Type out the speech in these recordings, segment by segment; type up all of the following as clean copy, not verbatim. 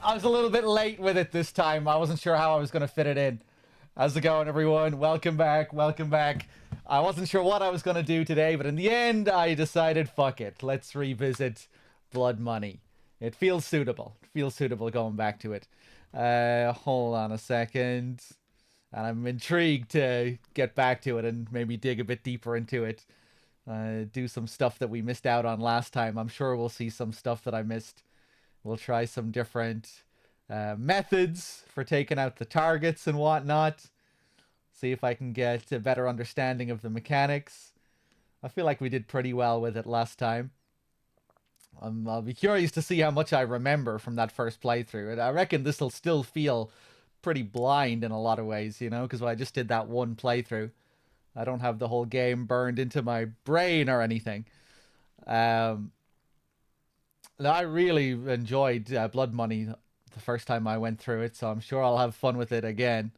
I was a little bit late with it this time. I wasn't sure how I was going to fit it in. How's it going, everyone? Welcome back. Welcome back. I wasn't sure what I was going to do today, but in the end, I decided, fuck it. Let's revisit Blood Money. It feels suitable. It feels suitable going back to it. Hold on a second. And I'm intrigued to get back to it and maybe dig a bit deeper into it. Do some stuff that we missed out on last time. I'm sure we'll see some stuff that I missed. We'll try some different methods for taking out the targets and whatnot. See if I can get a better understanding of the mechanics. I feel like we did pretty well with it last time. I'll be curious to see how much I remember from that first playthrough. And I reckon this will still feel pretty blind in a lot of ways, you know, because I just did that one playthrough. I don't have the whole game burned into my brain or anything. I really enjoyed Blood Money the first time I went through it, so I'm sure I'll have fun with it again.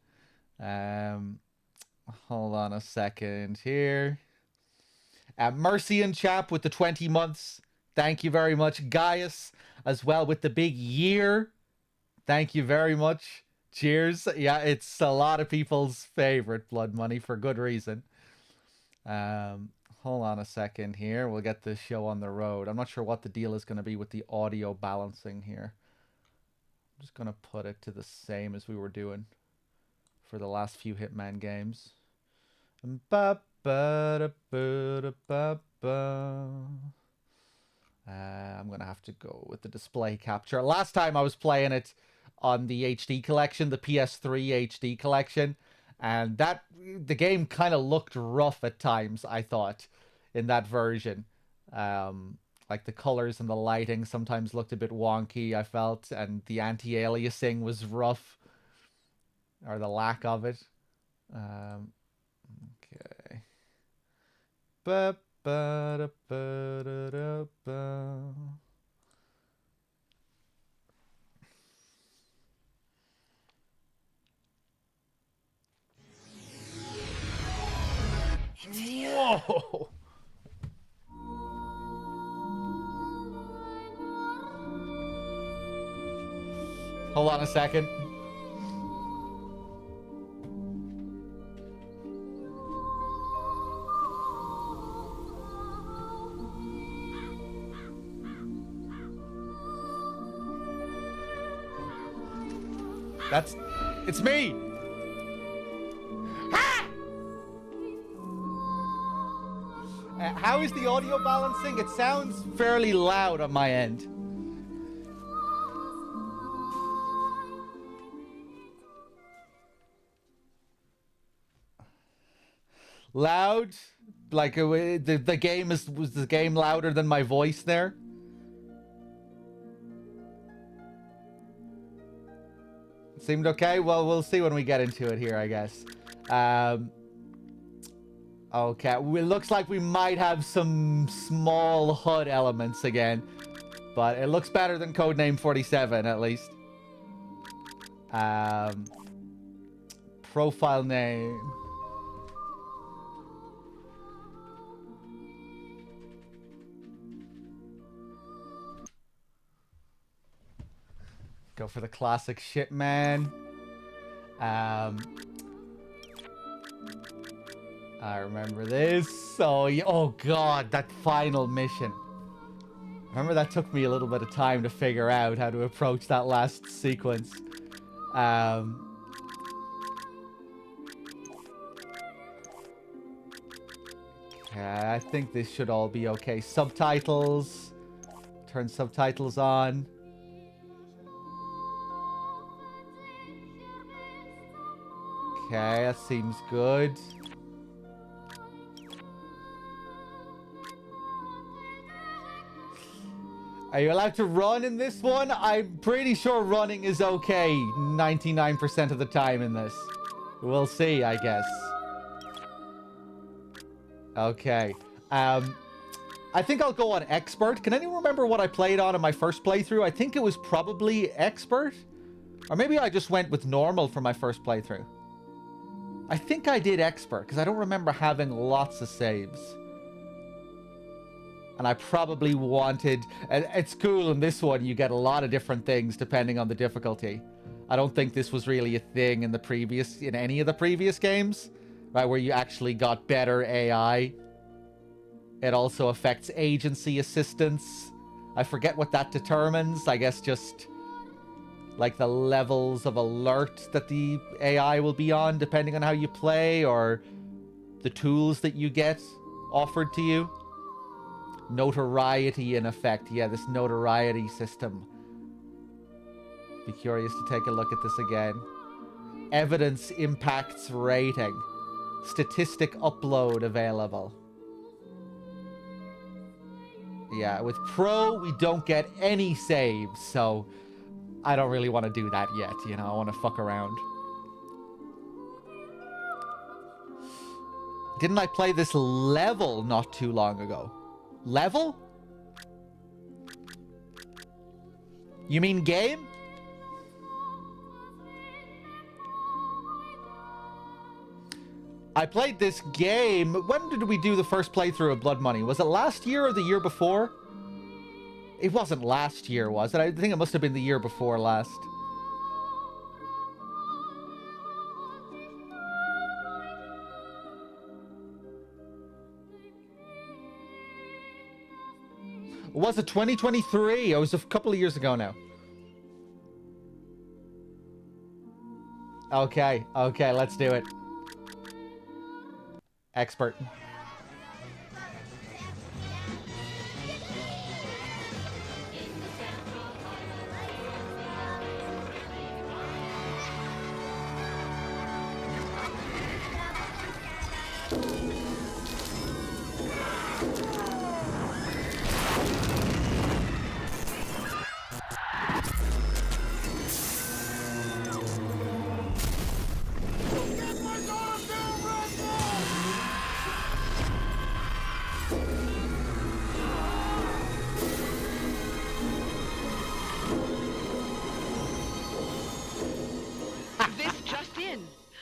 Hold on a second here. Mercian chap with the 20 months. Thank you very much. Gaius as well with the big year. Thank you very much. Cheers. Yeah, it's a lot of people's favorite, Blood Money, for good reason. Hold on a second here. We'll get this show on the road. I'm not sure what the deal is going to be with the audio balancing here. I'm just going to put it to the same as we were doing for the last few Hitman games. I'm going to have to go with the display capture. Last time I was playing it on the HD collection, the PS3 HD collection, and the game kind of looked rough at times, I thought, in that version. Like the colors and the lighting sometimes looked a bit wonky, I felt, and the anti-aliasing was rough, or the lack of it. Okay. Whoa! Hold on a second. It's me! Ah! How is the audio balancing? It sounds fairly loud on my end. Loud? Like the game was the game louder than my voice there? Seemed okay? Well, we'll see when we get into it here, I guess. Okay, it looks like we might have some small HUD elements again. But it looks better than Codename 47, at least. Profile name. Go for the classic shit, man. I remember this. Oh god, that final mission. Remember that took me a little bit of time to figure out how to approach that last sequence. Okay, I think this should all be okay. Subtitles. Turn subtitles on. Okay, that seems good. Are you allowed to run in this one? I'm pretty sure running is okay 99% of the time in this. We'll see, I guess. Okay. I think I'll go on expert. Can anyone remember what I played on in my first playthrough? I think it was probably expert. Or maybe I just went with normal for my first playthrough. I think I did expert, because I don't remember having lots of saves. And I probably wanted... It's cool in this one, you get a lot of different things depending on the difficulty. I don't think this was really a thing in any of the previous games, right, where you actually got better AI. It also affects agency assistance. I forget what that determines. I guess just like the levels of alert that the AI will be on depending on how you play, or the tools that you get offered to you. Notoriety in effect. Yeah, this notoriety system. Be curious to take a look at this again. Evidence impacts rating. Statistic upload available. Yeah, with Pro, we don't get any saves, so I don't really want to do that yet, you know? I want to fuck around. Didn't I play this level not too long ago? Level? You mean game? I played this game... When did we do the first playthrough of Blood Money? Was it last year or the year before? It wasn't last year, was it? I think it must have been the year before last. Was it 2023? It was a couple of years ago now. Okay, let's do it. Expert.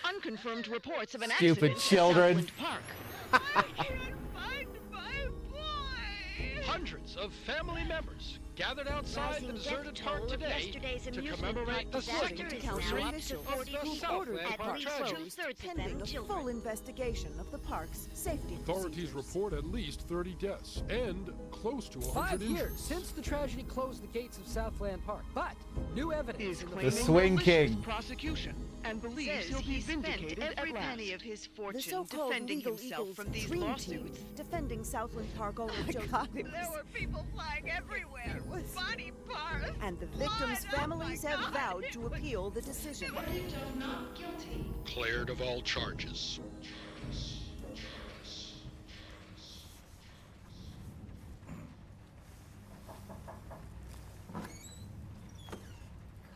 Unconfirmed reports of an Stupid accident children. at Southland Park. I can't find my boy. Hundreds of family members gathered outside the deserted park today to commemorate the second anniversary of the Southland Park tragedy. Pending a full investigation of the park's safety Authorities report at least 30 deaths and close to 100 5 years injuries. since the tragedy closed the gates of Southland Park, but new evidence in The Swing King. Prosecution and believes he'll be vindicated every penny of his The fortune so-called defending legal himself Eagles from these dream lawsuits. team defending Southland Park owner Joe. There were people flying everywhere. Body parts. And the victims' families have vowed to appeal the decision. Not guilty. Cleared of all charges.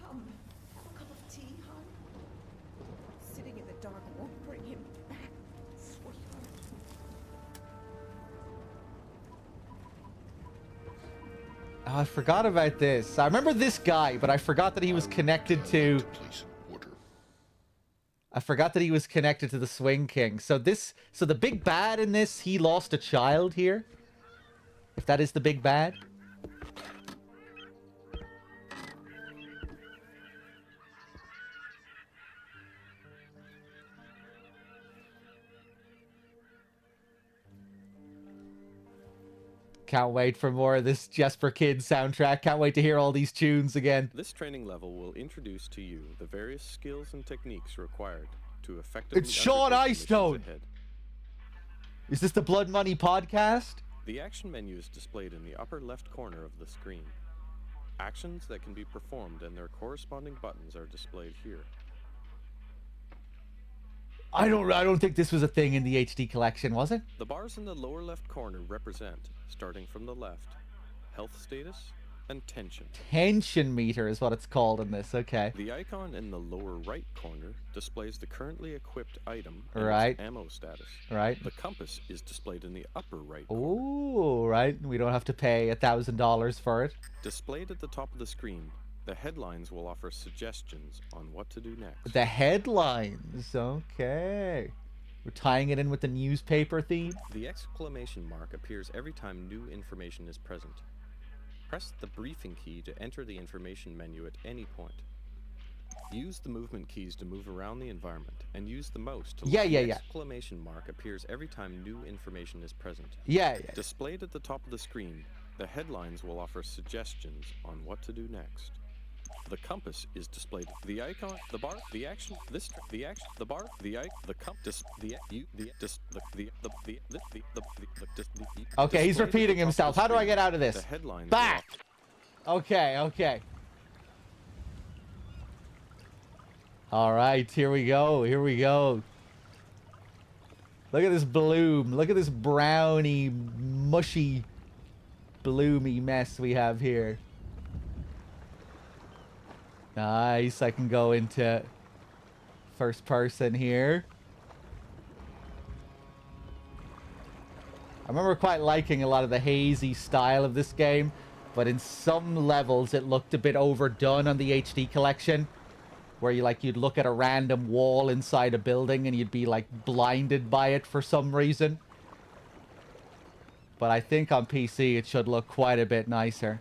Come, a cup of tea, hon? Sitting in the dark won't bring him back, sweetheart. Oh, I forgot about this. I remember this guy, but I forgot that he was connected to... I forgot that he was connected to the Swing King. So the big bad in this, he lost a child here? If that is the big bad? Can't wait for more of this Jesper Kid soundtrack. Can't wait to hear all these tunes again. This training level will introduce to you the various skills and techniques required to effectively It's Sean undertake missions Eyestone! ahead. Is this the Blood Money podcast? The action menu is displayed in the upper left corner of the screen. Actions that can be performed and their corresponding buttons are displayed here. I don't think this was a thing in the HD collection, was it? The bars in the lower left corner represent, starting from the left, health status and tension. Tension meter is what it's called in this, okay. The icon in the lower right corner displays the currently equipped item and Right. its ammo status. Right. The compass is displayed in the upper right corner. Ooh, right. We don't have to pay $1,000 for it. Displayed at the top of the screen, the headlines will offer suggestions on what to do next. The headlines, okay. We're tying it in with the newspaper theme. The exclamation mark appears every time new information is present. Press the briefing key to enter the information menu at any point. Use the movement keys to move around the environment, and use the mouse to Yeah. the exclamation mark appears every time new information is present. Yeah. Displayed at the top of the screen, the headlines will offer suggestions on what to do next. The compass is displayed. The icon, the bar, the action, the action, the bar, the compass, Okay, he's repeating himself. How do I get out of this? The headlines Back! Okay. Alright, here we go. Look at this bloom. Look at this browny, mushy, bloomy mess we have here. Nice, I can go into first person here. I remember quite liking a lot of the hazy style of this game, but in some levels it looked a bit overdone on the HD collection, where you'd look at a random wall inside a building and you'd be like blinded by it for some reason. But I think on PC it should look quite a bit nicer.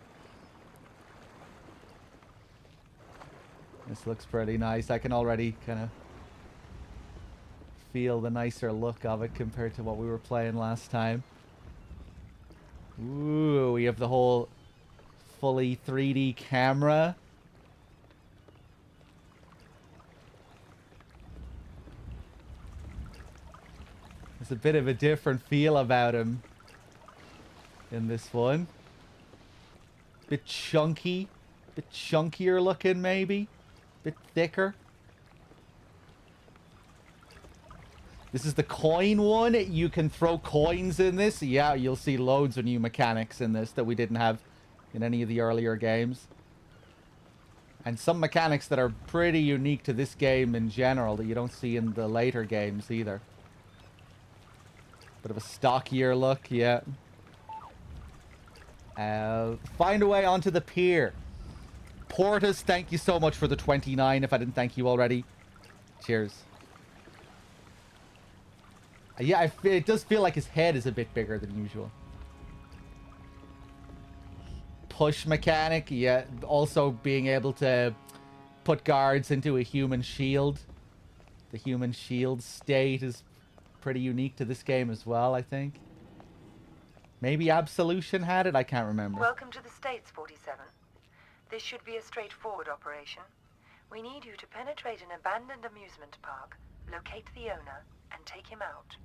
This looks pretty nice. I can already kind of feel the nicer look of it compared to what we were playing last time. Ooh, we have the whole fully 3D camera. There's a bit of a different feel about him in this one. Bit chunky. Bit chunkier looking, maybe. Bit thicker. This is the coin one. You can throw coins in this. Yeah, you'll see loads of new mechanics in this that we didn't have in any of the earlier games. And some mechanics that are pretty unique to this game in general that you don't see in the later games either. Bit of a stockier look, yeah. Find a way onto the pier. Portus, thank you so much for the 29 if I didn't thank you already. Cheers. Yeah, it does feel like his head is a bit bigger than usual. Push mechanic, yeah. Also being able to put guards into a human shield. The human shield state is pretty unique to this game as well, I think. Maybe Absolution had it? I can't remember. Welcome to the States, 47. This should be a straightforward operation. We need you to penetrate an abandoned amusement park, locate the owner, and take him out.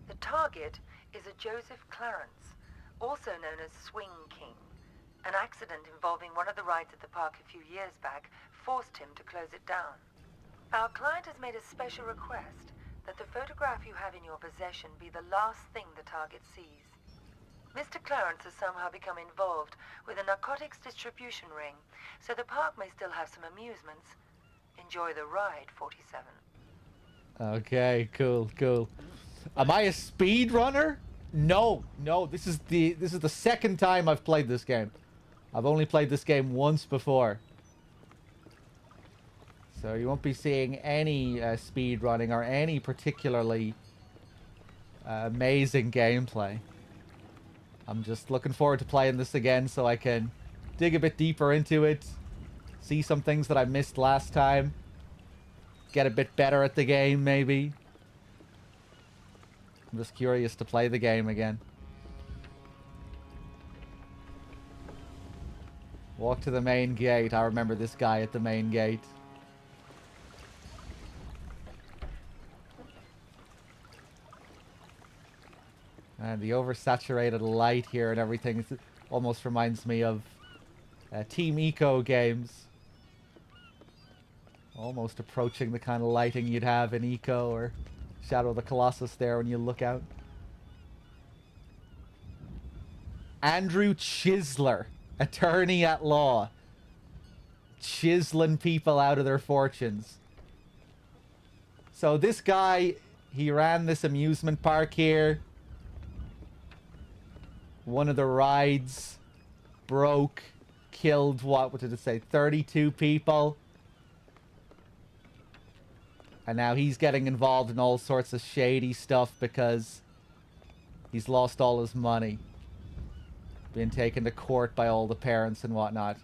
The target is a Joseph Clarence, also known as Swing King. An accident involving one of the rides at the park a few years back forced him to close it down. Our client has made a special request that the photograph you have in your possession be the last thing the target sees. Mr. Clarence has somehow become involved with a narcotics distribution ring, so the park may still have some amusements. Enjoy the ride, 47. Okay, cool. Am I a speedrunner? No. This is the second time I've played this game. I've only played this game once before. So you won't be seeing any speedrunning or any particularly amazing gameplay. I'm just looking forward to playing this again so I can dig a bit deeper into it, see some things that I missed last time, get a bit better at the game maybe. I'm just curious to play the game again. Walk to the main gate. I remember this guy at the main gate. And the oversaturated light here and everything almost reminds me of Team Eco games. Almost approaching the kind of lighting you'd have in Eco or Shadow of the Colossus there when you look out. Andrew Chisler, attorney at law. Chiseling people out of their fortunes. So this guy, he ran this amusement park here. One of the rides broke, killed, what did it say, 32 people. And now he's getting involved in all sorts of shady stuff because he's lost all his money. Being taken to court by all the parents and whatnot.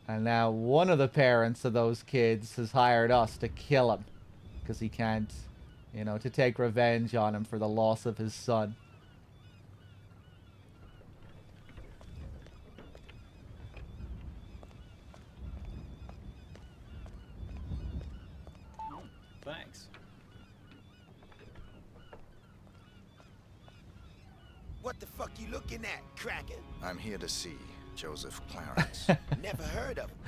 And now one of the parents of those kids has hired us to kill him. Because he can't, you know, to take revenge on him for the loss of his son. Thanks. What the fuck you looking at, Kraken? I'm here to see Joseph Clarence. Never heard of him.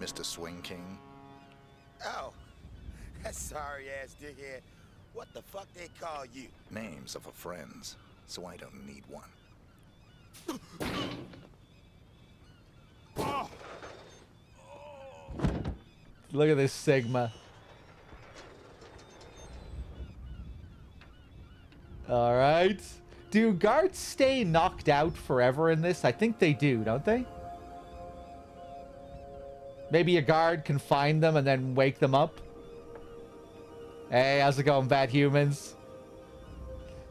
Mr. Swing King. Oh, that sorry-ass dickhead. What the fuck they call you? Names are for friends, so I don't need one. Look at this Sigma. Alright. Do guards stay knocked out forever in this? I think they do, don't they? Maybe a guard can find them and then wake them up. Hey, how's it going, bad humans?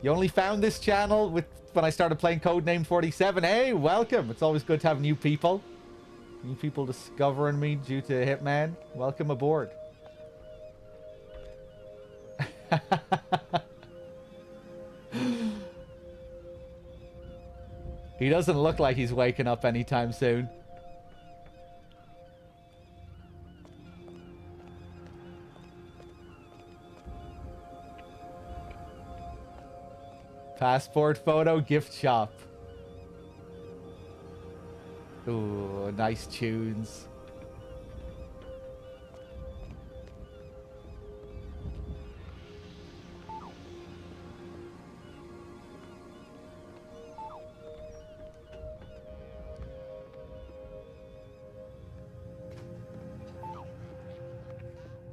You only found this channel when I started playing Codename 47. Hey, welcome. It's always good to have new people. New people discovering me due to Hitman. Welcome aboard. He doesn't look like he's waking up anytime soon. Passport photo gift shop. Ooh, nice tunes.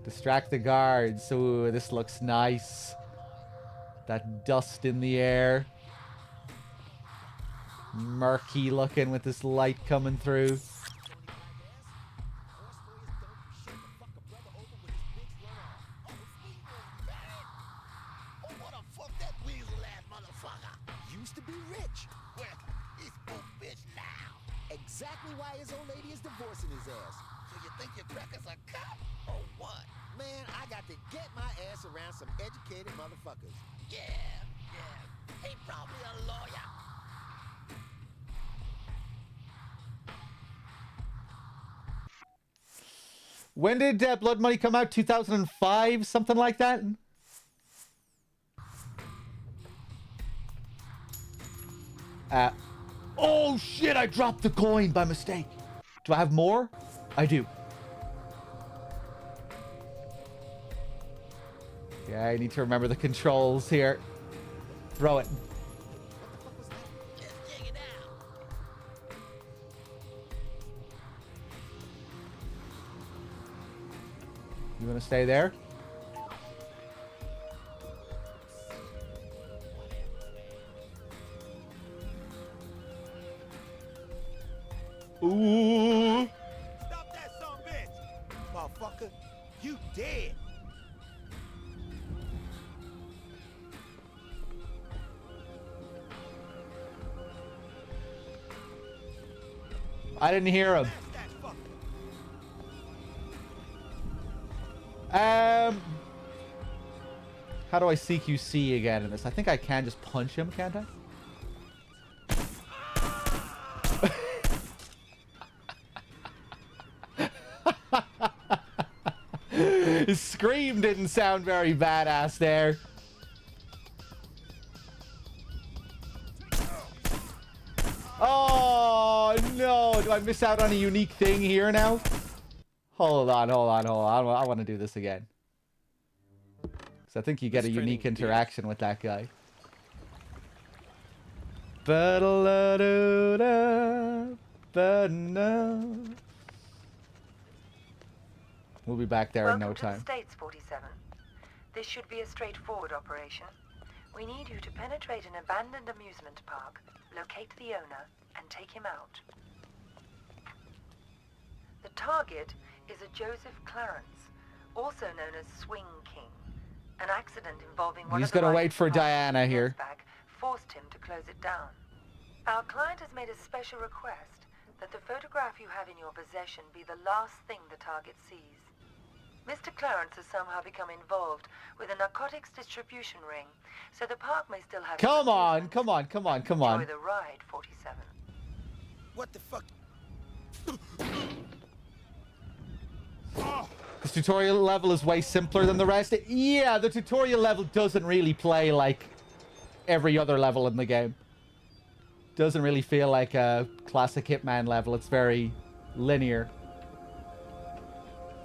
Distract the guards. Ooh, this looks nice. That dust in the air. Murky looking with this light coming through. Used to be rich. Well, he's broke bitch now. Exactly why his old lady is divorcing his ass. So you think your cracker's a cop or what? Man, I got to get my ass around some educated motherfuckers. Yeah. He probably a lawyer. When did Blood Money come out? 2005? Something like that? Oh shit, I dropped the coin by mistake. Do I have more? I do. Yeah, I need to remember the controls here. Throw it. You want to stay there? Ooh. Stop that son bitch. Motherfucker, you dead. I didn't hear him. How do I CQC again in this? I think I can just punch him, can't I? His scream didn't sound very badass there. Oh no! Do I miss out on a unique thing here now? Hold on. I want to do this again. Because I think you get a unique interaction with that guy. We'll be back there in no time. Welcome to the States, 47. This should be a straightforward operation. We need you to penetrate an abandoned amusement park, locate the owner, and take him out. The target is a Joseph Clarence, also known as Swing King. An accident involving one He's of the gonna rides wait at for the park Diana years here. back forced him to close it down. Our client has made a special request that the photograph you have in your possession be the last thing the target sees. Mr. Clarence has somehow become involved with a narcotics distribution ring, so the park may still have... Come on. Enjoy the ride, 47. What the fuck? This tutorial level is way simpler than the rest. Yeah, the tutorial level doesn't really play like every other level in the game. Doesn't really feel like a classic Hitman level. It's very linear.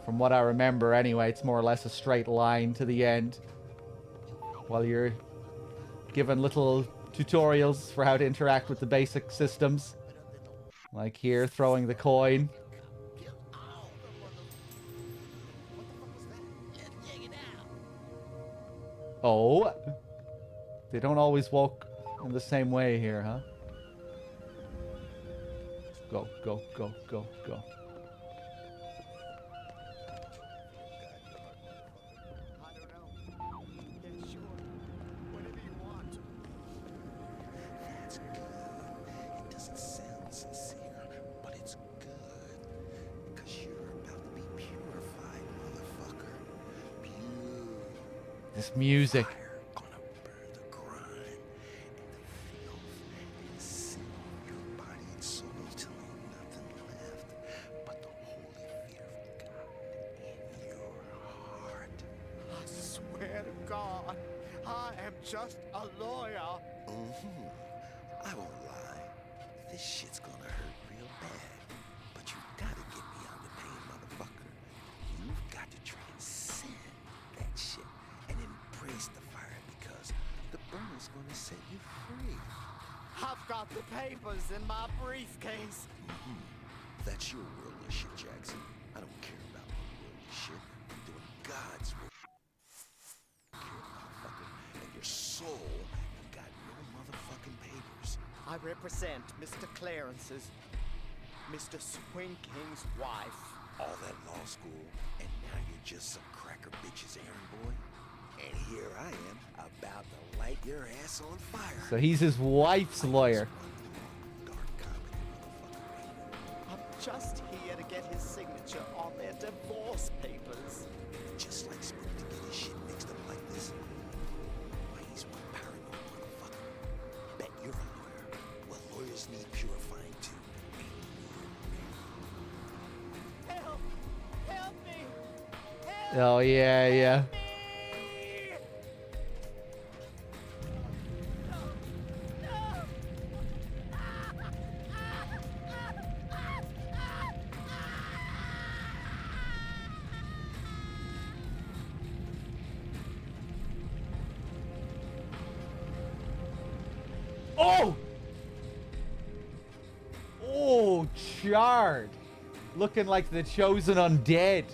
From what I remember anyway, it's more or less a straight line to the end. While you're given little tutorials for how to interact with the basic systems. Like here, throwing the coin. Oh. They don't always walk in the same way here, huh? Go, go, go, go, go. This music. Just a lawyer. I won't lie. This shit's gonna hurt real bad. But you gotta get beyond the pain, motherfucker. You've got to transcend that shit and embrace the fire because the burner's gonna set you free. I've got the papers in my briefcase. That's your worldly shit, Jackson. I don't care about my worldly shit. I'm doing God's work. Soul, you got no motherfucking papers. I represent Mr. Clarence's, Mr. Swing King's wife. All that law school, and now you're just some cracker bitch's errand boy? And here I am, about to light your ass on fire. So he's his wife's lawyer. I'm just here to get his signature on their divorce papers. Just like Spook to get his shit mixed up like this. He's one paranoid motherfucker. Bet you're a lawyer. Well, lawyers need purifying too. Help! Help me! Help Oh, yeah, yeah. Oh! Oh, charred. Looking like the chosen undead.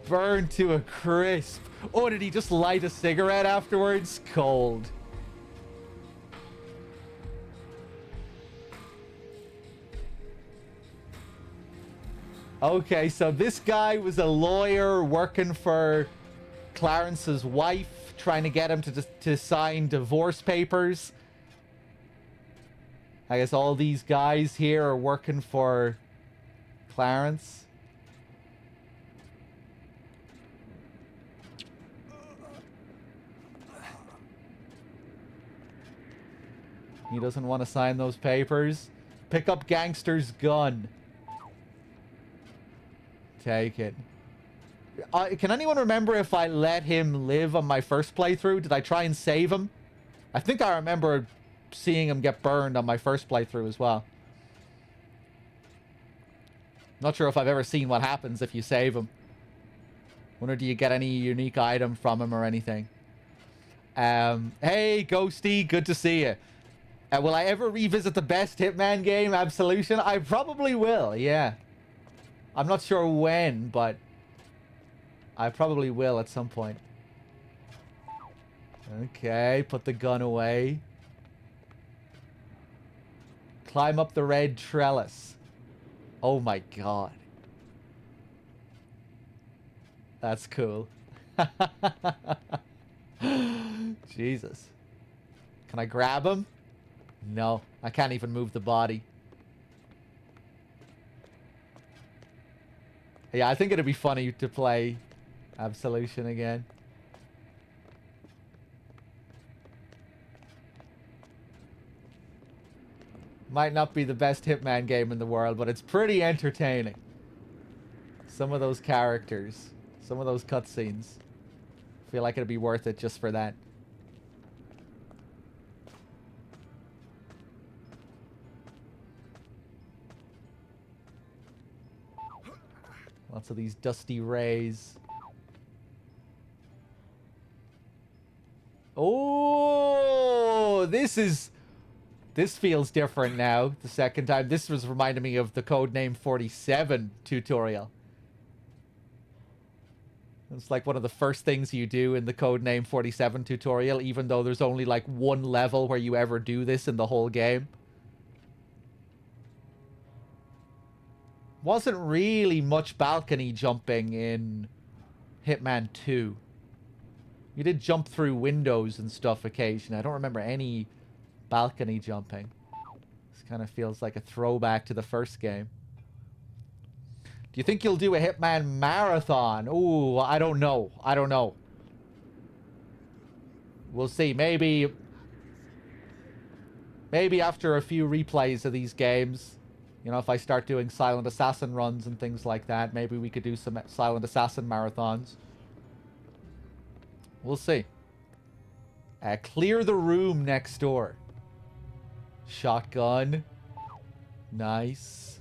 Burned to a crisp. Oh, did he just light a cigarette afterwards? Cold. Okay, so this guy was a lawyer working for Clarence's wife, trying to get him to sign divorce papers. I guess all these guys here are working for Clarence. He doesn't want to sign those papers. Pick up gangster's gun. Take it. Can anyone remember if I let him live on my first playthrough? Did I try and save him? I think I remember seeing him get burned on my first playthrough as well. Not sure if I've ever seen what happens if you save him. Wonder, do you get any unique item from him or anything? Hey, Ghosty, good to see you. Will I ever revisit the best Hitman game, Absolution? I probably will, yeah. I'm not sure when, but I probably will at some point. Okay, put the gun away. Climb up the red trellis. Oh my god. That's cool. Jesus. Can I grab him? No, I can't even move the body. Yeah, I think it'd be funny to play Absolution again. Might not be the best Hitman game in the world, but it's pretty entertaining. Some of those characters, some of those cutscenes. Feel like it'd be worth it just for that. Lots of these dusty rays. Oh, this feels different now. The second time. This was reminding me of the Codename 47 tutorial. It's like one of the first things you do in the Codename 47 tutorial, even though there's only like one level where you ever do this in the whole game. Wasn't really much balcony jumping in Hitman 2. You did jump through windows and stuff occasionally. I don't remember any balcony jumping. This kind of feels like a throwback to the first game. Do you think you'll do a Hitman marathon? Ooh, I don't know. I don't know. We'll see. Maybe after a few replays of these games, you know, if I start doing Silent Assassin runs and things like that, maybe we could do some Silent Assassin marathons. We'll see. Clear the room next door. Shotgun. Nice.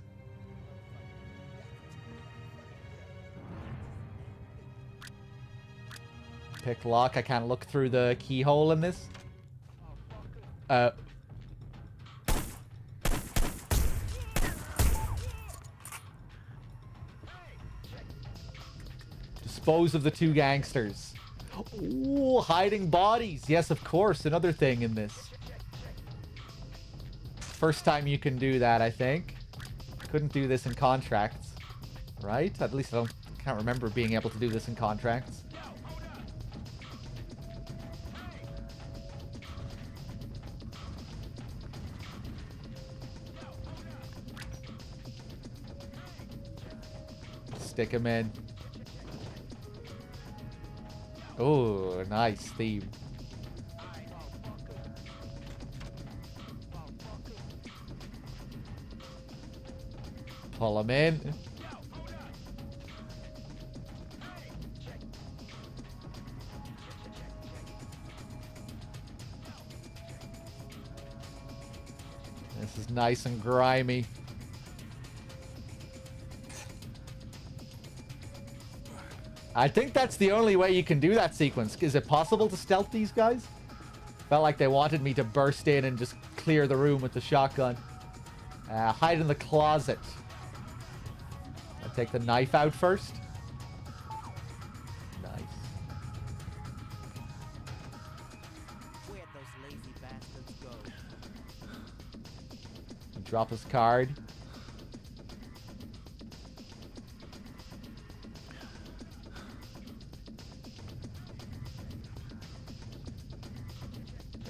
Pick lock. I can't look through the keyhole in this. Dispose of the two gangsters. Ooh, hiding bodies. Yes, of course. Another thing in this. First time you can do that, I think. Couldn't do this in Contracts. Right? At least I can't remember being able to do this in Contracts. Stick him in. Oh, nice theme. Pull him in. This is nice and grimy. I think that's the only way you can do that sequence. Is it possible to stealth these guys? Felt like they wanted me to burst in and just clear the room with the shotgun. Hide in the closet. I'll take the knife out first. Nice. Where'd those lazy bastards go? Drop his card.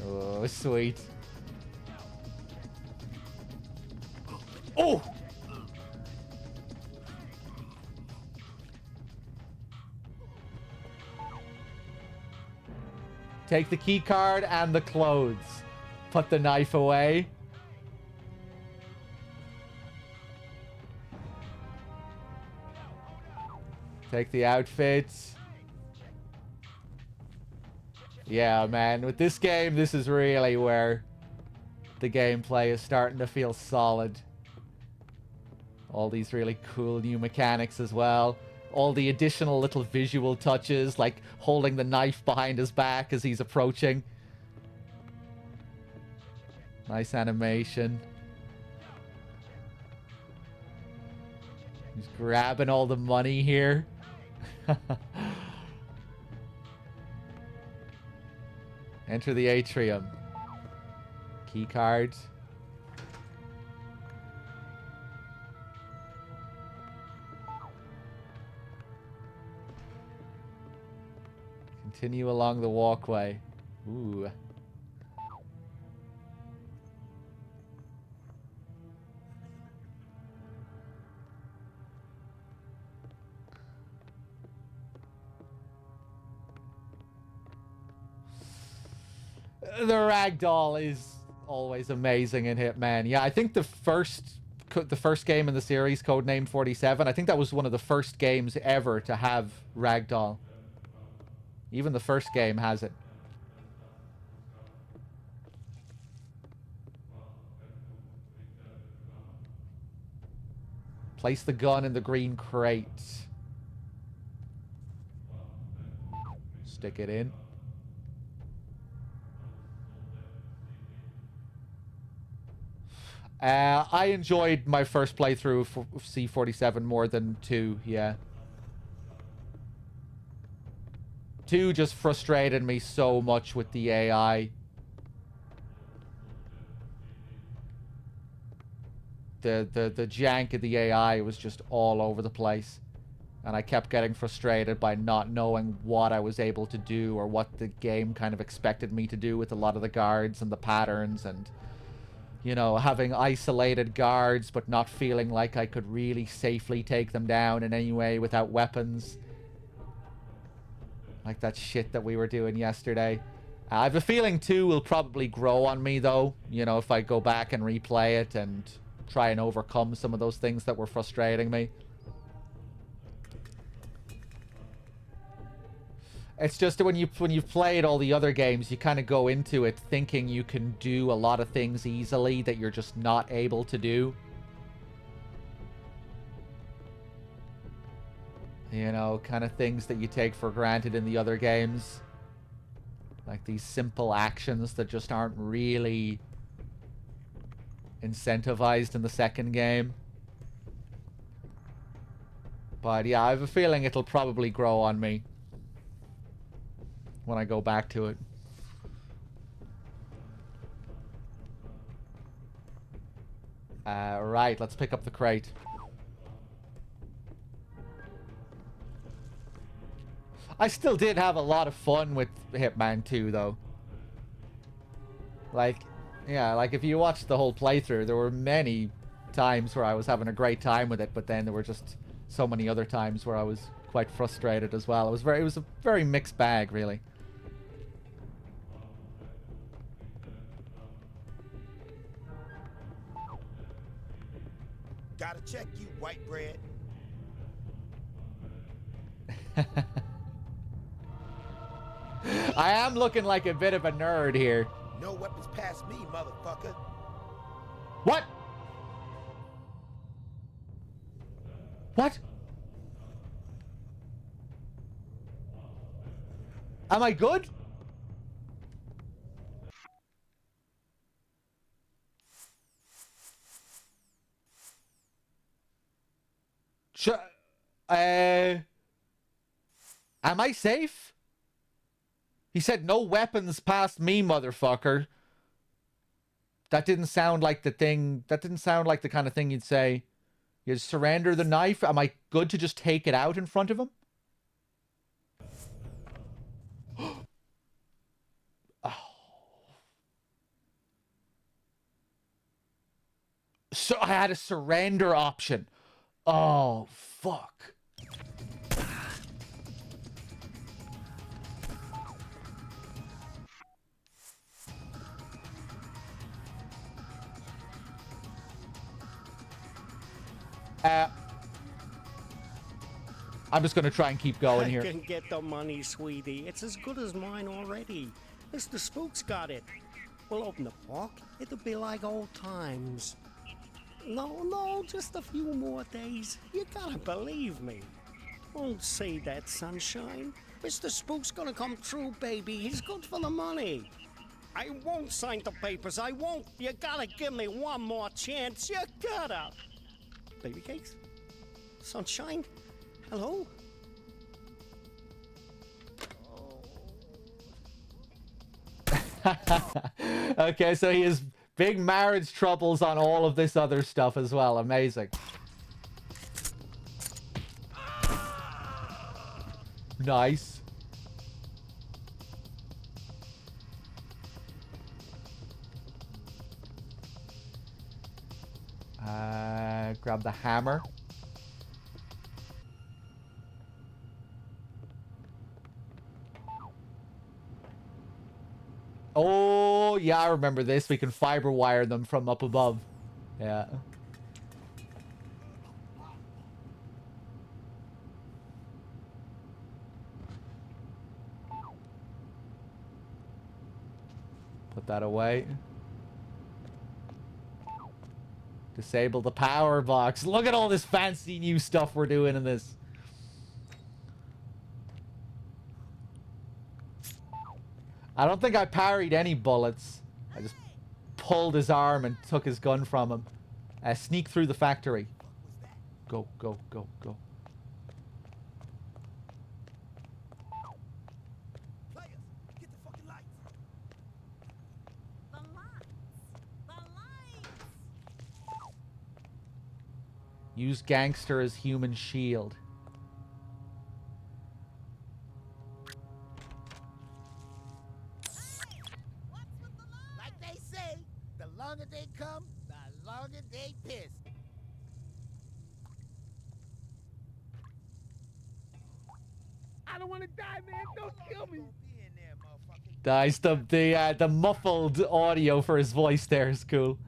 Oh, sweet. Oh! Take the key card and the clothes. Put the knife away. Take the outfits. Yeah, man. With this game, this is really where the gameplay is starting to feel solid. All these really cool new mechanics as well. All the additional little visual touches, like holding the knife behind his back as he's approaching. Nice animation. He's grabbing all the money here. Enter the atrium. Key card. Continue along the walkway. Ooh. The ragdoll is always amazing in Hitman. Yeah, I think the first game in the series, Codename 47, I think that was one of the first games ever to have ragdoll. Even the first game has it. Place the gun in the green crate. Stick it in. I enjoyed my first playthrough of C47 more than 2, yeah. 2 just frustrated me so much with the AI. The jank of the AI was just all over the place. And I kept getting frustrated by not knowing what I was able to do or what the game kind of expected me to do with a lot of the guards and the patterns and... You know, having isolated guards, but not feeling like I could really safely take them down in any way without weapons. Like that shit that we were doing yesterday. I have a feeling 2 will probably grow on me, though. You know, if I go back and replay it and try and overcome some of those things that were frustrating me. It's just that when you've played all the other games, you kind of go into it thinking you can do a lot of things easily that you're just not able to do. You know, kind of things that you take for granted in the other games. Like these simple actions that just aren't really incentivized in the second game. But yeah, I have a feeling it'll probably grow on me when I go back to it. Right, let's pick up the crate. I still did have a lot of fun with Hitman 2, though. Like, yeah, like if you watched the whole playthrough, there were many times where I was having a great time with it, but then there were just so many other times where I was quite frustrated as well. It was a very mixed bag, really. Gotta check you, white bread. I am looking like a bit of a nerd here. No weapons past me, motherfucker. What? What? Am I good? Am I safe? He said no weapons past me, motherfucker. That didn't sound like the thing. That didn't sound like the kind of thing you'd say. You surrender the knife. Am I good to just take it out in front of him? Oh. So I had a surrender option. Oh, fuck. I'm just going to try and keep going here. I can get the money, sweetie. It's as good as mine already. Mr. Spook's got it. We'll open the park. It'll be like old times. No, just a few more days. You gotta believe me. Don't say that, sunshine. Mr. Spook's gonna come through, baby. He's good for the money. I won't sign the papers. I won't. You gotta give me one more chance. You gotta. Baby cakes? Sunshine? Hello? Okay, so he has big marriage troubles on all of this other stuff as well. Amazing. Nice. Grab the hammer. Oh, yeah, I remember this. We can fiber wire them from up above. Yeah. Put that away. Disable the power box. Look at all this fancy new stuff we're doing in this. I don't think I parried any bullets. I just pulled his arm and took his gun from him. Sneak through the factory. Go, go, go, go. Use gangster as human shield. Like they say, the longer they come, the longer they piss. I don't want to die, man. Don't kill me. Nice. The muffled audio for his voice there is cool.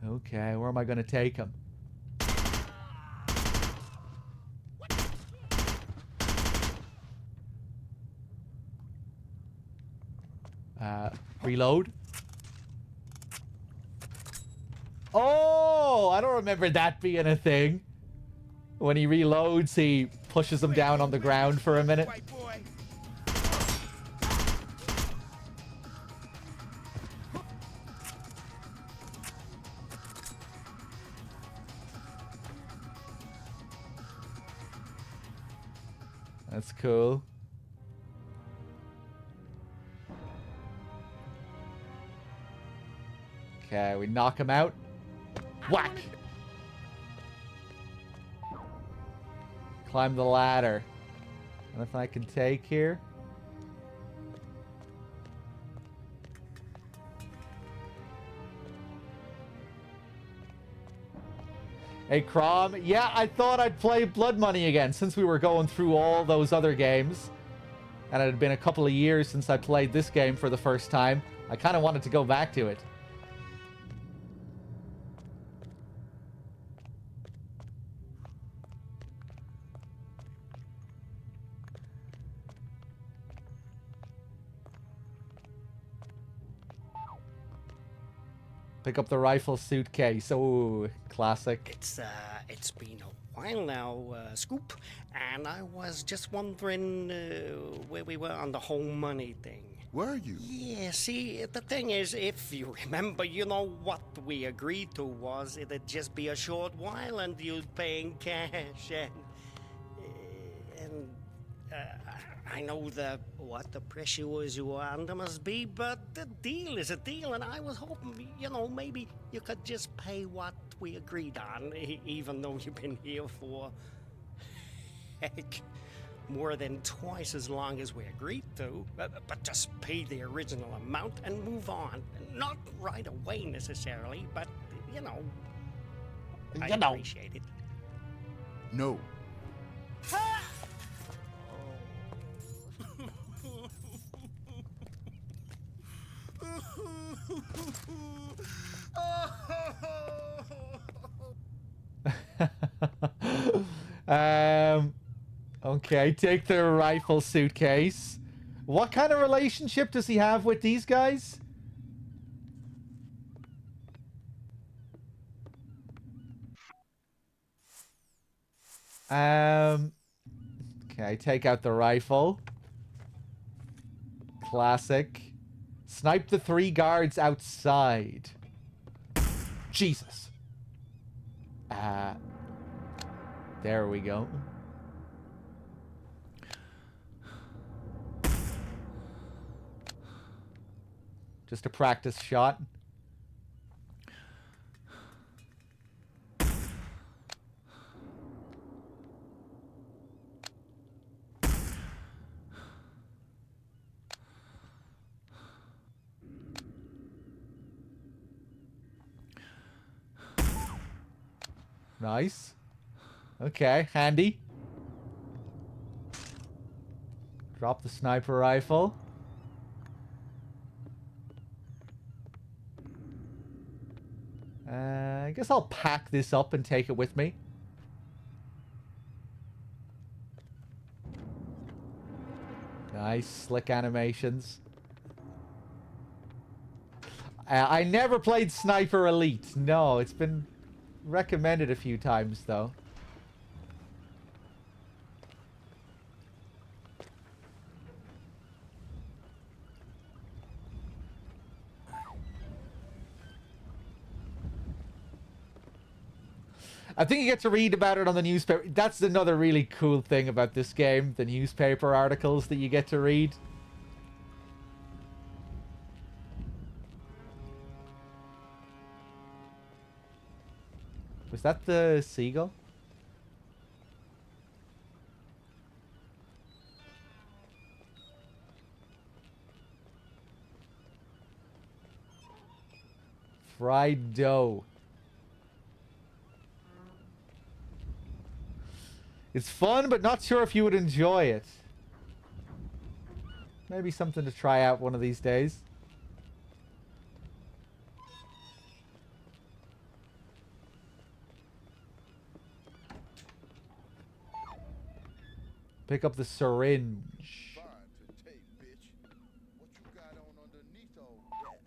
Okay, where am I going to take him? Reload. Oh, I don't remember that being a thing. When he reloads, he pushes him down on the ground for a minute. That's cool. Okay, we knock him out. Whack! Climb the ladder. Anything I can take here? Hey, Crom. Yeah, I thought I'd play Blood Money again since we were going through all those other games. And it had been a couple of years since I played this game for the first time. I kind of wanted to go back to it. Pick up the rifle suitcase. Oh, classic. It's been a while now, Scoop, and I was just wondering where we were on the whole money thing. Were you? Yeah, see, the thing is, if you remember, you know what we agreed to was it'd just be a short while and you'd pay in cash, and I know what the pressure was you were under must be, but the deal is a deal, and I was hoping, maybe you could just pay what we agreed on, even though you've been here for, heck, more than twice as long as we agreed to. But just pay the original amount and move on. Not right away necessarily, but, I appreciate it. No. Okay, take the rifle suitcase. What kind of relationship does he have with these guys? Okay, take out the rifle. Classic. Snipe the 3 guards outside. Jesus. There we go. Just a practice shot. Nice. Okay, handy. Drop the sniper rifle. I guess I'll pack this up and take it with me. Nice, slick animations. I never played Sniper Elite. No, it's been recommended a few times, though. I think you get to read about it on the newspaper. That's another really cool thing about this game, the newspaper articles that you get to read. Was that the seagull? Fried dough. It's fun, but not sure if you would enjoy it. Maybe something to try out one of these days. Pick up the syringe. Fine to take, bitch. What you got on underneath all that?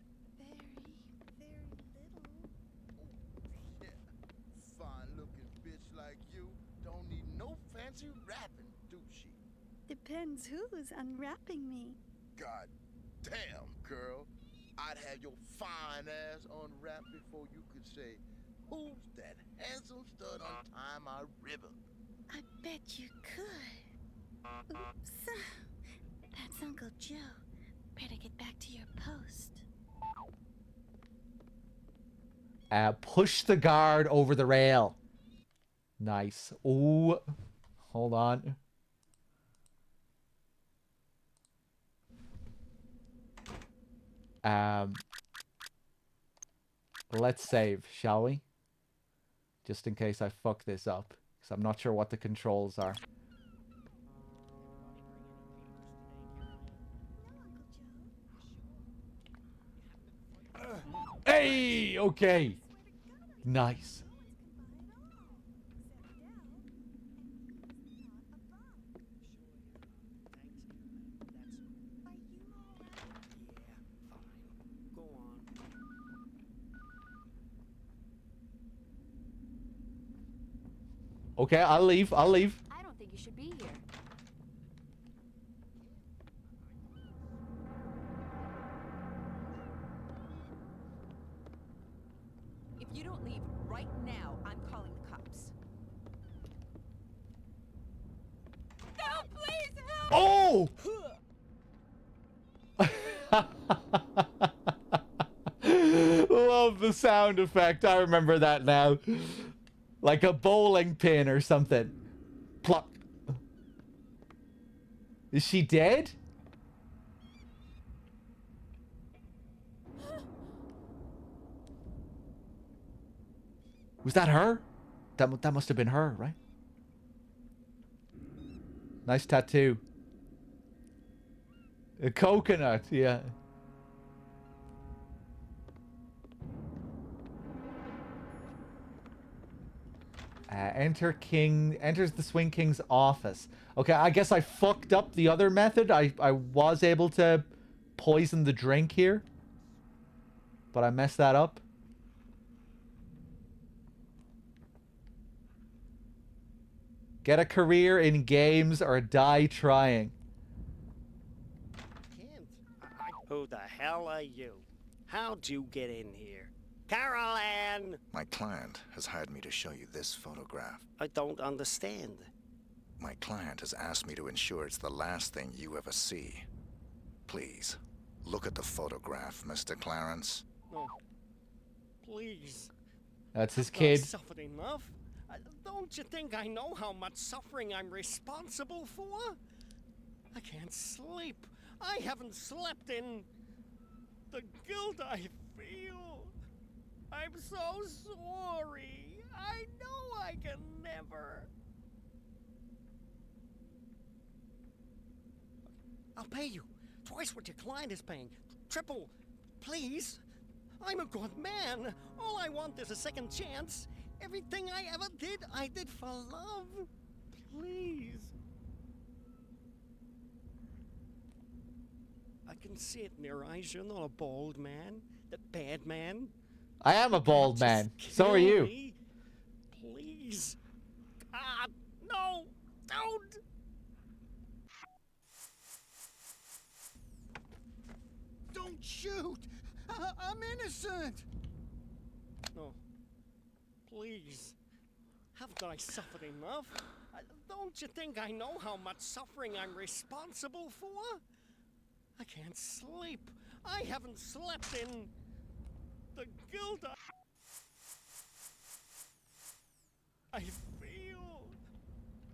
Very little. Oh, yeah. Fine looking bitch like you don't need no fancy wrapping, do she? Depends who's unwrapping me. God damn, girl. I'd have your fine ass unwrapped before you could say, who's that handsome stud untying my ribbon? I bet you could. Oops. That's Uncle Joe. Better get back to your post. Push the guard over the rail. Nice. Ooh. Hold on. Let's save, shall we? Just in case I fuck this up. Because I'm not sure what the controls are. Hey! Okay. Nice. Okay, I'll leave. I'll leave. I don't think you should be here. If you don't leave right now, I'm calling the cops. No, please help! Oh! Love the sound effect. I remember that now. Like a bowling pin or something. Pluck. Is she dead? Was that her? That must have been her, right? Nice tattoo. A coconut, yeah. Enters the Swing King's office. Okay, I guess I fucked up the other method. I was able to poison the drink here. But I messed that up. Get a career in games or die trying. Who the hell are you? How'd you get in here? Carol Ann! My client has hired me to show you this photograph. I don't understand. My client has asked me to ensure it's the last thing you ever see. Please, look at the photograph, Mr. Clarence. No. Please. That's his I've kid. suffered enough. Don't you think I know how much suffering I'm responsible for? I can't sleep. I haven't slept in the guilt I feel. I'm so sorry. I know I can never. I'll pay you. Twice what your client is paying. Triple. Please. I'm a good man. All I want is a second chance. Everything I ever did, I did for love. Please. I can see it in your eyes. You're not a bald man. The bad man. I am a bald man. So are Kill you. me. Please. Ah, no. Don't. Don't shoot! I'm innocent! No. Please. Haven't I suffered enough? Don't you think I know how much suffering I'm responsible for? I can't sleep. I haven't slept in the guilt I feel.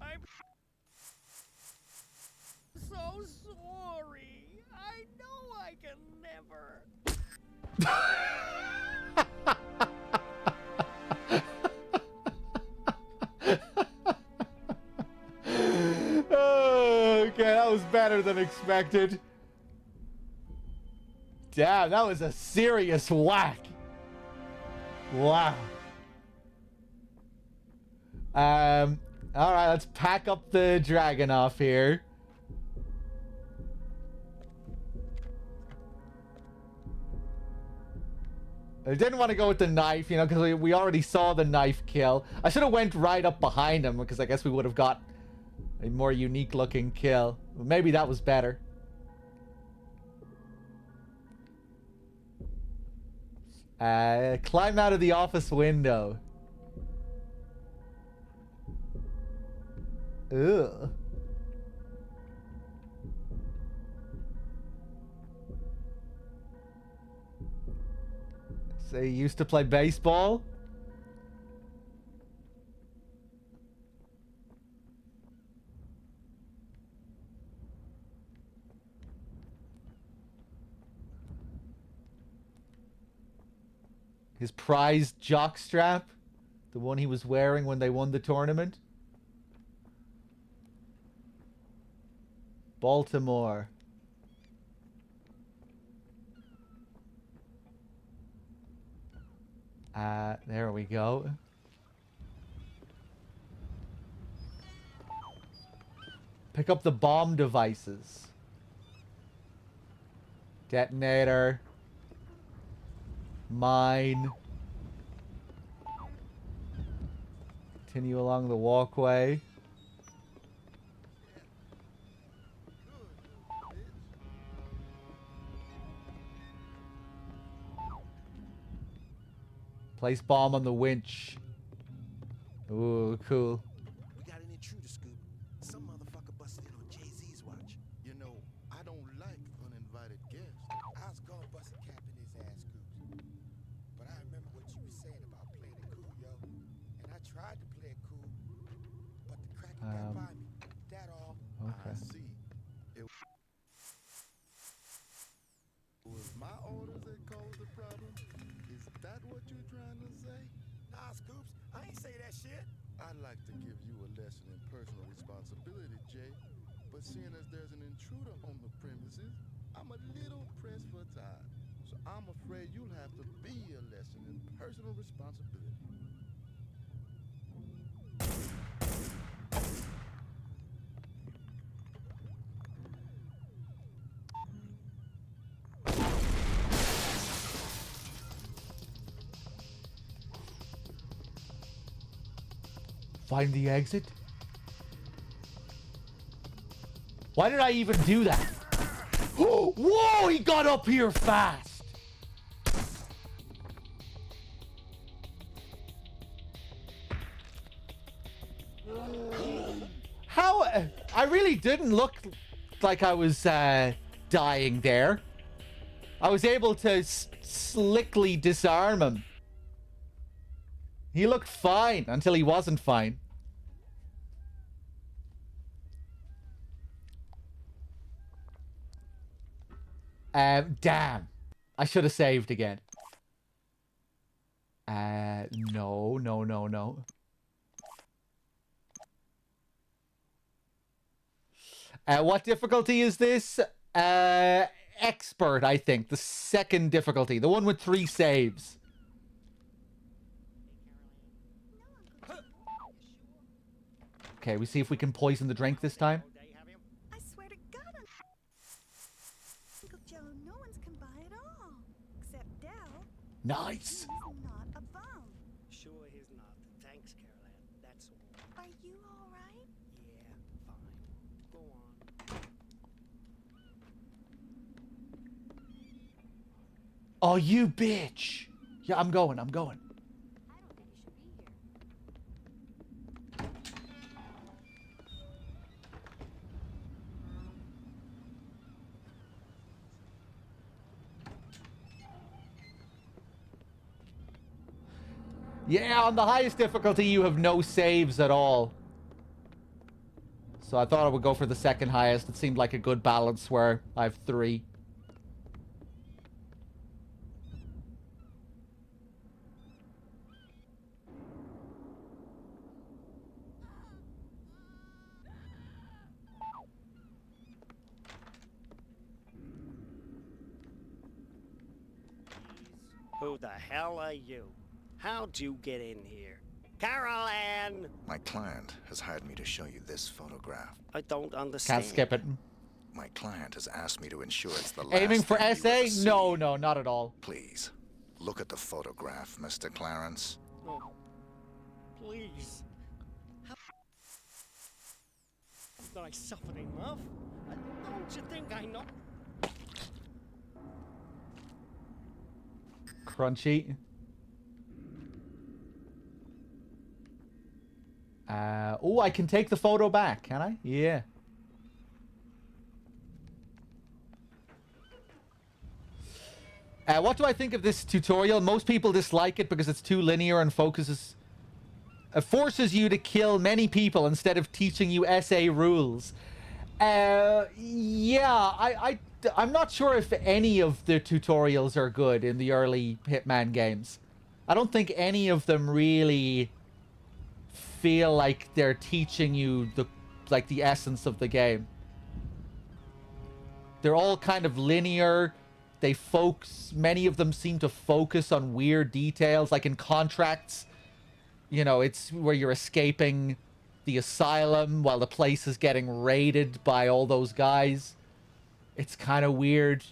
I'm so sorry. I know I can never. Okay, that was better than expected. Damn, that was a serious whack. Wow. All right, let's pack up the dragon off here. I didn't want to go with the knife, you know, because we already saw the knife kill. I should have went right up behind him, because I guess we would have got a more unique looking kill. Maybe that was better. Climb out of the office window. Ugh. So he used to play baseball? His prized jockstrap? The one he was wearing when they won the tournament? Baltimore. There we go. Pick up the bomb devices. Detonator. Mine. Continue along the walkway. Place bomb on the winch. Ooh, cool. We got an intruder, Scoop. Some motherfucker busted in on Jay-Z's watch. You know, I don't like uninvited guests. I was gonna bust a cap in his ass, Scoops. But I remember what you were saying about playing it cool, yo. And I tried to play it cool, but the cracker got by me. That all. I Okay. see. It was my orders that caused the problem? Is that what you're trying to say? Nah, Scoops, I ain't say that shit. I'd like to give you a lesson in personal responsibility, Jay. But seeing as there's an intruder on the premises, I'm a little pressed for time. So I'm afraid you'll have to be a lesson in personal responsibility. Find the exit? Why did I even do that? Whoa, he got up here fast. How? I really didn't look like I was dying there. I was able to slickly disarm him. He looked fine until he wasn't fine. Damn. I should have saved again. No, no, no, no. What difficulty is this? Expert, I think. The second difficulty. The one with 3 saves. Okay, we see if we can poison the drink this time. I swear to God, Uncle Joe, no one's come by at all. Except Dell. Nice. He's not a bum. Sure he's not. Thanks, Caroline. That's all. Are you all right? Yeah, fine. Go on. Oh, you bitch. Yeah, I'm going. Yeah, on the highest difficulty, you have no saves at all. So I thought I would go for the second highest. It seemed like a good balance where I have 3. Who the hell are you? How'd you get in here? Caroline! My client has hired me to show you this photograph. I don't understand. Can't skip it. My client has asked me to ensure it's the last Aiming for thing you SA? ever see. No, no, not at all. Please, look at the photograph, Mr. Clarence. Oh, please. Haven't I suffered enough? Don't you think I know? Crunchy. Oh, I can take the photo back, can I? Yeah. What do I think of this tutorial? Most people dislike it because it's too linear and forces you to kill many people instead of teaching you SA rules. Yeah, I'm not sure if any of the tutorials are good in the early Hitman games. I don't think any of them really feel like they're teaching you the essence of the game. They're all kind of linear. Many of them seem to focus on weird details, like in Contracts. You know, it's where you're escaping the asylum while the place is getting raided by all those guys. It's kind of weird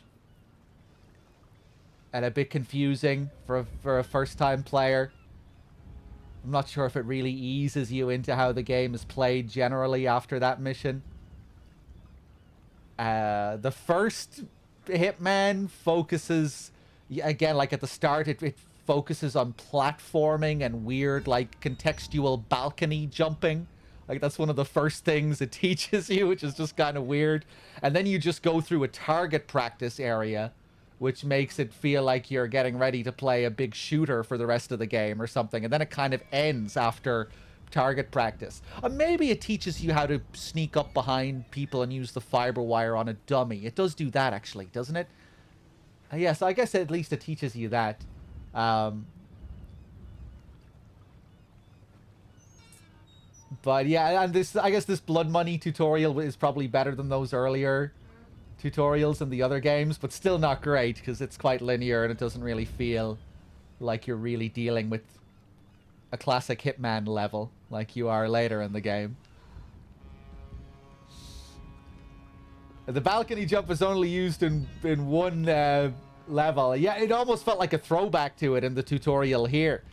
and a bit confusing for a first-time player. I'm not sure if it really eases you into how the game is played generally after that mission. The first Hitman focuses, again, like at the start, it focuses on platforming and weird, like, contextual balcony jumping. Like, that's one of the first things it teaches you, which is just kind of weird. And then you just go through a target practice area, which makes it feel like you're getting ready to play a big shooter for the rest of the game or something. And then it kind of ends after target practice. Or maybe it teaches you how to sneak up behind people and use the fiber wire on a dummy. It does do that, actually, doesn't it? Yeah, so I guess at least it teaches you that. But yeah, and I guess this blood money tutorial is probably better than those earlier tutorials in the other games, but still not great because it's quite linear and it doesn't really feel like you're really dealing with a classic Hitman level like you are later in the game. The balcony jump is only used in one level. Yeah, it almost felt like a throwback to it in the tutorial here,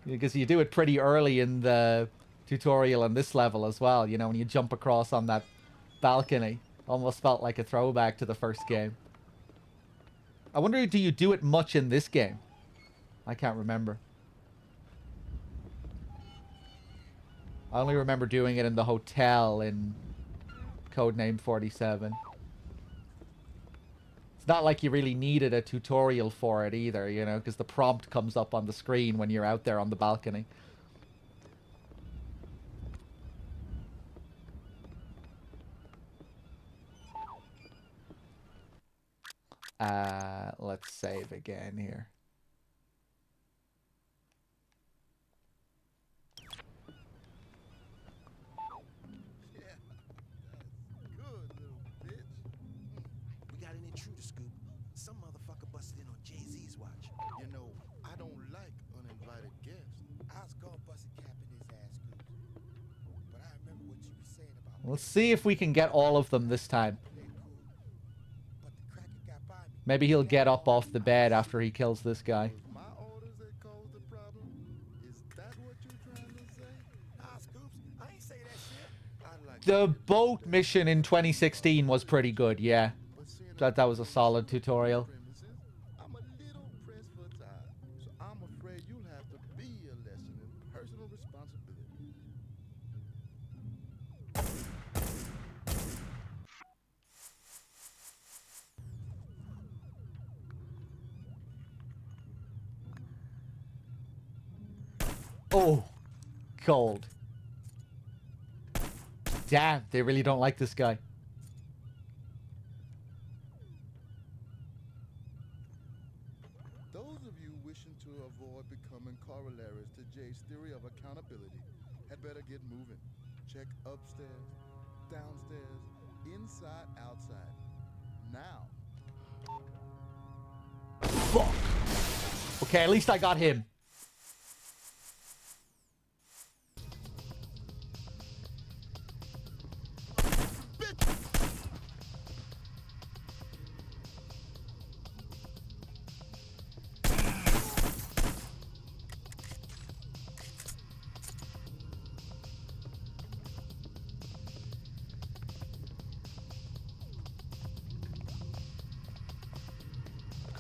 because you do it pretty early in the tutorial in this level as well. You know, when you jump across on that balcony, almost felt like a throwback to the first game. I wonder, do you do it much in this game? I can't remember. I only remember doing it in the hotel in Codename 47. It's not like you really needed a tutorial for it either, you know, because the prompt comes up on the screen when you're out there on the balcony. Let's save again here. intruder, Scoop. Some motherfucker busted in on Jay-Z's watch. You know, I don't like uninvited guests. I was gonna bust a cap in his ass, Scoop. But I remember what you were saying about... Let's see if we can get all of them this time. Maybe he'll get up off the bed after he kills this guy. My orders that caused the problem? Is that what you're trying to say? Nah, Scoops, I ain't say that shit. I'd like The boat mission in 2016 was pretty good, yeah. That was a solid tutorial. I'm a little pressed for time, so I'm afraid you'll have to be a lesson in personal responsibility. Oh, cold. Damn, they really don't like this guy. Those of you wishing to avoid becoming corollaries to Jay's theory of accountability had better get moving. Check upstairs, downstairs, inside, outside. Now. Fuck. Okay, at least I got him.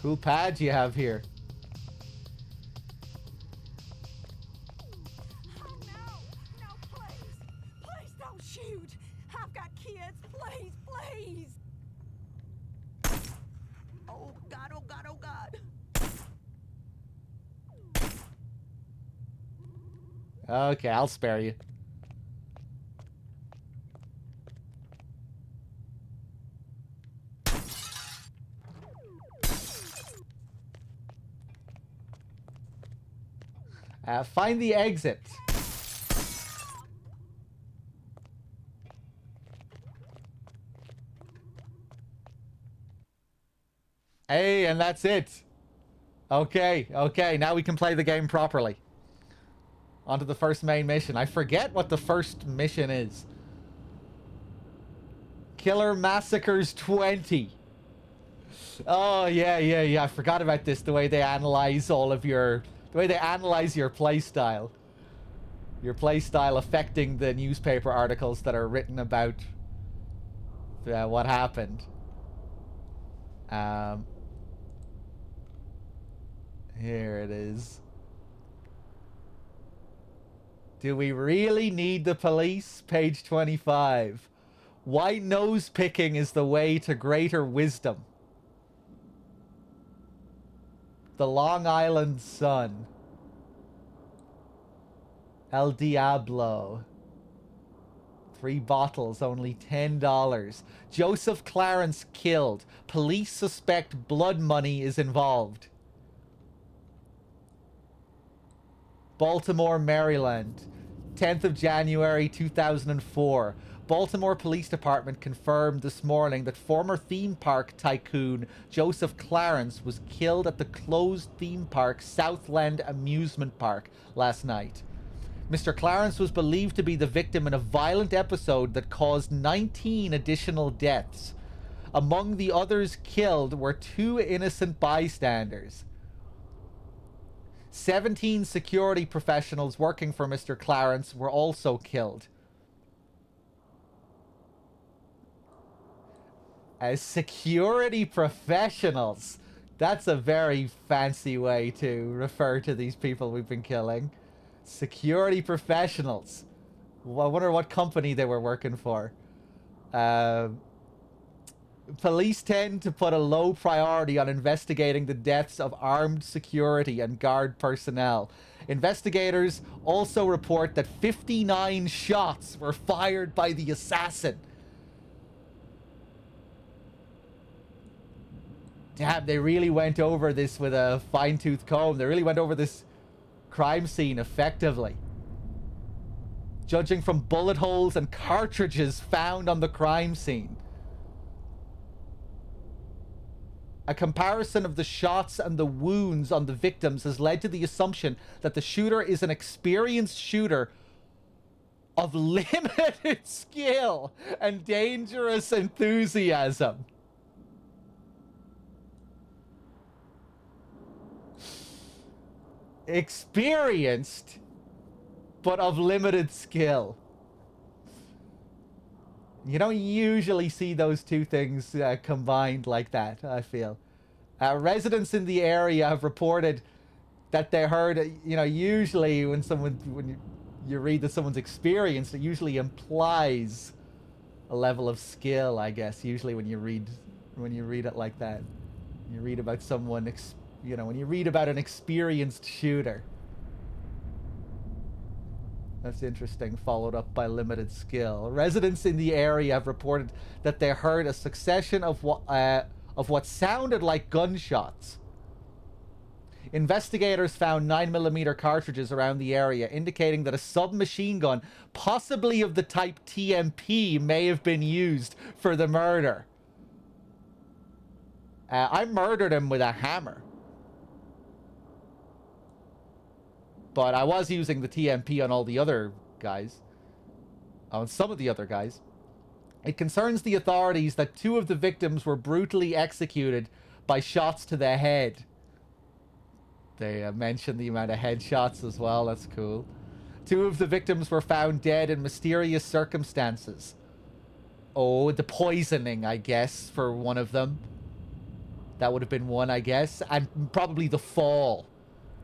Cool pads you have here. Oh no! No, please! Please don't shoot! I've got kids! Please, please! Oh God, oh God, oh God! Okay, I'll spare you. Find the exit. Hey, and that's it. Okay, okay, now we can play the game properly. On to the first main mission. I forget what the first mission is. Killer Massacres 20. Oh, yeah. I forgot about this. The way they analyze all of your... The way they analyze your playstyle. Your playstyle affecting the newspaper articles that are written about what happened. Here it is. Do we really need the police? Page 25. Why nose picking is the way to greater wisdom. The Long Island Sun. El Diablo. 3 bottles, only $10. Joseph Clarence killed. Police suspect blood money is involved. Baltimore, Maryland. 10th of January 2004. Baltimore Police Department confirmed this morning that former theme park tycoon Joseph Clarence was killed at the closed theme park Southland Amusement Park last night. Mr. Clarence was believed to be the victim in a violent episode that caused 19 additional deaths. Among the others killed were 2 innocent bystanders. 17 security professionals working for Mr. Clarence were also killed. As security professionals. That's a very fancy way to refer to these people we've been killing. Security professionals. Well, I wonder what company they were working for. Police tend to put a low priority on investigating the deaths of armed security and guard personnel. Investigators also report that 59 shots were fired by the assassin. Damn, they really went over this with a fine-tooth comb. They really went over this crime scene effectively. Judging from bullet holes and cartridges found on the crime scene. A comparison of the shots and the wounds on the victims has led to the assumption that the shooter is an experienced shooter of limited skill and dangerous enthusiasm. Experienced, but of limited skill. You don't usually see those two things combined like that, I feel. Residents in the area have reported that they heard, you know, usually when you read that someone's experienced, it usually implies a level of skill, I guess, usually when you read it like that. You read about someone, you know, when you read about an experienced shooter. That's interesting, followed up by limited skill. Residents in the area have reported that they heard a succession of what sounded like gunshots. Investigators found 9mm cartridges around the area, indicating that a submachine gun, possibly of the type TMP, may have been used for the murder. I murdered him with a hammer. But I was using the TMP on all the other guys. On some of the other guys. It concerns the authorities that 2 of the victims were brutally executed by shots to the head. They mentioned the amount of headshots as well. That's cool. 2 of the victims were found dead in mysterious circumstances. Oh, the poisoning, I guess, for one of them. That would have been one, I guess. And probably the fall.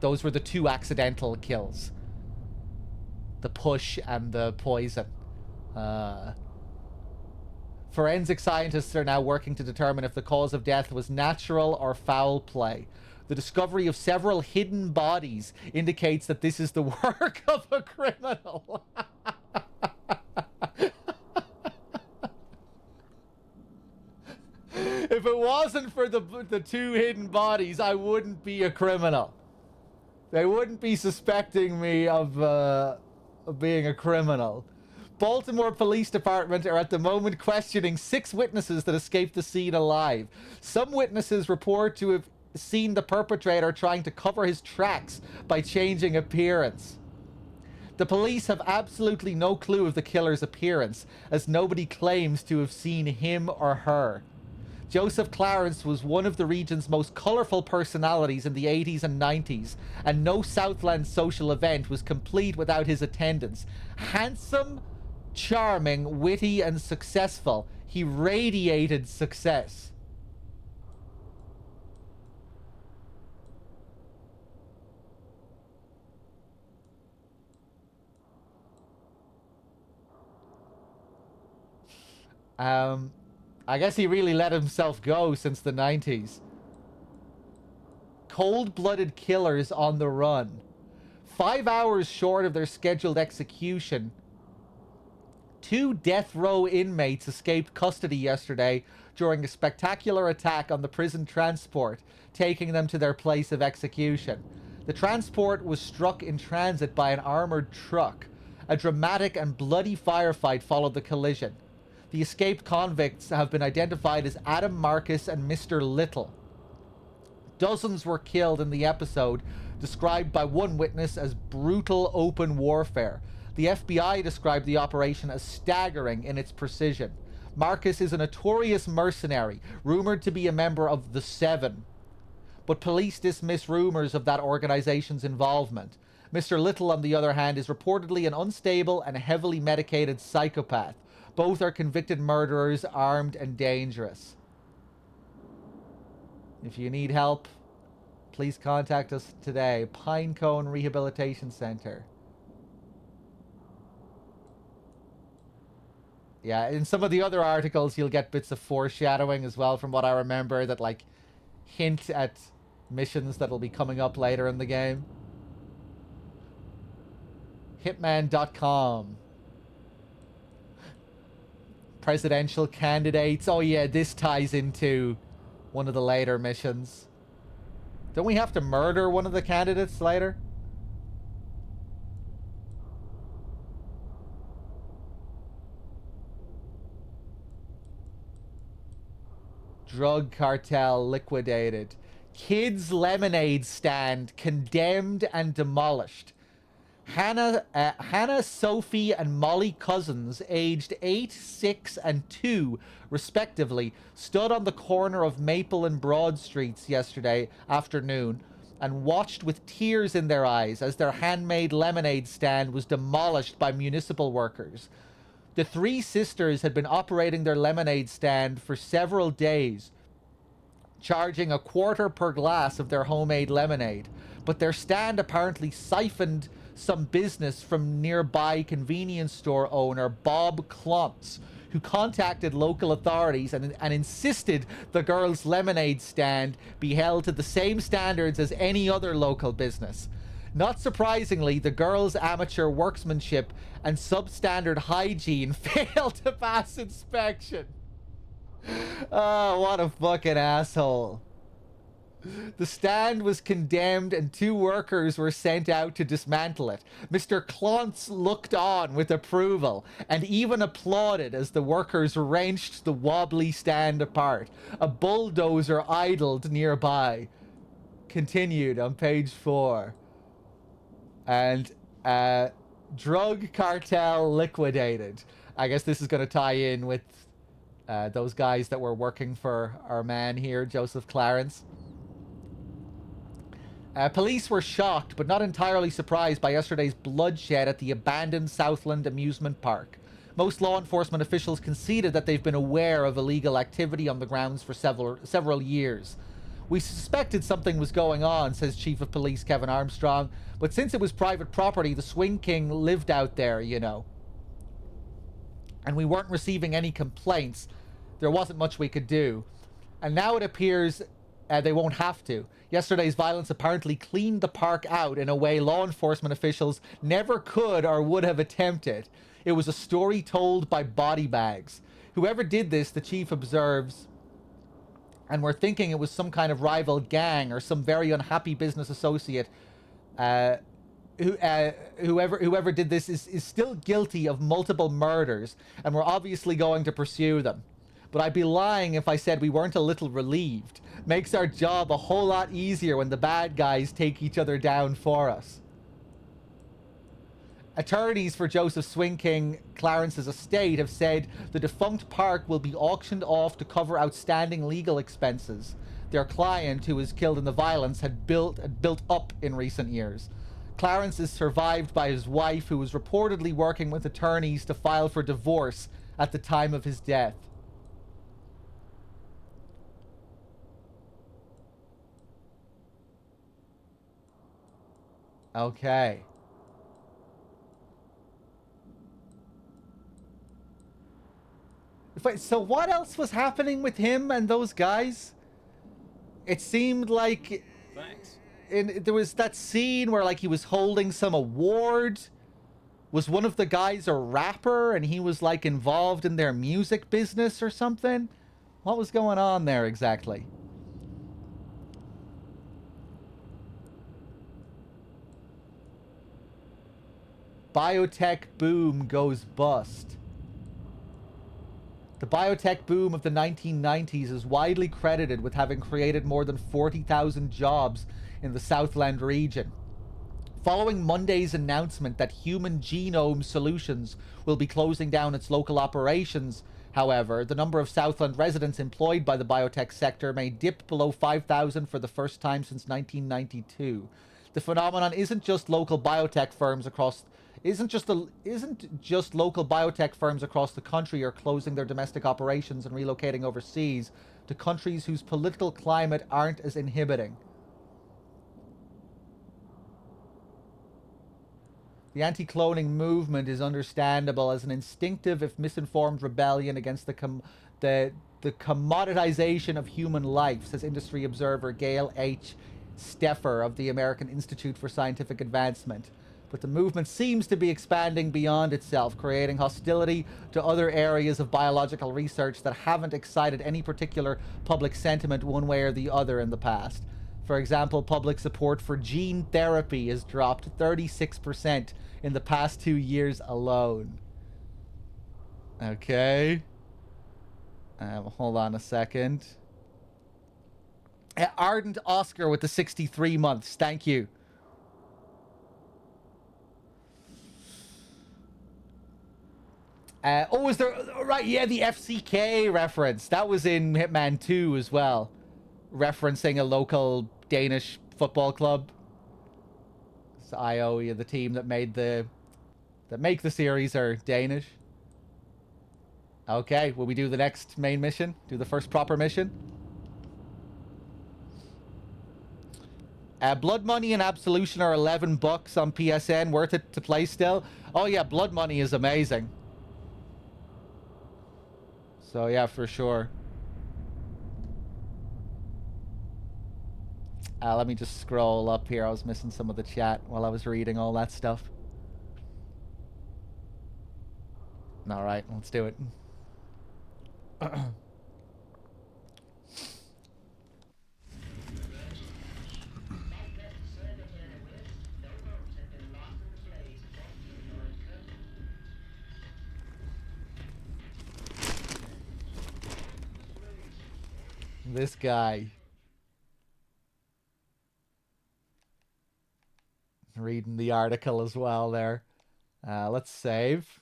Those were the 2 accidental kills. The push and the poison. Forensic scientists are now working to determine if the cause of death was natural or foul play. The discovery of several hidden bodies indicates that this is the work of a criminal. If it wasn't for the 2 hidden bodies, I wouldn't be a criminal. They wouldn't be suspecting me of being a criminal. Baltimore Police Department are at the moment questioning 6 witnesses that escaped the scene alive. Some witnesses report to have seen the perpetrator trying to cover his tracks by changing appearance. The police have absolutely no clue of the killer's appearance, as nobody claims to have seen him or her. Joseph Clarence was one of the region's most colourful personalities in the 80s and 90s, and no Southland social event was complete without his attendance. Handsome, charming, witty, and successful, he radiated success. I guess he really let himself go since the 90s. Cold-blooded killers on the run. 5 hours short of their scheduled execution, 2 death row inmates escaped custody yesterday during a spectacular attack on the prison transport, taking them to their place of execution. The transport was struck in transit by an armored truck. A dramatic and bloody firefight followed the collision. The escaped convicts have been identified as Adam Marcus and Mr. Little. Dozens were killed in the episode, described by one witness as brutal open warfare. The FBI described the operation as staggering in its precision. Marcus is a notorious mercenary, rumored to be a member of the Seven. But police dismiss rumors of that organization's involvement. Mr. Little, on the other hand, is reportedly an unstable and heavily medicated psychopath. Both are convicted murderers, armed and dangerous. If you need help, please contact us today. Pinecone Rehabilitation Center. Yeah, in some of the other articles, you'll get bits of foreshadowing as well, from what I remember, that, like, hint at missions that'll be coming up later in the game. Hitman.com. Presidential candidates. Oh yeah, this ties into one of the later missions. Don't we have to murder one of the candidates later? Drug cartel liquidated. Kids lemonade stand condemned and demolished. Hannah, Sophie, and Molly Cousins, aged 8, 6, and 2, respectively, stood on the corner of Maple and Broad Streets yesterday afternoon and watched with tears in their eyes as their handmade lemonade stand was demolished by municipal workers. The three sisters had been operating their lemonade stand for several days, charging $0.25 per glass of their homemade lemonade, but their stand apparently siphoned some business from nearby convenience store owner Bob Klontz, who contacted local authorities and insisted the girls' lemonade stand be held to the same standards as any other local business. Not surprisingly, the girls' amateur workmanship and substandard hygiene failed to pass inspection. Oh, what a fucking asshole. The stand was condemned and 2 workers were sent out to dismantle it. Mr. Klontz looked on with approval and even applauded as the workers wrenched the wobbly stand apart. A bulldozer idled nearby. Continued on page 4. And drug cartel liquidated. I guess this is going to tie in with those guys that were working for our man here, Joseph Clarence. Police were shocked, but not entirely surprised by yesterday's bloodshed at the abandoned Southland amusement park. Most law enforcement officials conceded that they've been aware of illegal activity on the grounds for several years. We suspected something was going on, says Chief of Police Kevin Armstrong, but since it was private property, the Swing King lived out there, you know. And we weren't receiving any complaints. There wasn't much we could do. And now it appears they won't have to. Yesterday's violence apparently cleaned the park out in a way law enforcement officials never could or would have attempted. It was a story told by body bags. Whoever did this, the chief observes, and we're thinking it was some kind of rival gang or some very unhappy business associate. Whoever did this is still guilty of multiple murders, and we're obviously going to pursue them. But I'd be lying if I said we weren't a little relieved. Makes our job a whole lot easier when the bad guys take each other down for us. Attorneys for Joseph Swing King Clarence's estate have said the defunct park will be auctioned off to cover outstanding legal expenses their client, who was killed in the violence, had built up in recent years. Clarence is survived by his wife, who was reportedly working with attorneys to file for divorce at the time of his death. Okay. So what else was happening with him and those guys? It seemed like... Thanks. There was that scene where, like, he was holding some award. Was one of the guys a rapper and he was, like, involved in their music business or something? What was going on there exactly? Biotech boom goes bust. The biotech boom of the 1990s is widely credited with having created more than 40,000 jobs in the Southland region. Following Monday's announcement that Human Genome Solutions will be closing down its local operations, however, the number of Southland residents employed by the biotech sector may dip below 5,000 for the first time since 1992. The phenomenon isn't just local biotech firms across local biotech firms across the country are closing their domestic operations and relocating overseas to countries whose political climate aren't as inhibiting. The anti-cloning movement is understandable as an instinctive, if misinformed, rebellion against the commoditization of human life, says industry observer Gail H. Steffer of the American Institute for Scientific Advancement. But the movement seems to be expanding beyond itself, creating hostility to other areas of biological research that haven't excited any particular public sentiment one way or the other in the past. For example, public support for gene therapy has dropped 36% in the past 2 years alone. Okay. Hold on a second. Ardent Oscar with the 63 months. Thank you. Is there... Right, yeah, the FCK reference. That was in Hitman 2 as well. Referencing a local Danish football club. So IO, yeah, the team that made the... that make the series are Danish. Okay, will we do the next main mission? Do the first proper mission? Blood Money and Absolution are $11 on PSN. Worth it to play still? Oh yeah, Blood Money is amazing. So yeah, for sure. Let me just scroll up here. I was missing some of the chat while I was reading all that stuff. Alright, let's do it. This guy. Reading the article as well there. Let's save.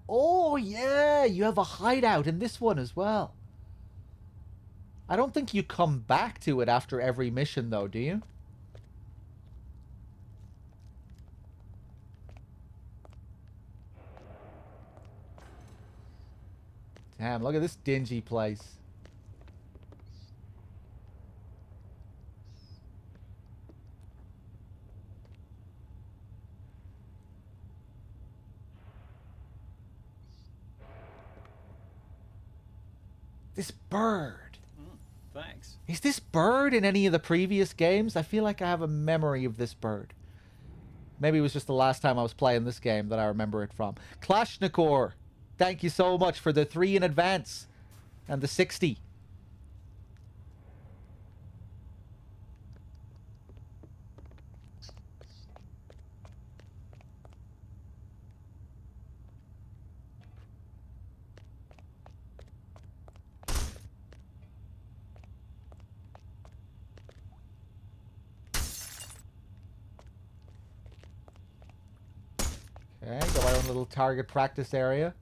Oh, yeah, you have a hideout in this one as well. I don't think you come back to it after every mission, though, do you? Damn, look at this dingy place. This bird. Thanks. Is this bird in any of the previous games? I feel like I have a memory of this bird. Maybe it was just the last time I was playing this game that I remember it from. Klashnikor, thank you so much for the 3 in advance. And the 60. Okay, got my own little target practice area.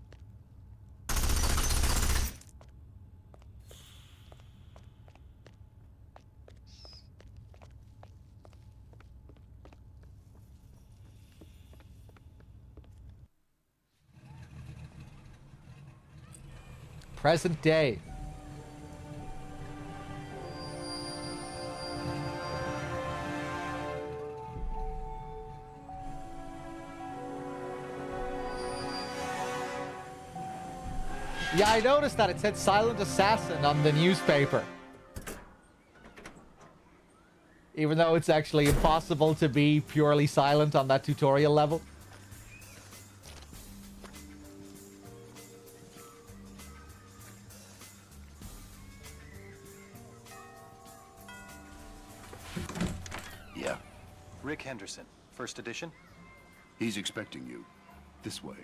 Present day. Yeah, I noticed that it said Silent Assassin on the newspaper. Even though it's actually impossible to be purely silent on that tutorial level. Yeah. Rick Henderson, first edition. He's expecting you. This way.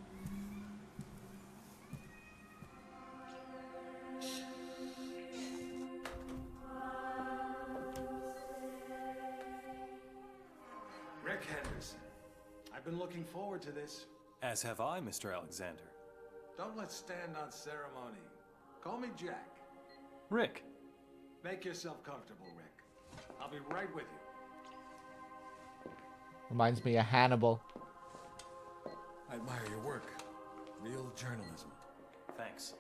Rick Henderson. I've been looking forward to this. As have I, Mr. Alexander. Don't let's stand on ceremony. Call me Jack. Rick. Make yourself comfortable, Rick. I'll be right with you. Reminds me of Hannibal. I admire your work. Real journalism. Thanks.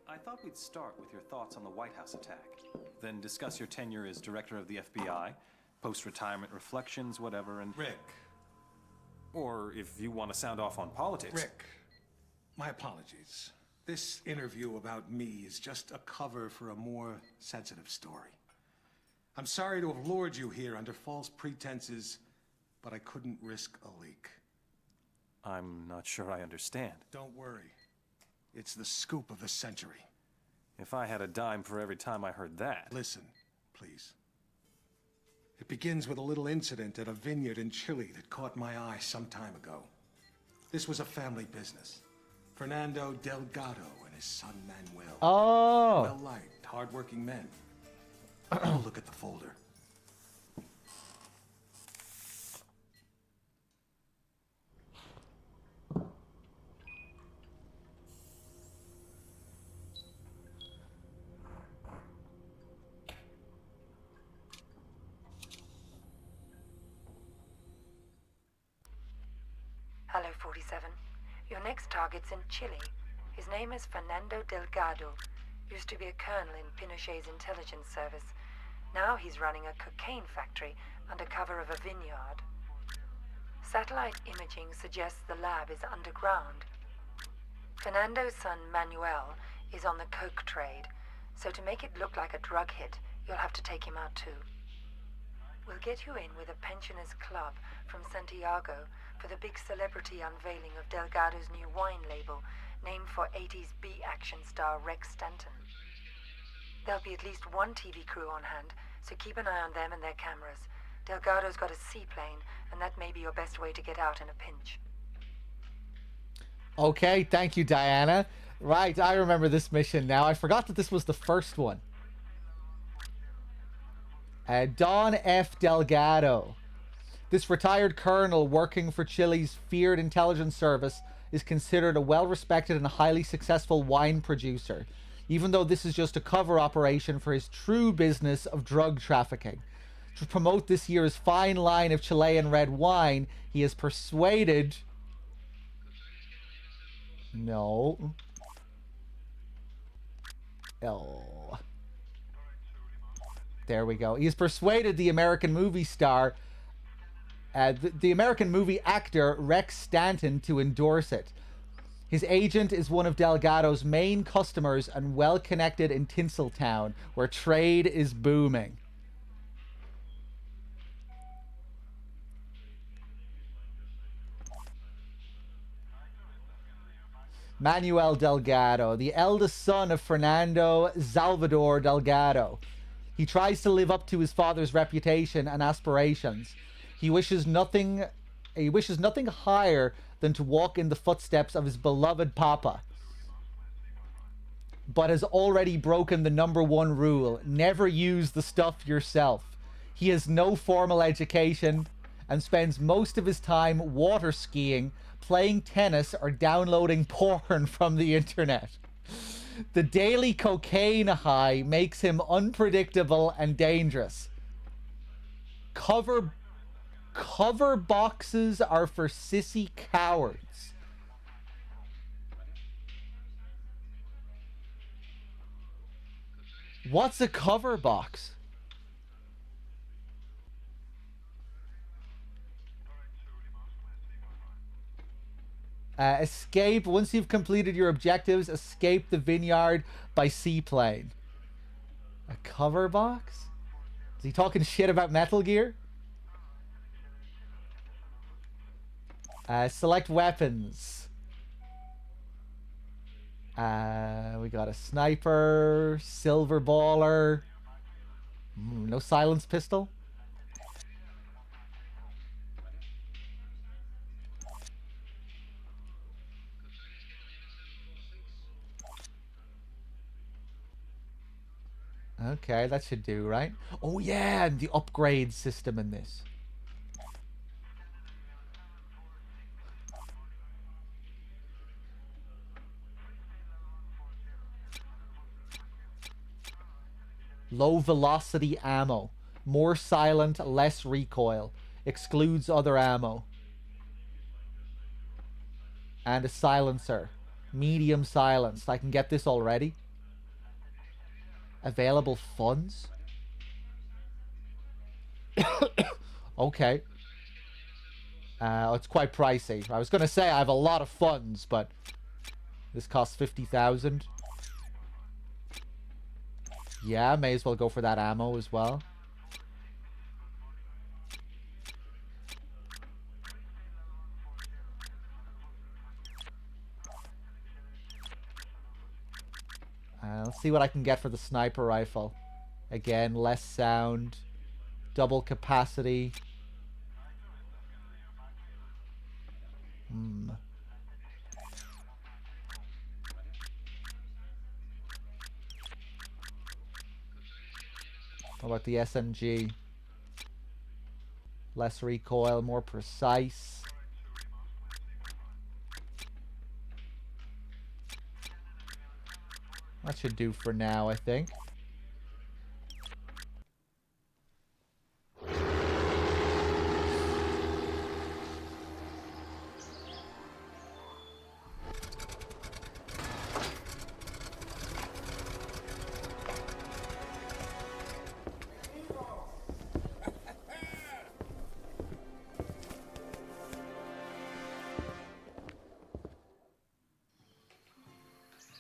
I thought we'd start with your thoughts on the White House attack, then discuss your tenure as director of the FBI, post-retirement reflections, whatever, and... Rick. Or if you want to sound off on politics... Rick, my apologies. This interview about me is just a cover for a more sensitive story. I'm sorry to have lured you here under false pretenses, but I couldn't risk a leak. I'm not sure I understand. Don't worry. It's the scoop of the century. If I had a dime for every time I heard that... Listen, please. It begins with a little incident at a vineyard in Chile that caught my eye some time ago. This was a family business. Fernando Delgado and his son Manuel. Oh. Well-liked, hard-working men. Look at the folder. Hello, 47. Your next target's in Chile. His name is Fernando Delgado. Used to be a colonel in Pinochet's intelligence service. Now he's running a cocaine factory under cover of a vineyard. Satellite imaging suggests the lab is underground. Fernando's son Manuel is on the coke trade, so to make it look like a drug hit, you'll have to take him out too. We'll get you in with a pensioners club from Santiago for the big celebrity unveiling of Delgado's new wine label, named for 80s B-action star Rex Stanton. There'll be at least one TV crew on hand, so keep an eye on them and their cameras. Delgado's got a seaplane, and that may be your best way to get out in a pinch. Okay, thank you, Diana. Right, I remember this mission now. I forgot that this was the first one. Don F. Delgado. This retired colonel working for Chile's feared intelligence service is considered a well-respected and highly successful wine producer, even though this is just a cover operation for his true business of drug trafficking. To promote this year's fine line of Chilean red wine, he has persuaded... No. Oh. There we go. He has persuaded the American movie star... the American movie actor Rex Stanton to endorse it. His agent is one of Delgado's main customers and well connected in Tinseltown, where trade is booming. Manuel Delgado, the eldest son of Fernando Salvador Delgado. He tries to live up to his father's reputation and aspirations. He wishes nothing higher than to walk in the footsteps of his beloved Papa, but has already broken the #1 rule: never use the stuff yourself. He has no formal education and spends most of his time water skiing, playing tennis, or downloading porn from the internet. The daily cocaine high makes him unpredictable and dangerous. Cover boxes are for sissy cowards. What's a cover box? Escape. Once you've completed your objectives, escape the vineyard by seaplane. A cover box? Is he talking shit about Metal Gear? Select weapons. We got a sniper, silver baller. No silence pistol. Okay, that should do, right? Oh yeah, and the upgrade system in this. Low velocity ammo. More silent, less recoil. Excludes other ammo. And a silencer. Medium silenced. I can get this already. Available funds? Okay. It's quite pricey. I was going to say I have a lot of funds, but this costs 50,000. Yeah, may as well go for that ammo as well. Let's see what I can get for the sniper rifle. Again, less sound, double capacity. How about the SMG? Less recoil, more precise. That should do for now, I think.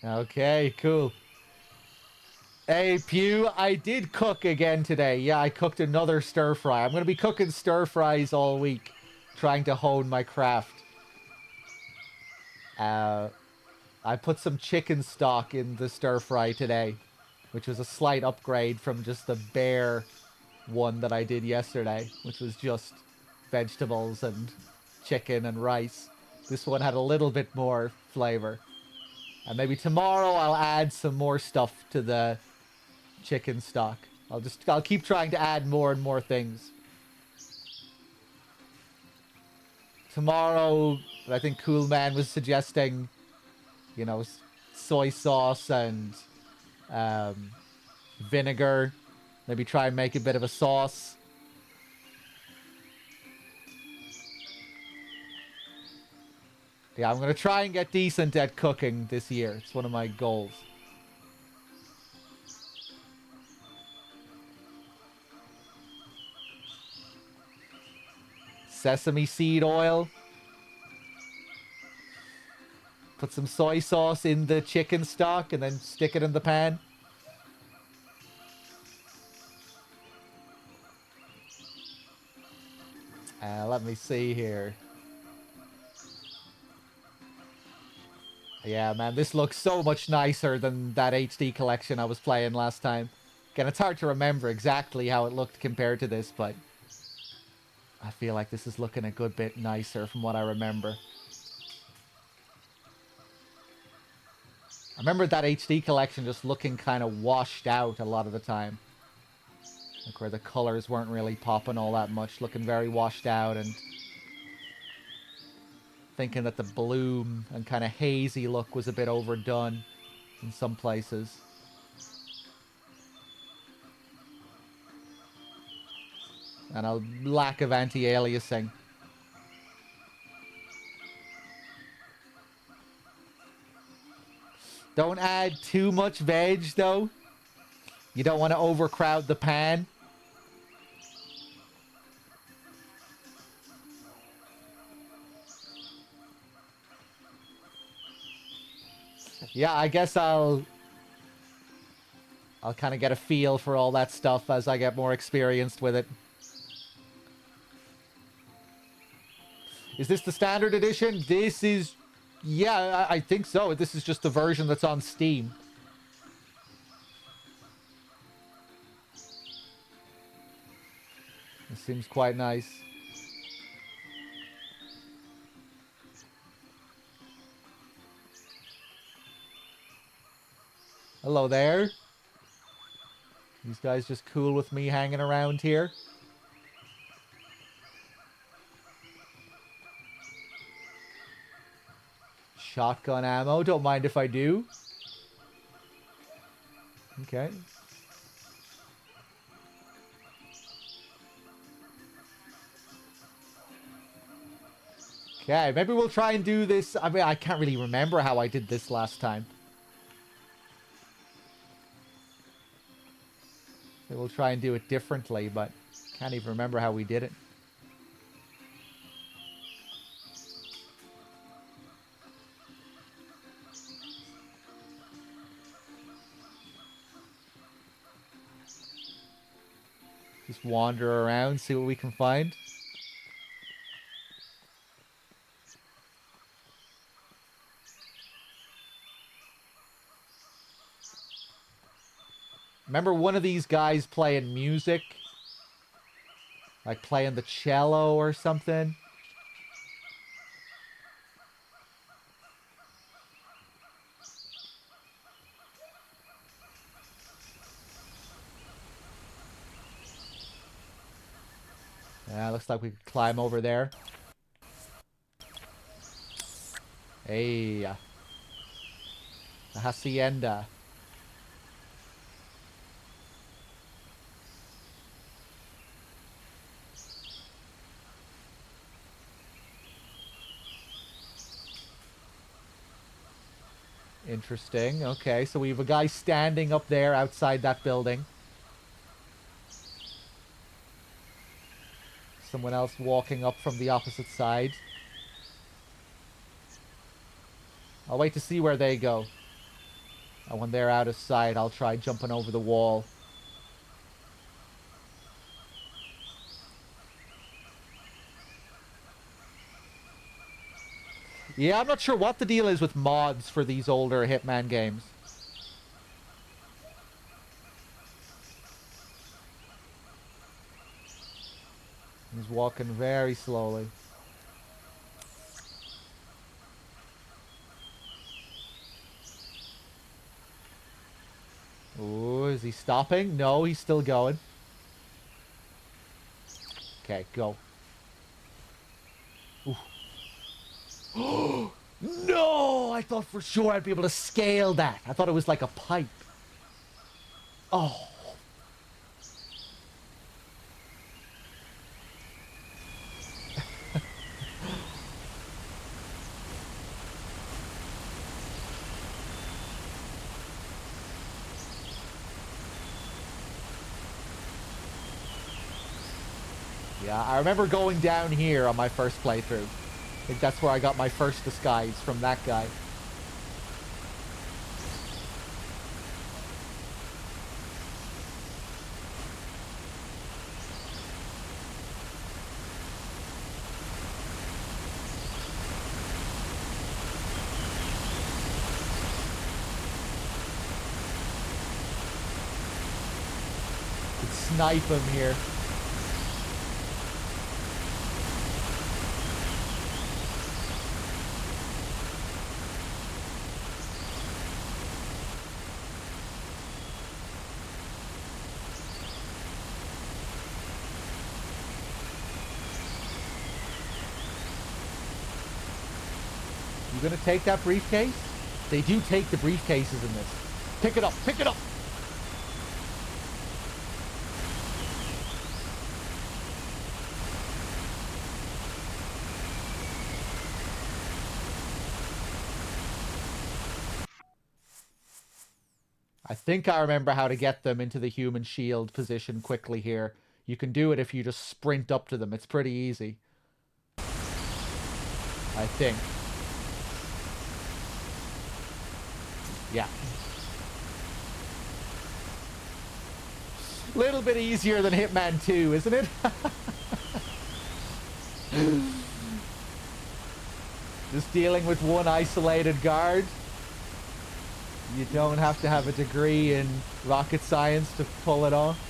Okay, cool. Hey, Pew, I did cook again today. Yeah, I cooked another stir fry. I'm going to be cooking stir fries all week, trying to hone my craft. I put some chicken stock in the stir fry today, which was a slight upgrade from just the bare one that I did yesterday, which was just vegetables and chicken and rice. This one had a little bit more flavor. And maybe tomorrow I'll add some more stuff to the chicken stock. I'll keep trying to add more and more things. Tomorrow, I think Cool Man was suggesting, you know, soy sauce and vinegar. Maybe try and make a bit of a sauce. Yeah, I'm going to try and get decent at cooking this year. It's one of my goals. Sesame seed oil. Put some soy sauce in the chicken stock and then stick it in the pan. Let me see here. Yeah, man, this looks so much nicer than that HD collection I was playing last time. Again, it's hard to remember exactly how it looked compared to this, but I feel like this is looking a good bit nicer from what I remember. I remember that HD collection just looking kind of washed out a lot of the time. Like where the colors weren't really popping all that much, looking very washed out, and thinking that the bloom and kind of hazy look was a bit overdone in some places. And a lack of anti-aliasing. Don't add too much veg, though. You don't want to overcrowd the pan. Yeah, I guess I'll kind of get a feel for all that stuff as I get more experienced with it. Is this the standard edition? This is... Yeah, I think so. This is just the version that's on Steam. It seems quite nice. Hello there. These guys just cool with me hanging around here. Shotgun ammo. Don't mind if I do. Okay. Okay, maybe we'll try and do this. I mean, I can't really remember how I did this last time. So we'll try and do it differently, but can't even remember how we did it. Just wander around, see what we can find. Remember one of these guys playing music? Like playing the cello or something? looks like we could climb over there. Hey. The hacienda. Interesting. Okay, so we have a guy standing up there outside that building. Someone else walking up from the opposite side. I'll wait to see where they go. And when they're out of sight, I'll try jumping over the wall. Yeah, I'm not sure what the deal is with mods for these older Hitman games. He's walking very slowly. Ooh, is he stopping? No, he's still going. Okay, go. Ooh. No! I thought for sure I'd be able to scale that. I thought it was like a pipe. Oh. Yeah, I remember going down here on my first playthrough. I think that's where I got my first disguise, from that guy. Could snipe him here. You gonna take that briefcase? They do take the briefcases in this. Pick it up! Pick it up! I think I remember how to get them into the human shield position quickly here. You can do it if you just sprint up to them. It's pretty easy. I think. Yeah. Little bit easier than Hitman 2, isn't it? Just dealing with one isolated guard. You don't have to have a degree in rocket science to pull it off.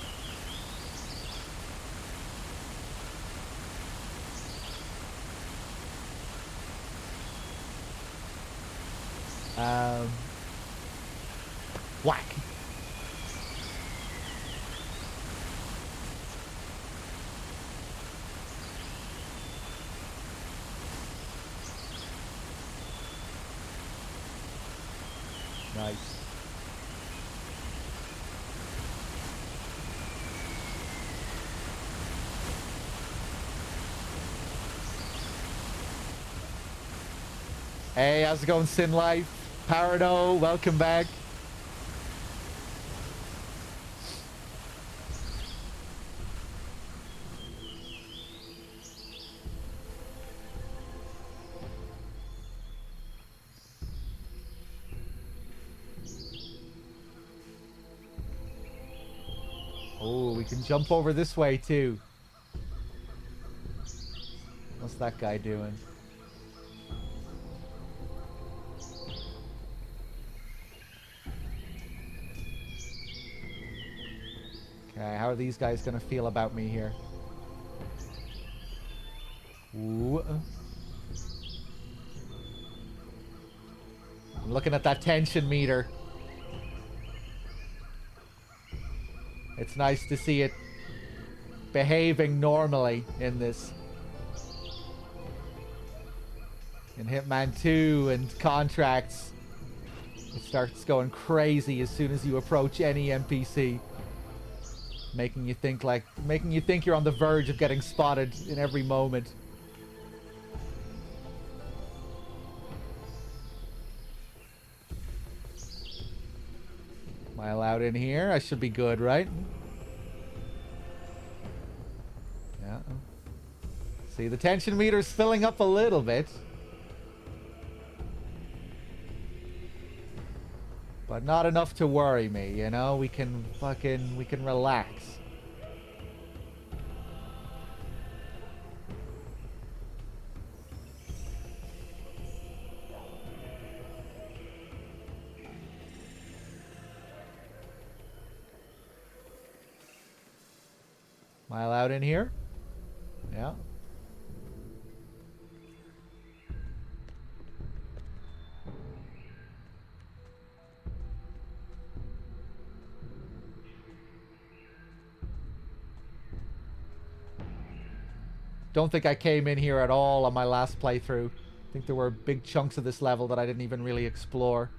Whack. Nice. Hey, how's it going, Sin Life? Parado, welcome back. Oh, we can jump over this way too. What's that guy doing? Okay, how are these guys gonna feel about me here? Ooh. I'm looking at that tension meter. It's nice to see it behaving normally in this. In Hitman 2 and Contracts, it starts going crazy as soon as you approach any NPC. Making you think you're on the verge of getting spotted in every moment. Am I allowed in here? I should be good, right? Yeah. See, the tension meter's filling up a little bit. But not enough to worry me, you know? We can relax. Am I allowed in here? Yeah. Don't think I came in here at all on my last playthrough. I think there were big chunks of this level that I didn't even really explore.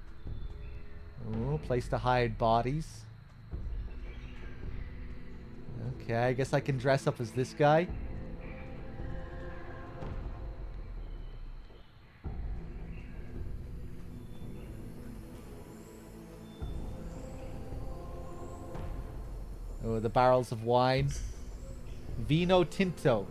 Ooh, place to hide bodies. Okay, I guess I can dress up as this guy. Oh, the barrels of wine. Vino Tinto.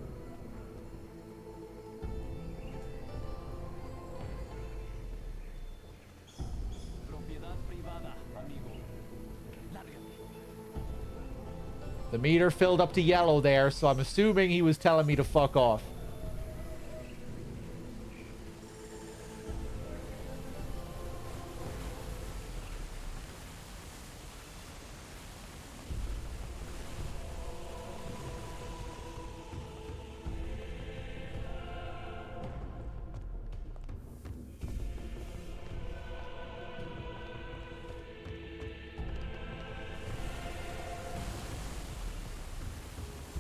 The meter filled up to yellow there, so I'm assuming he was telling me to fuck off.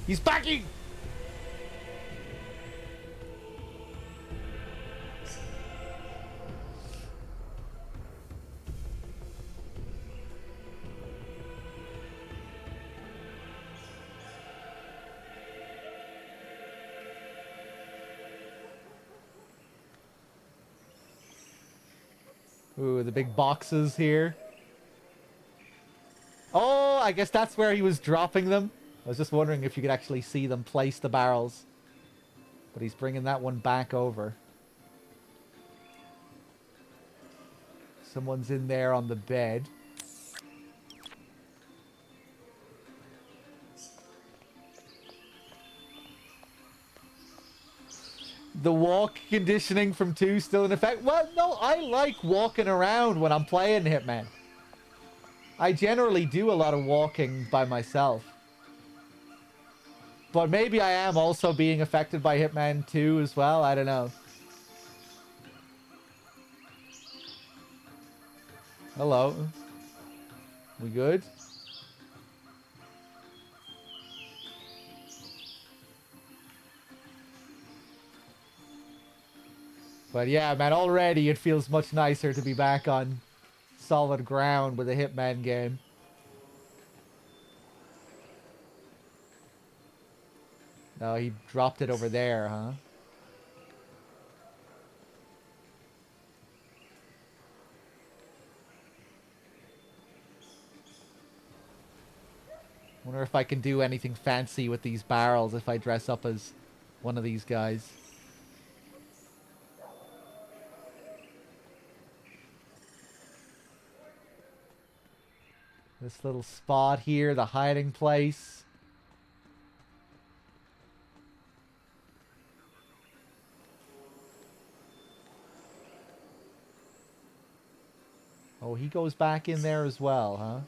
He's backing! Ooh, the big boxes here. Oh, I guess that's where he was dropping them. I was just wondering if you could actually see them place the barrels. But he's bringing that one back over. Someone's in there on the bed. The walk conditioning from 2 still in effect? Well, no, I like walking around when I'm playing Hitman. I generally do a lot of walking by myself. But maybe I am also being affected by Hitman 2 as well. I don't know. Hello. We good? But yeah, man, already it feels much nicer to be back on solid ground with a Hitman game. No, he dropped it over there, huh? Wonder if I can do anything fancy with these barrels if I dress up as one of these guys. This little spot here, the hiding place. Oh, he goes back in there as well, huh?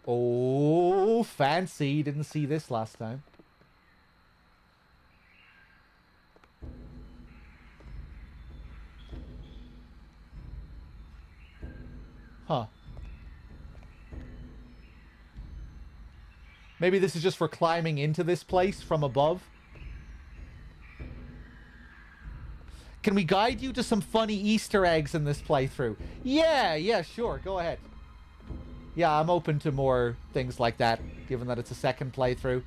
Oh, fancy. Didn't see this last time. Huh. Maybe this is just for climbing into this place from above. Can we guide you to some funny Easter eggs in this playthrough? Yeah, sure. Go ahead. Yeah, I'm open to more things like that, given that it's a second playthrough.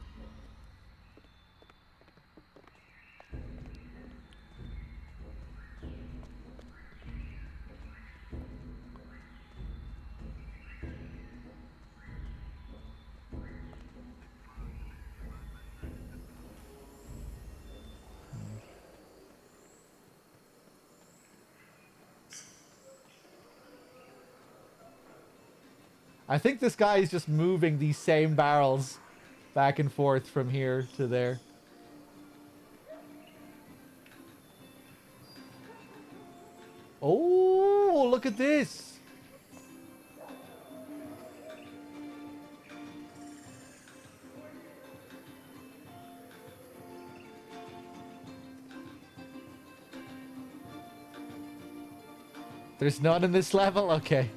I think this guy is just moving these same barrels back and forth from here to there. Oh, look at this. There's none in this level? Okay.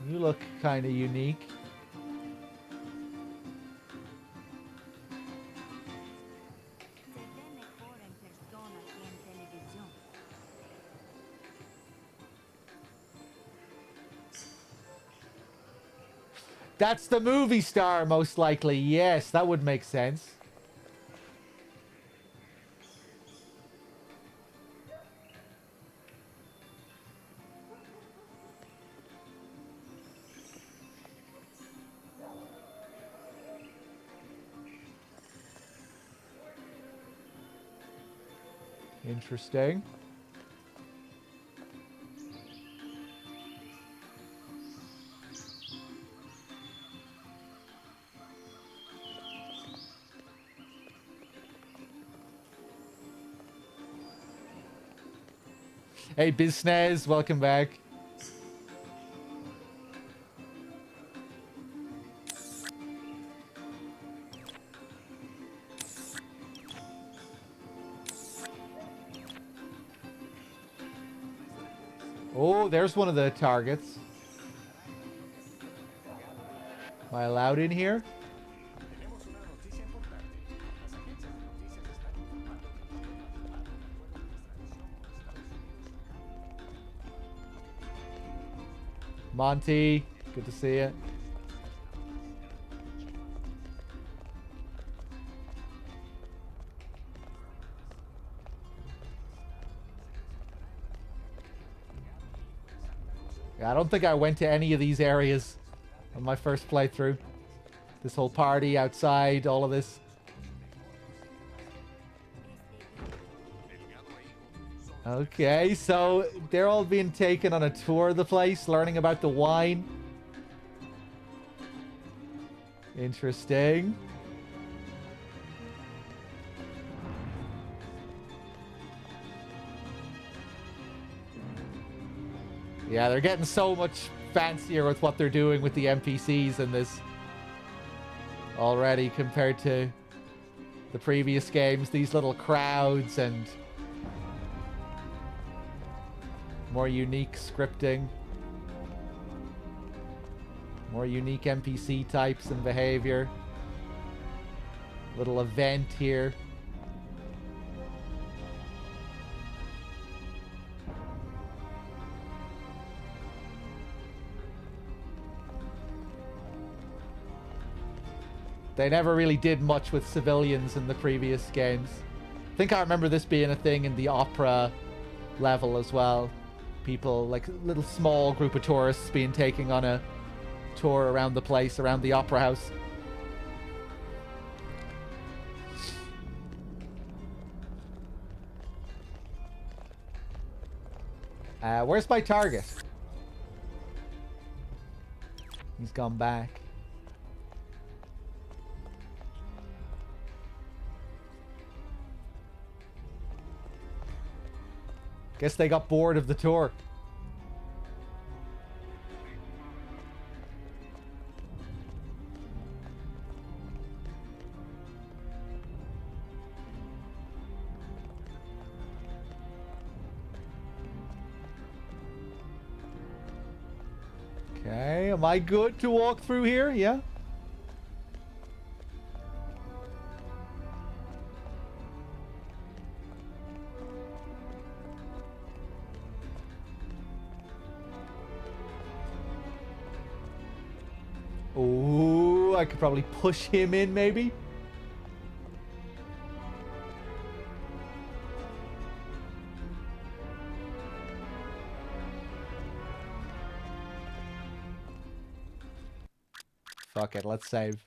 You look kind of unique. That's the movie star, most likely. Yes, that would make sense. Interesting. Hey, Biznez, welcome back. Oh, there's one of the targets. Am I allowed in here? Monty, good to see you. Yeah, I don't think I went to any of these areas on my first playthrough. This whole party outside, all of this. Okay, so they're all being taken on a tour of the place, learning about the wine. Interesting. Yeah, they're getting so much fancier with what they're doing with the NPCs in this already compared to the previous games. These little crowds and more unique scripting. More unique NPC types and behavior. Little event here. They never really did much with civilians in the previous games. I think I remember this being a thing in the opera level as well. People, like a little small group of tourists being taken on a tour around the place, around the opera house. Where's my target? He's gone back. Guess they got bored of the tour. Okay, am I good to walk through here? Yeah. Oh, I could probably push him in, maybe. Fuck it, let's save.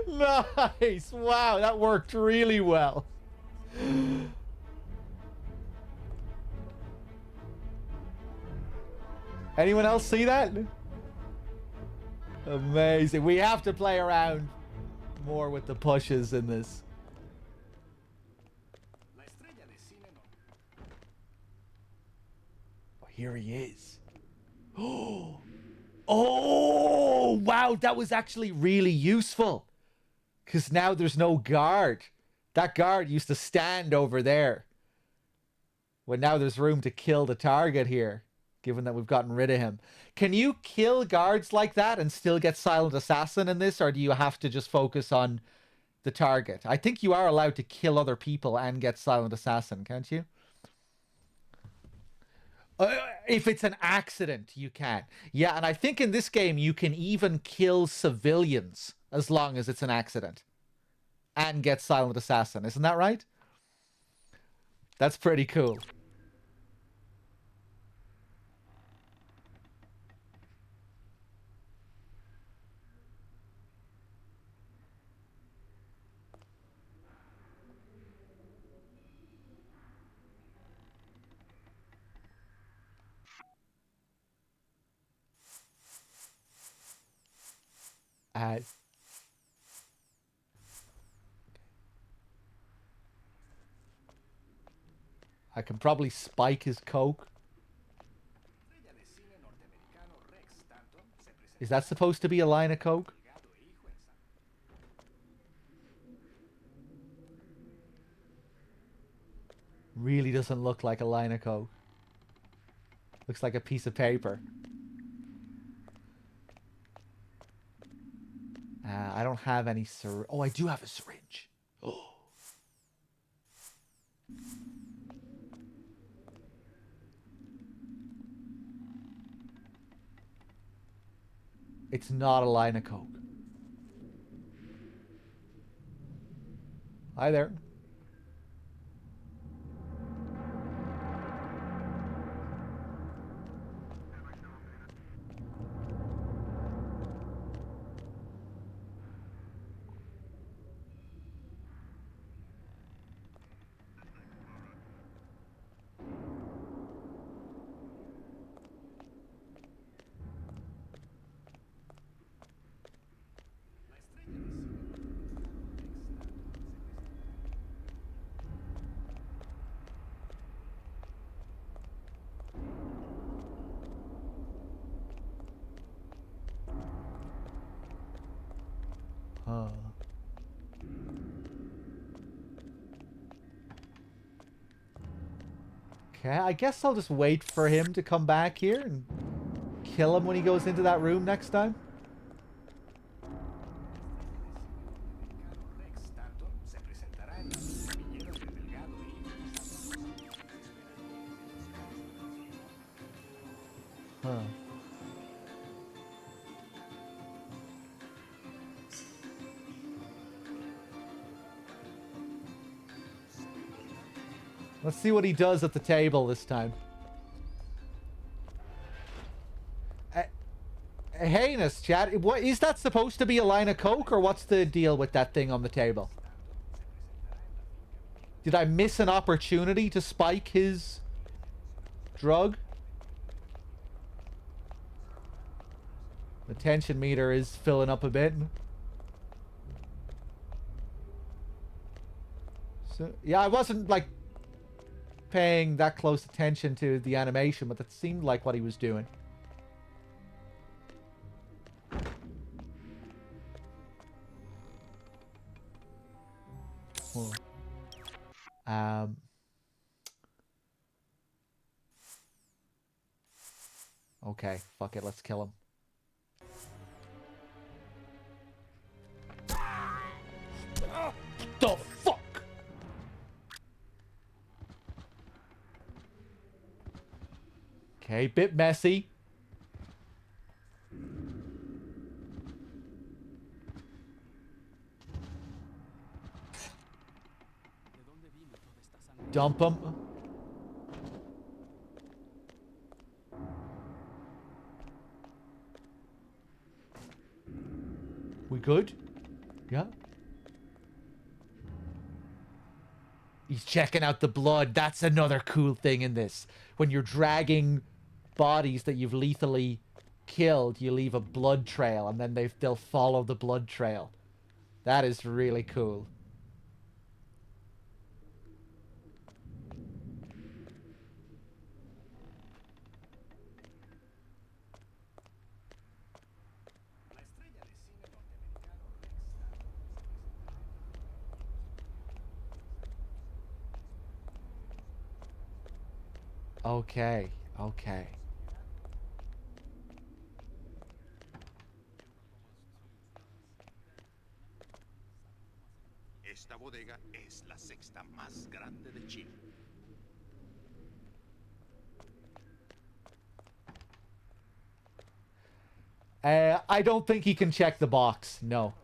Nice! Wow, that worked really well. Anyone else see that? Amazing. We have to play around more with the pushes in this. Oh, here he is. Oh, wow. That was actually really useful. Because now there's no guard. That guard used to stand over there. Well, now there's room to kill the target here, given that we've gotten rid of him. Can you kill guards like that and still get Silent Assassin in this, or do you have to just focus on the target? I think you are allowed to kill other people and get Silent Assassin, can't you? If it's an accident, you can. Yeah, and I think in this game you can even kill civilians as long as it's an accident and get Silent Assassin. Isn't that right? That's pretty cool. I can probably spike his coke. Is that supposed to be a line of coke? Really doesn't look like a line of coke. Looks like a piece of paper. I don't have any syringe. Oh, I do have a syringe. Oh. It's not a line of coke. Hi there. Huh. Okay, I guess I'll just wait for him to come back here and kill him when he goes into that room next time. Huh. Let's see what he does at the table this time. Heinous, chat. What is that supposed to be, a line of coke, or what's the deal with that thing on the table? Did I miss an opportunity to spike his drug. The tension meter is filling up a bit. So, yeah, I wasn't, like, paying that close attention to the animation, but that seemed like what he was doing. Okay, fuck it, let's kill him. The fuck? Okay, bit messy. Dump him. We good? Yeah. He's checking out the blood. That's another cool thing in this. When you're dragging bodies that you've lethally killed, you leave a blood trail, and then they'll follow the blood trail. That is really cool. Okay, okay. Esta bodega es la sexta más grande de Chile. I don't think he can check the box. No.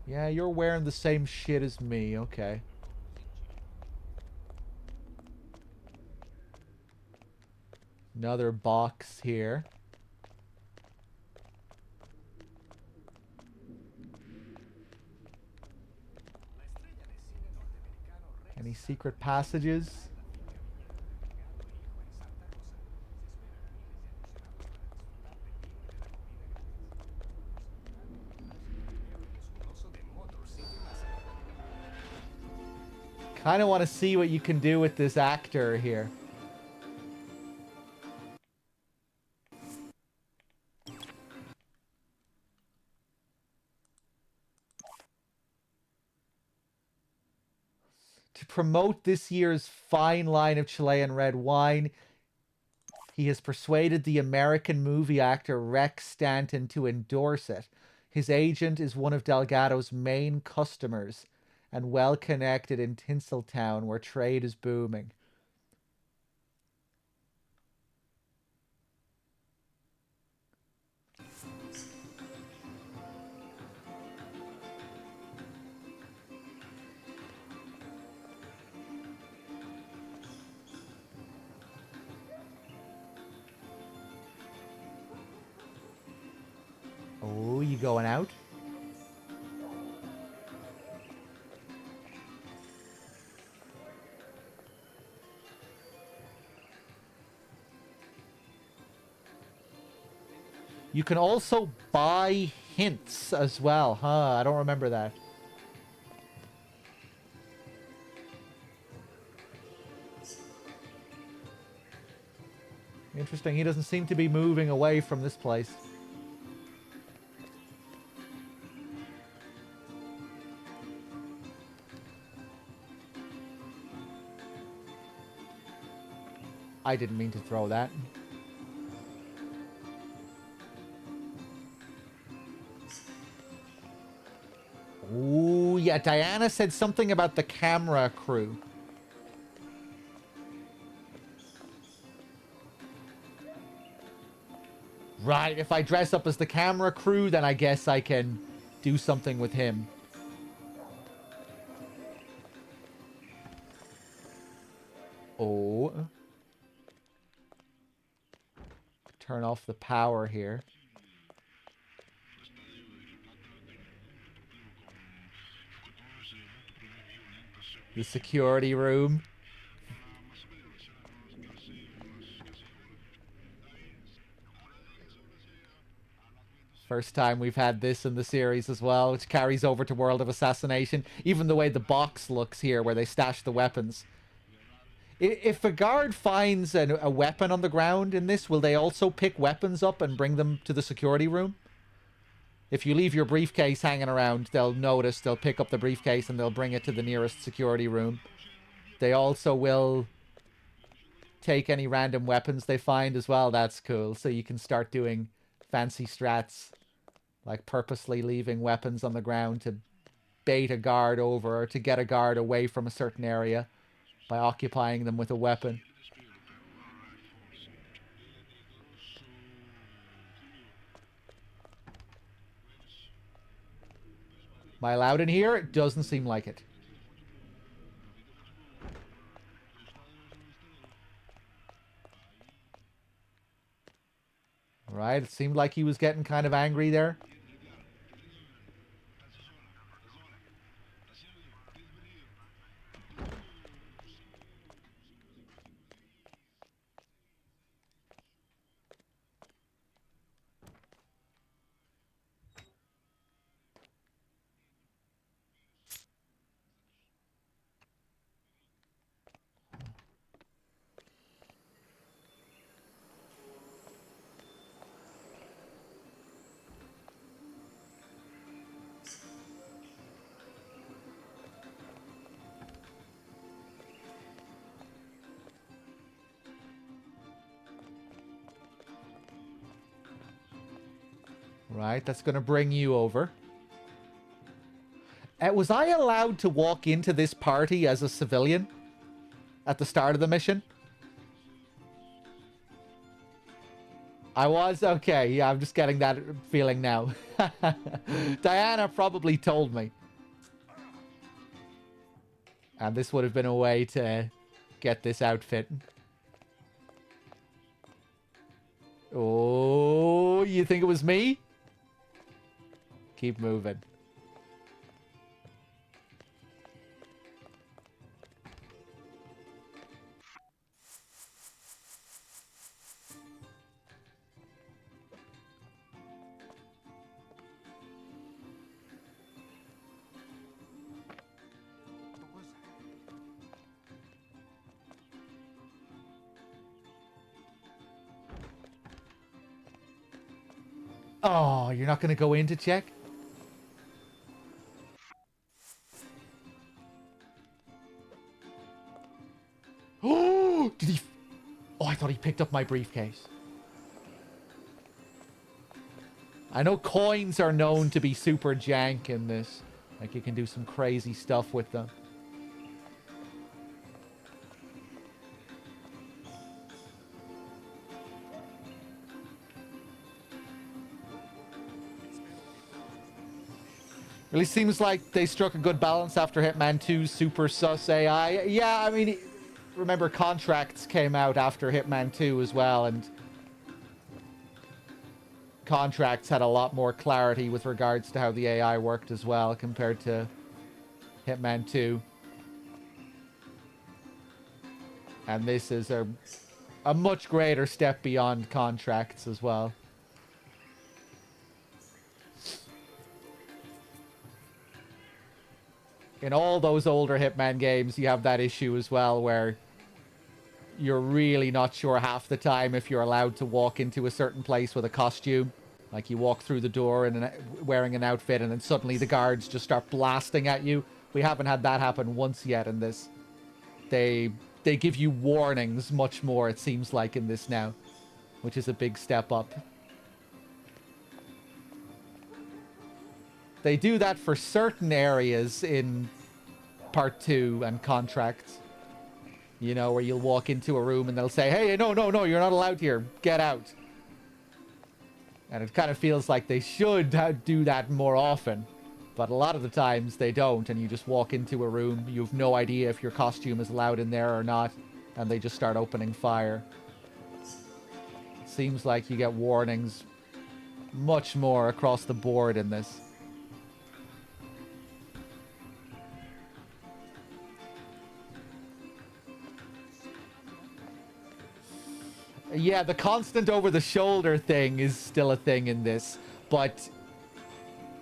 Yeah, you're wearing the same shit as me. Okay. Another box here. Any secret passages? Kind of want to see what you can do with this actor here. To promote this year's fine line of Chilean red wine, he has persuaded the American movie actor Rex Stanton to endorse it. His agent is one of Delgado's main customers and well connected in Tinseltown, where trade is booming. Oh, you going out? You can also buy hints as well, huh? I don't remember that. Interesting, he doesn't seem to be moving away from this place. I didn't mean to throw that. Ooh, yeah, Diana said something about the camera crew. Right, if I dress up as the camera crew, then I guess I can do something with him. Oh. Turn off the power here. The security room. First time we've had this in the series as well, which carries over to World of Assassination. Even the way the box looks here, where they stash the weapons. If a guard finds a weapon on the ground in this, will they also pick weapons up and bring them to the security room? If you leave your briefcase hanging around, they'll notice, they'll pick up the briefcase and they'll bring it to the nearest security room. They also will take any random weapons they find as well. That's cool. So you can start doing fancy strats, like purposely leaving weapons on the ground to bait a guard over or to get a guard away from a certain area by occupying them with a weapon. Am I allowed in here? It doesn't seem like it. Right, it seemed like he was getting kind of angry there. Right, that's going to bring you over. Was I allowed to walk into this party as a civilian at the start of the mission? I was? Okay, yeah, I'm just getting that feeling now. Diana probably told me. And this would have been a way to get this outfit. Oh, you think it was me? Keep moving. Oh, you're not going to go in to check? Oh, did he... Oh, I thought he picked up my briefcase. I know coins are known to be super jank in this. Like, you can do some crazy stuff with them. Really seems like they struck a good balance after Hitman 2's super sus AI. Yeah, I mean, remember Contracts came out after Hitman 2 as well, and Contracts had a lot more clarity with regards to how the AI worked as well compared to Hitman 2. And this is a much greater step beyond Contracts as well. In all those older Hitman games, you have that issue as well where you're really not sure half the time if you're allowed to walk into a certain place with a costume. Like you walk through the door and wearing an outfit and then suddenly the guards just start blasting at you. We haven't had that happen once yet in this. They give you warnings much more, it seems like, in this now, which is a big step up. They do that for certain areas in Part 2 and Contracts. You know, where you'll walk into a room and they'll say, hey, no, you're not allowed here. Get out. And it kind of feels like they should do that more often. But a lot of the times they don't, and you just walk into a room, you have no idea if your costume is allowed in there or not, and they just start opening fire. It seems like you get warnings much more across the board in this. Yeah, the constant over-the-shoulder thing is still a thing in this, but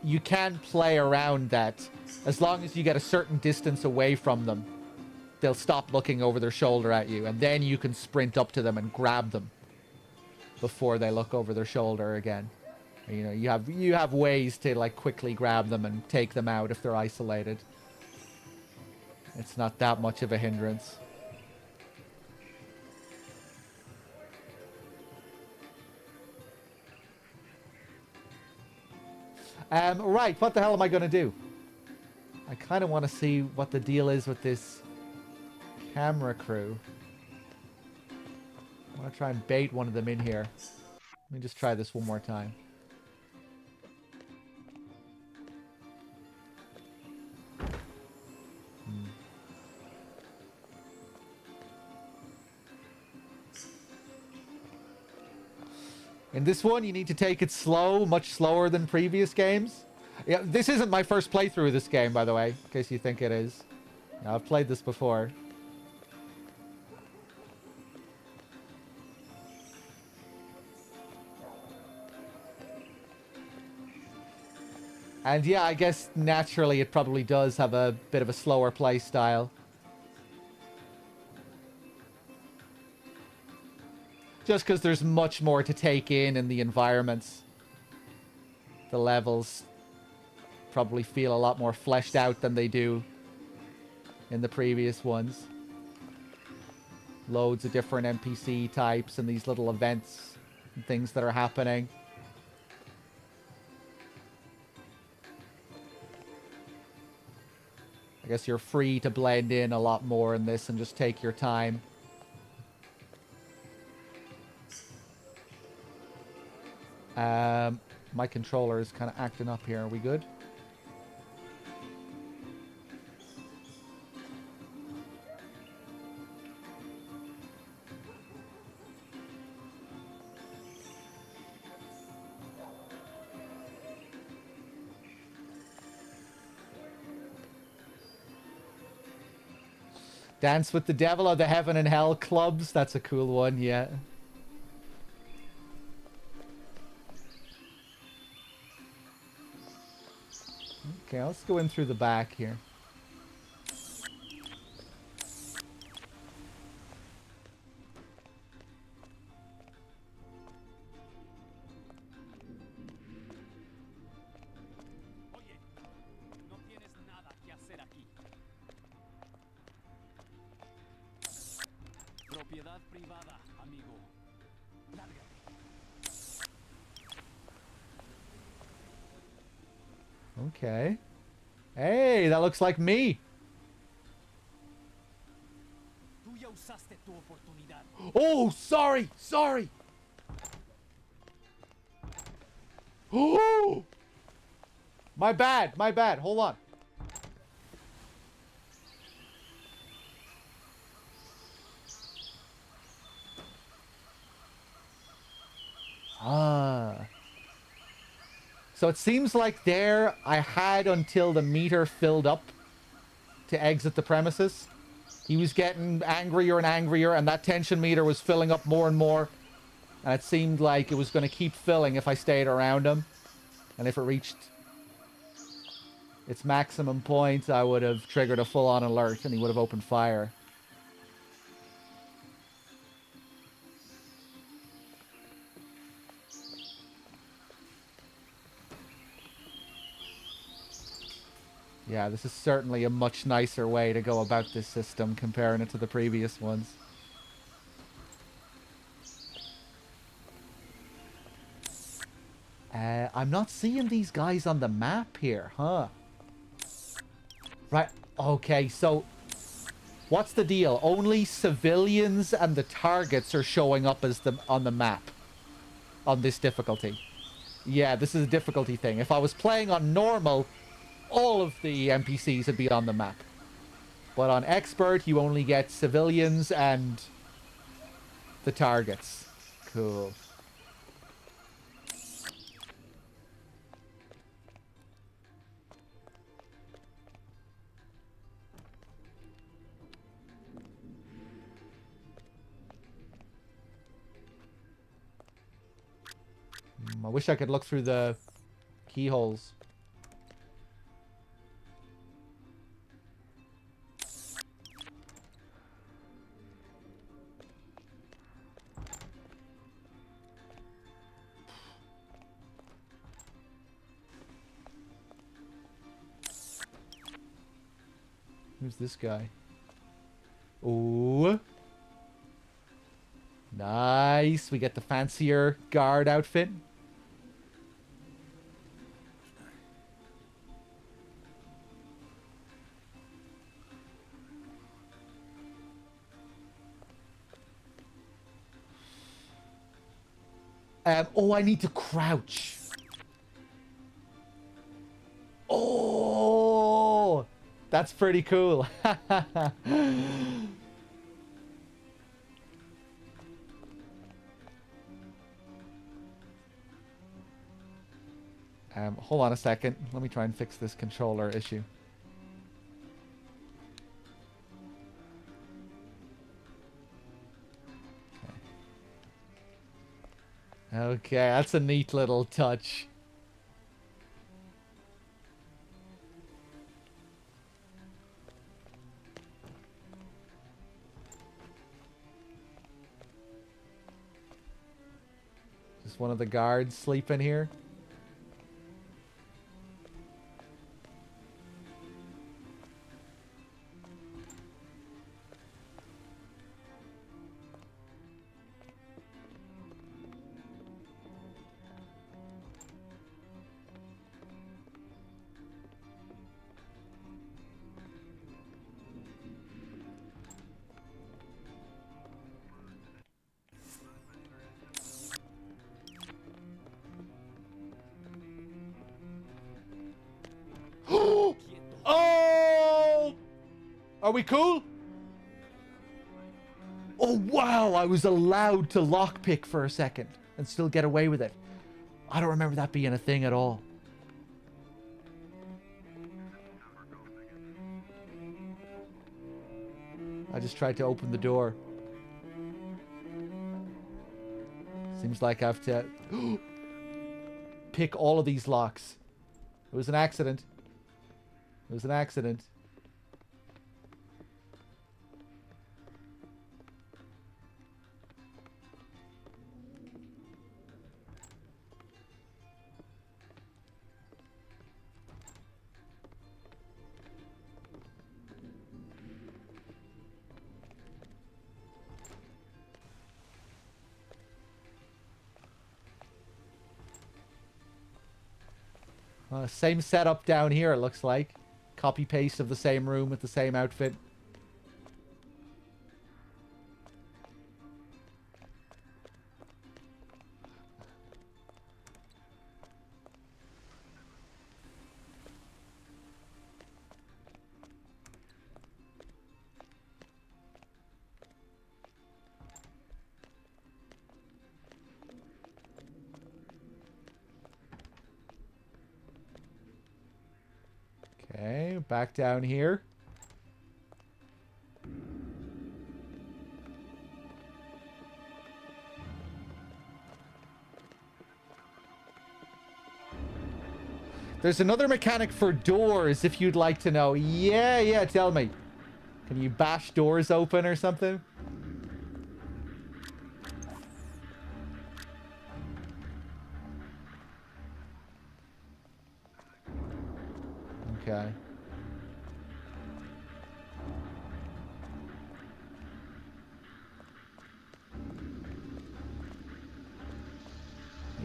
you can play around that. As long as you get a certain distance away from them, they'll stop looking over their shoulder at you, and then you can sprint up to them and grab them before they look over their shoulder again. You know, you have ways to like quickly grab them and take them out if they're isolated. It's not that much of a hindrance. Right, what the hell am I going to do? I kind of want to see what the deal is with this camera crew. I want to try and bait one of them in here. Let me just try this one more time. In this one, you need to take it slow, much slower than previous games. Yeah, this isn't my first playthrough of this game, by the way, in case you think it is. No, I've played this before. And yeah, I guess naturally it probably does have a bit of a slower play style. Just because there's much more to take in the environments. The levels probably feel a lot more fleshed out than they do in the previous ones. Loads of different NPC types and these little events and things that are happening. I guess you're free to blend in a lot more in this and just take your time. My controller is kind of acting up here. Are we good? Dance with the Devil of the Heaven and Hell clubs. That's a cool one, yeah. Okay, let's go in through the back here. Okay. Hey, that looks like me. Oh, sorry, sorry. Oh, my bad, my bad. Hold on. Ah. So it seems like there I had until the meter filled up to exit the premises. He was getting angrier and angrier, and that tension meter was filling up more and more. And it seemed like it was going to keep filling if I stayed around him. And if it reached its maximum point, I would have triggered a full-on alert and he would have opened fire. Yeah, this is certainly a much nicer way to go about this system, comparing it to the previous ones. I'm not seeing these guys on the map here, huh? Right, okay, so what's the deal? Only civilians and the targets are showing up as on the map on this difficulty. Yeah, this is a difficulty thing. If I was playing on normal, all of the NPCs would be on the map. But on expert, you only get civilians and the targets. Cool. I wish I could look through the keyholes. Who's this guy? Ooh. Nice. We get the fancier guard outfit. Oh, I need to crouch. Oh, that's pretty cool. Hold on a second. Let me try and fix this controller issue. Okay, that's a neat little touch. Just one of the guards sleeping here. Oh! Are we cool? Oh, wow. I was allowed to lockpick for a second and still get away with it. I don't remember that being a thing at all. I just tried to open the door. Seems like I have to pick all of these locks. It was an accident. It was an accident. Same setup down here, it looks like. Copy paste of the same room with the same outfit. Okay, back down here. There's another mechanic for doors if you'd like to know. Yeah, tell me. Can you bash doors open or something? Okay.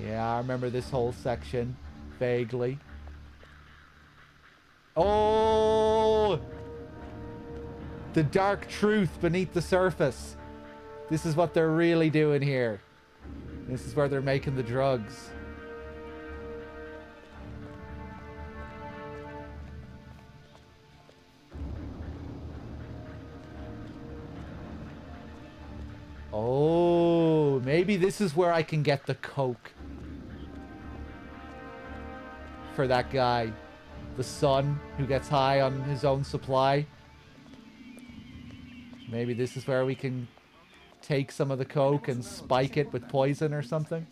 Yeah, I remember this whole section vaguely. Oh! The dark truth beneath the surface. This is what they're really doing here. This is where they're making the drugs. Oh, maybe this is where I can get the coke. For that guy. The son who gets high on his own supply. Maybe this is where we can take some of the coke and spike it with poison or something.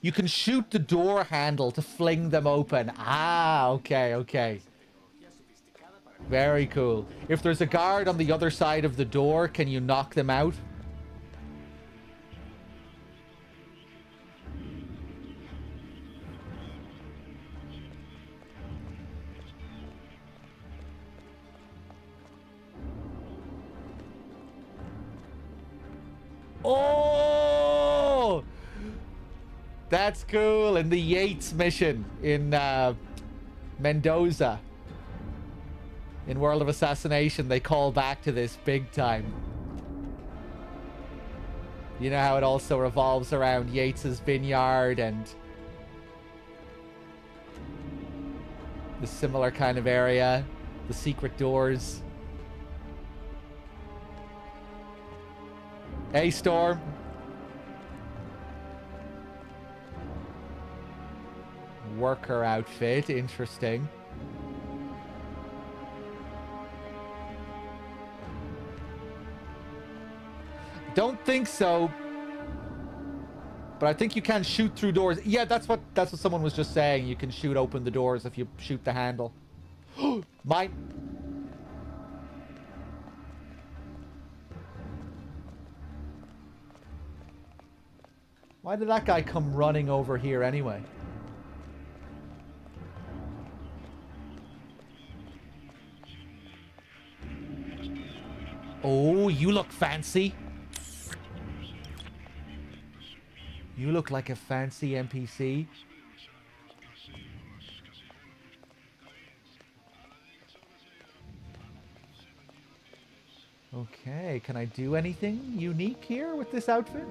You can shoot the door handle to fling them open. Ah, okay, okay. Very cool. If there's a guard on the other side of the door, can you knock them out? Oh! That's cool. In the Yates mission in Mendoza. In World of Assassination, they call back to this big time. You know how it also revolves around Yates's vineyard and the similar kind of area. The secret doors. Hey, Storm. Worker outfit. Interesting. Don't think so. But I think you can shoot through doors. Yeah, that's what someone was just saying. You can shoot open the doors if you shoot the handle. Mine. Why did that guy come running over here anyway? Oh, you look fancy. You look like a fancy NPC. Okay, can I do anything unique here with this outfit?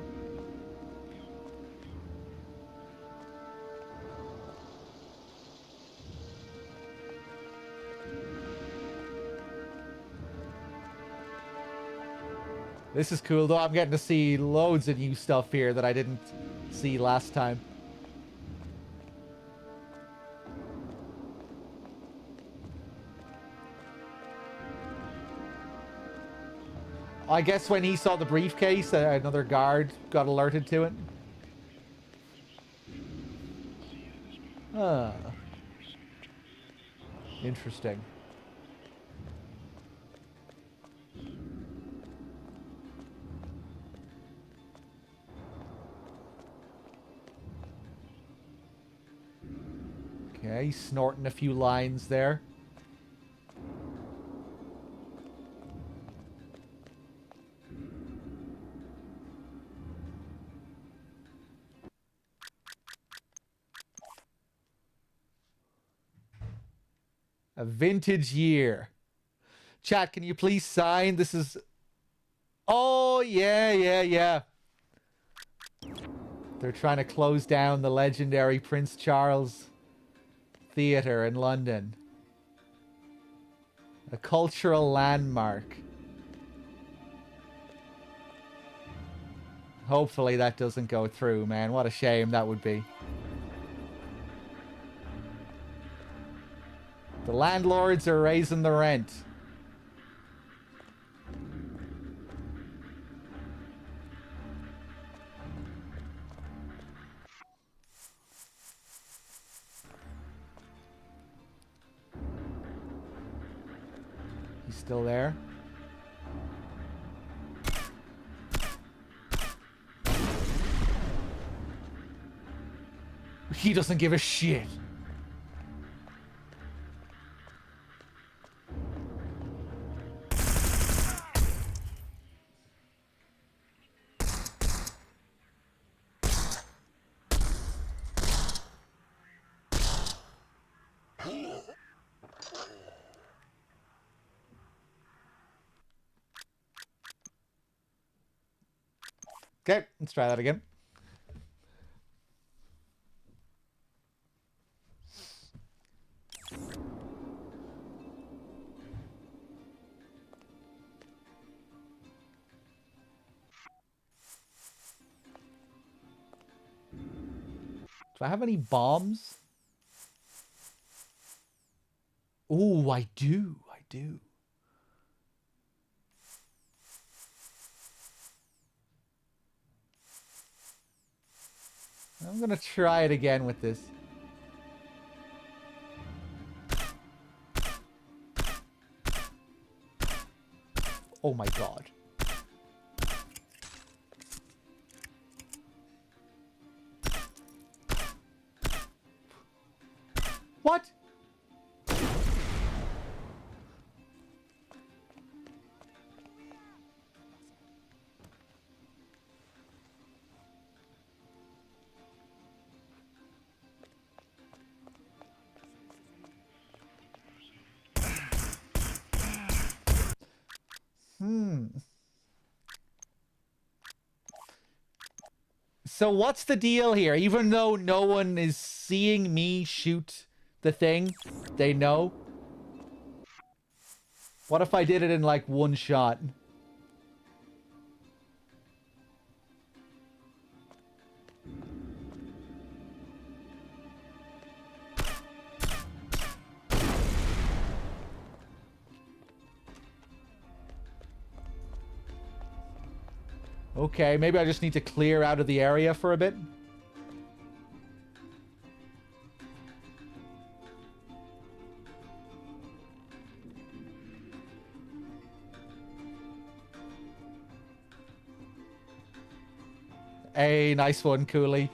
This is cool, though. I'm getting to see loads of new stuff here that I didn't see last time. I guess when he saw the briefcase, another guard got alerted to it. Ah. Interesting. Okay, he's snorting a few lines there. A vintage year. Chat, can you please sign? This is... Oh, yeah. They're trying to close down the legendary Prince Charles Theatre in London. A cultural landmark. Hopefully that doesn't go through, man. What a shame that would be. The landlords are raising the rent. He's still there. He doesn't give a shit. Okay, let's try that again. Do I have any bombs? Oh, I do. I'm gonna try it again with this. Oh my god. What? So what's the deal here? Even though no one is seeing me shoot the thing, they know? What if I did it in like one shot? Okay, maybe I just need to clear out of the area for a bit. Hey, nice one, Cooley.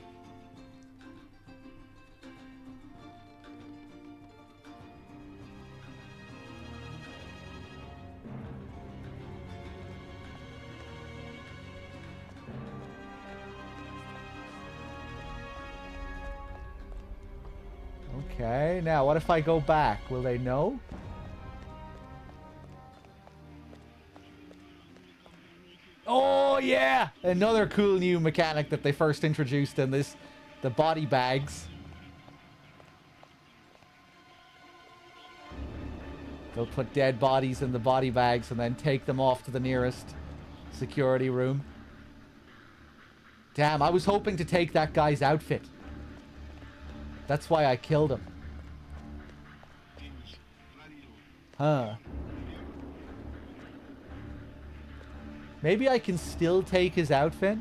Okay, now what if I go back? Will they know? Oh, yeah! Another cool new mechanic that they first introduced in this. The body bags. They'll put dead bodies in the body bags and then take them off to the nearest security room. Damn, I was hoping to take that guy's outfit. That's why I killed him. Huh. Maybe I can still take his outfit?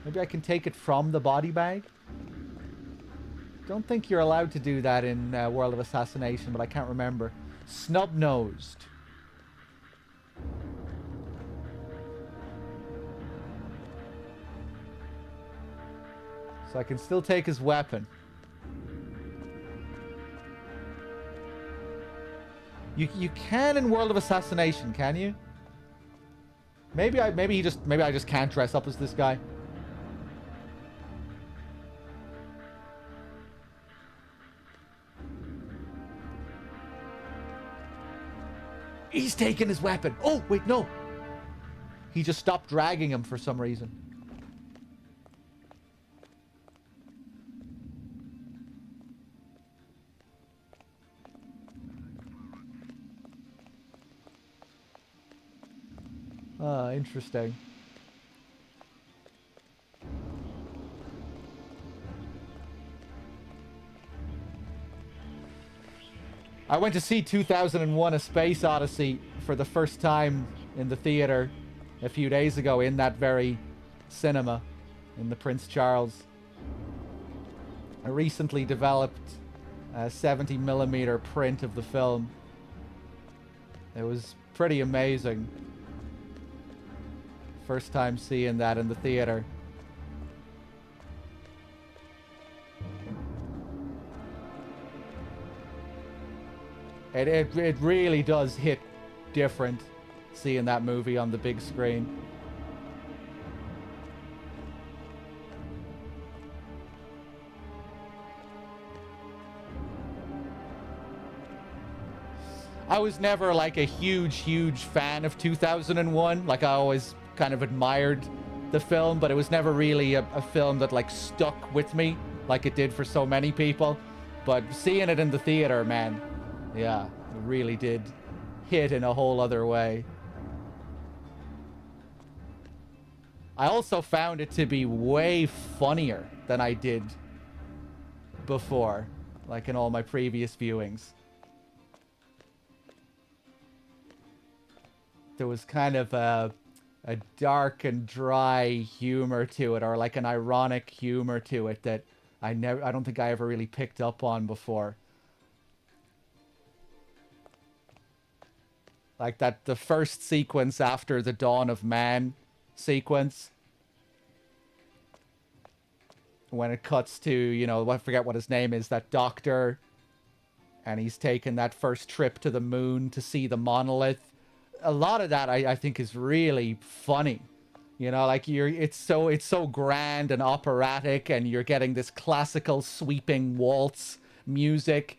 Maybe I can take it from the body bag? Don't think you're allowed to do that in World of Assassination, but I can't remember. Snub-nosed. So I can still take his weapon. You can in World of Assassination, can you? Maybe I just can't dress up as this guy. He's taking his weapon. Oh, wait, no. He just stopped dragging him for some reason. Ah, interesting. I went to see 2001: A Space Odyssey for the first time in the theater a few days ago in that very cinema in the Prince Charles. I recently developed a 70mm print of the film. It was pretty amazing. First time seeing that in the theater. It really does hit different seeing that movie on the big screen. I was never like a huge fan of 2001. Like, I always kind of admired the film, but it was never really a film that like stuck with me like it did for so many people. But seeing it in the theater, man, yeah, it really did hit in a whole other way. I also found it to be way funnier than I did before, like in all my previous viewings. There was kind of a a dark and dry humor to it, or like an ironic humor to it that I don't think I ever really picked up on before. Like that, the first sequence after the Dawn of Man sequence, when it cuts to, you know, I forget what his name is, that doctor, and he's taken that first trip to the moon to see the monolith. A lot of that I think is really funny. You know, like it's so grand and operatic, and you're getting this classical sweeping waltz music,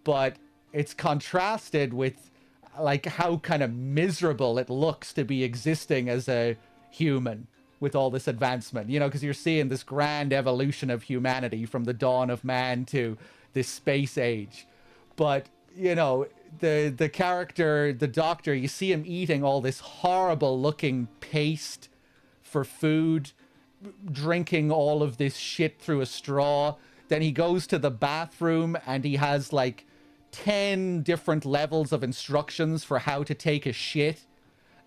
but it's contrasted with like how kind of miserable it looks to be existing as a human with all this advancement, you know, because you're seeing this grand evolution of humanity from the dawn of man to this space age. But, you know, the character, the doctor, you see him eating all this horrible looking paste for food, drinking all of this shit through a straw. Then he goes to the bathroom and he has like 10 different levels of instructions for how to take a shit.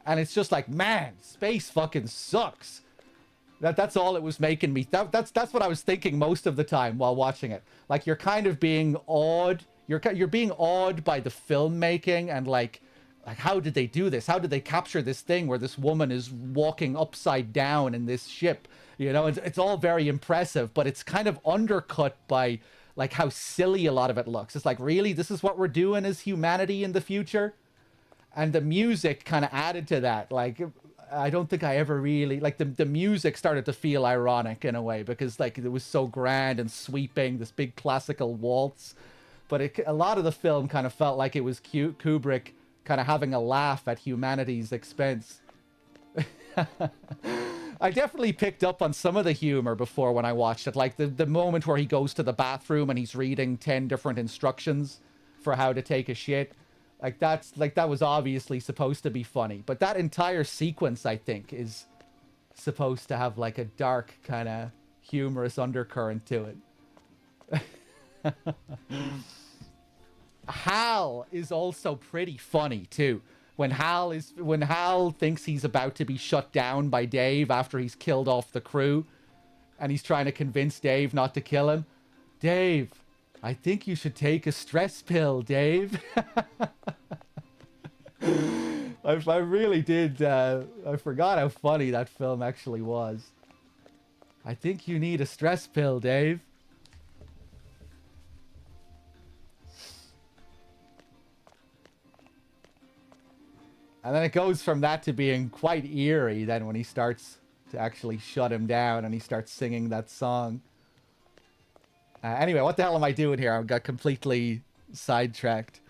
And it's just like, man, space fucking sucks. That's all it was making me. That's what I was thinking most of the time while watching it. Like, you're kind of being awed. You're being awed by the filmmaking and like how did they do this? How did they capture this thing where this woman is walking upside down in this ship? You know, it's all very impressive, but it's kind of undercut by like how silly a lot of it looks. It's like, really, this is what we're doing as humanity in the future? And the music kind of added to that. Like, I don't think I ever really, like, the music started to feel ironic in a way, because like it was so grand and sweeping, this big classical waltz. But a lot of the film kind of felt like it was Kubrick kind of having a laugh at humanity's expense. I definitely picked up on some of the humor before when I watched it. Like the moment where he goes to the bathroom and he's reading 10 different instructions for how to take a shit. Like that was obviously supposed to be funny. But that entire sequence, I think, is supposed to have like a dark kind of humorous undercurrent to it. Hal is also pretty funny too. When Hal thinks he's about to be shut down by Dave after he's killed off the crew, and he's trying to convince Dave not to kill him. Dave, I think you should take a stress pill, Dave. I really did. I forgot how funny that film actually was. I think you need a stress pill, Dave. And then it goes from that to being quite eerie then when he starts to actually shut him down and he starts singing that song. Anyway, what the hell am I doing here? I got completely sidetracked.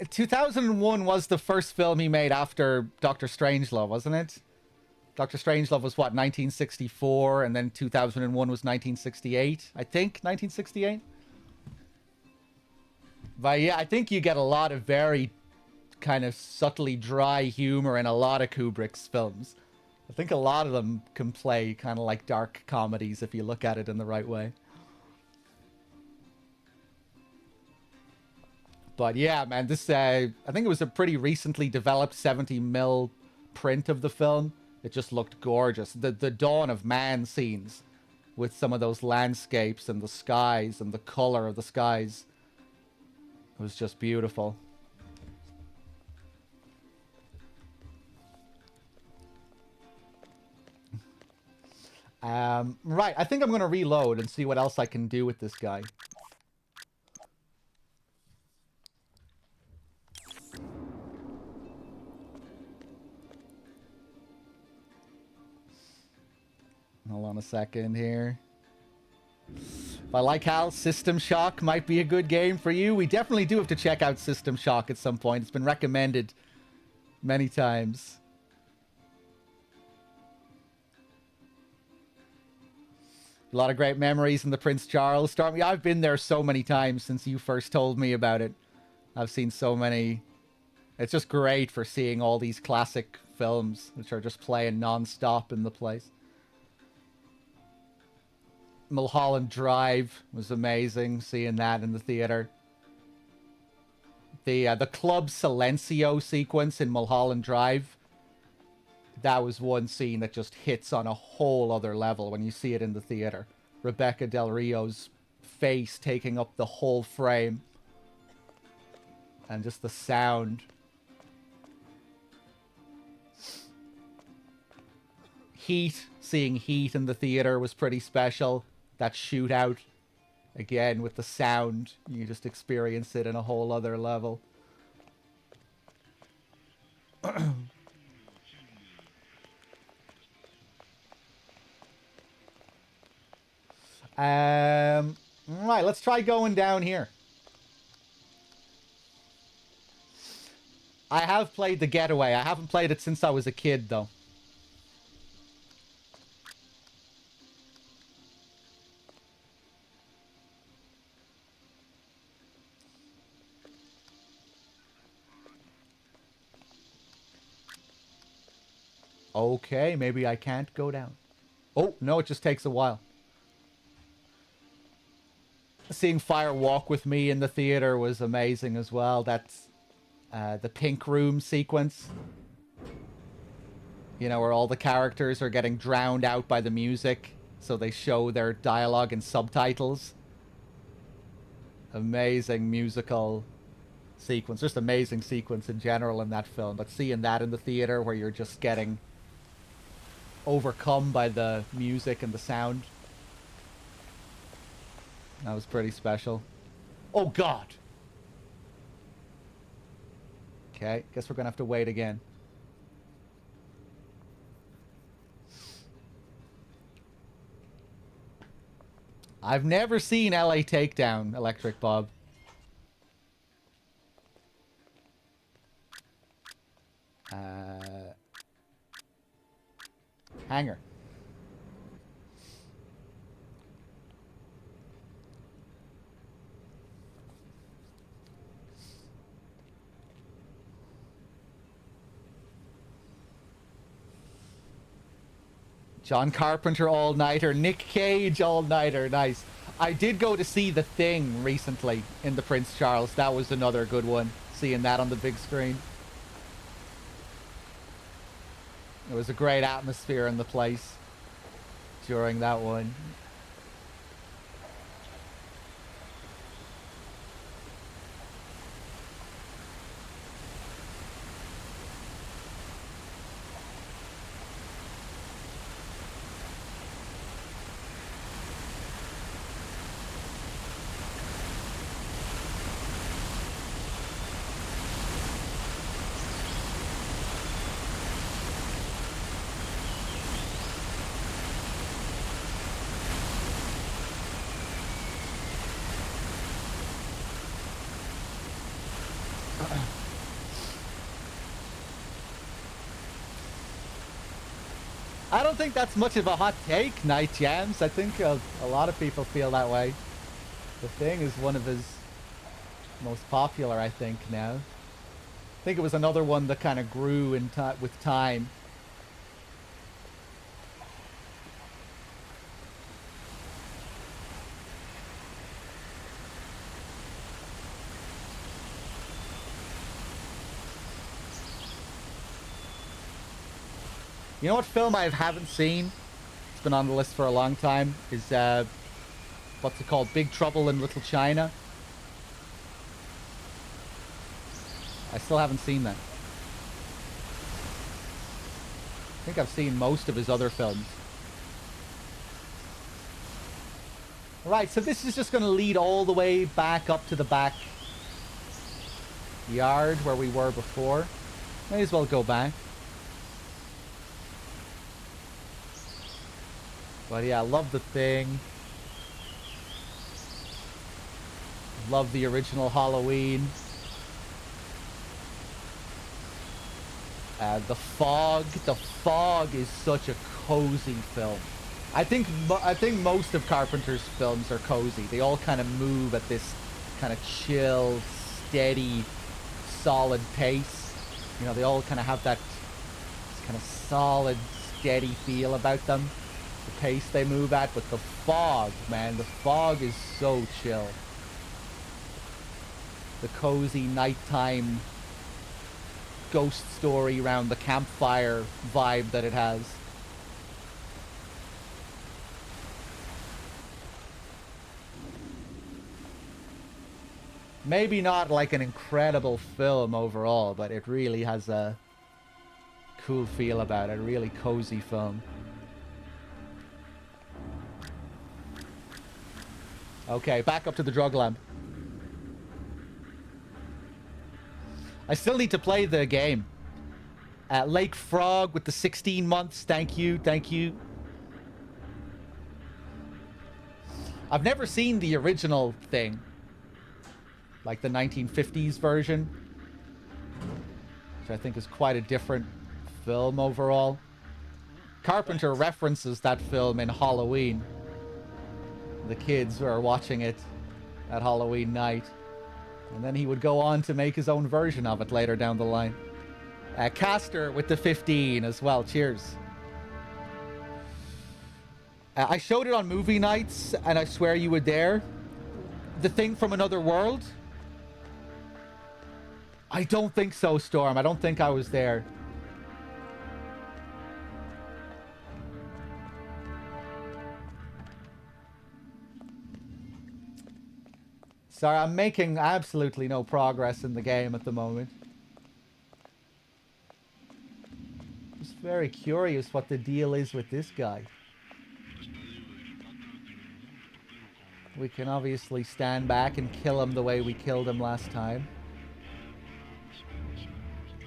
2001 was the first film he made after Dr. Strangelove, wasn't it? Dr. Strangelove was what, 1964, and then 2001 was 1968, I think, 1968? But yeah, I think you get a lot of very kind of subtly dry humor in a lot of Kubrick's films. I think a lot of them can play kind of like dark comedies if you look at it in the right way. But yeah, man, this, I think it was a pretty recently developed 70mm print of the film. It just looked gorgeous. The Dawn of Man scenes with some of those landscapes and the skies and the color of the skies. It was just beautiful. Right, I think I'm going to reload and see what else I can do with this guy. Hold on a second here. If I like Hal, System Shock might be a good game for you. We definitely do have to check out System Shock at some point. It's been recommended many times. A lot of great memories in the Prince Charles Storm. Yeah, I've been there so many times since you first told me about it. I've seen so many. It's just great for seeing all these classic films, which are just playing non-stop in the place. Mulholland Drive was amazing, seeing that in the theater. The Club Silencio sequence in Mulholland Drive. That was one scene that just hits on a whole other level when you see it in the theater. Rebecca Del Rio's face taking up the whole frame. And just the sound. Heat. Seeing Heat in the theater was pretty special. That shootout. Again, with the sound. You just experience it in a whole other level. Right, let's try going down here. I have played The Getaway. I haven't played it since I was a kid, though. Okay, maybe I can't go down. Oh, no, it just takes a while. Seeing Fire Walk with Me in the theater was amazing as well. That's the Pink Room sequence. You know, where all the characters are getting drowned out by the music, so they show their dialogue and subtitles. Amazing musical sequence. Just amazing sequence in general in that film. But seeing that in the theater where you're just getting overcome by the music and the sound. That was pretty special. Oh, God! Okay, guess we're gonna have to wait again. I've never seen LA Takedown, Electric Bob. Hanger. John Carpenter all-nighter. Nick Cage all-nighter. Nice. I did go to see The Thing recently in the Prince Charles. That was another good one. Seeing that on the big screen. It was a great atmosphere in the place during that one. I don't think that's much of a hot take, Night Jams. I think a lot of people feel that way. The Thing is one of his most popular, I think, now. I think it was another one that kind of grew in with time. You know what film I haven't seen? It's been on the list for a long time. Is, what's it called? Big Trouble in Little China. I still haven't seen that. I think I've seen most of his other films. Right, so this is just going to lead all the way back up to the back yard where we were before. May as well go back. But yeah, I love The Thing. Love the original Halloween. The Fog. The Fog is such a cozy film. I think most of Carpenter's films are cozy. They all kind of move at this kind of chill, steady, solid pace. You know, they all kind of have that kind of solid, steady feel about them. The pace they move at, but The Fog, man, The Fog is so chill. the cozy nighttime ghost story around the campfire vibe that it has. Maybe not like an incredible film overall, but it really has a cool feel about it. A really cozy film. Okay, back up to the drug lamp. I still need to play the game. Lake Frog with the 16 months. Thank you, thank you. I've never seen the original thing. Like the 1950s version. Which I think is quite a different film overall. Carpenter references that film in Halloween. The kids are watching it at Halloween night. And then he would go on to make his own version of it later down the line. Caster with the 15 as well. Cheers. I showed it on movie nights, and I swear you were there. The Thing from Another World? I don't think so, Storm. I don't think I was there. Sorry, I'm making absolutely no progress in the game at the moment. Just very curious what the deal is with this guy. We can obviously stand back and kill him the way we killed him last time.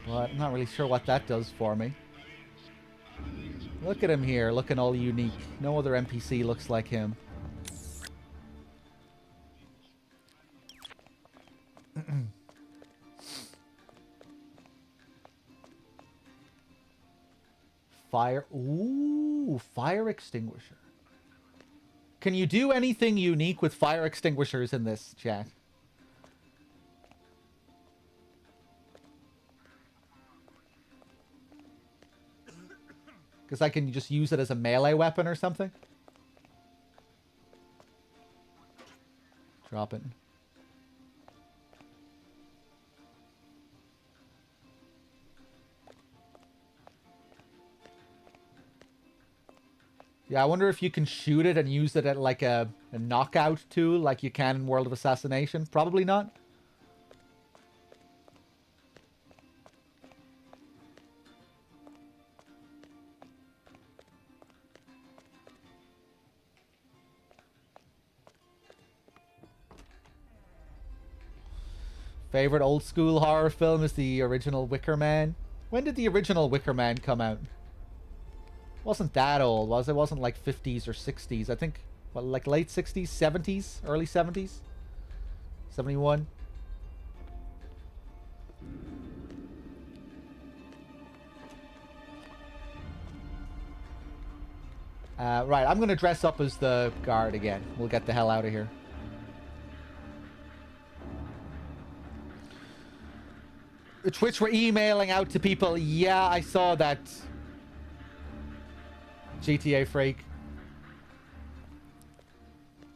But I'm not really sure what that does for me. Look at him here, looking all unique. No other NPC looks like him. Fire. Ooh, fire extinguisher. Can you do anything unique with fire extinguishers in this, chat? Because I can just use it as a melee weapon or something? Drop it. Yeah, I wonder if you can shoot it and use it at like a knockout tool like you can in World of Assassination. Probably not. Favorite old school horror film is the original Wicker Man. When did the original Wicker Man come out? Wasn't that old, was it? Wasn't like 50s or 60s. I think, what, like late 60s, 70s, early 70s? 71? Right, I'm going to dress up as the guard again. We'll get the hell out of here. Twitch were emailing out to people. Yeah, I saw that. GTA Freak.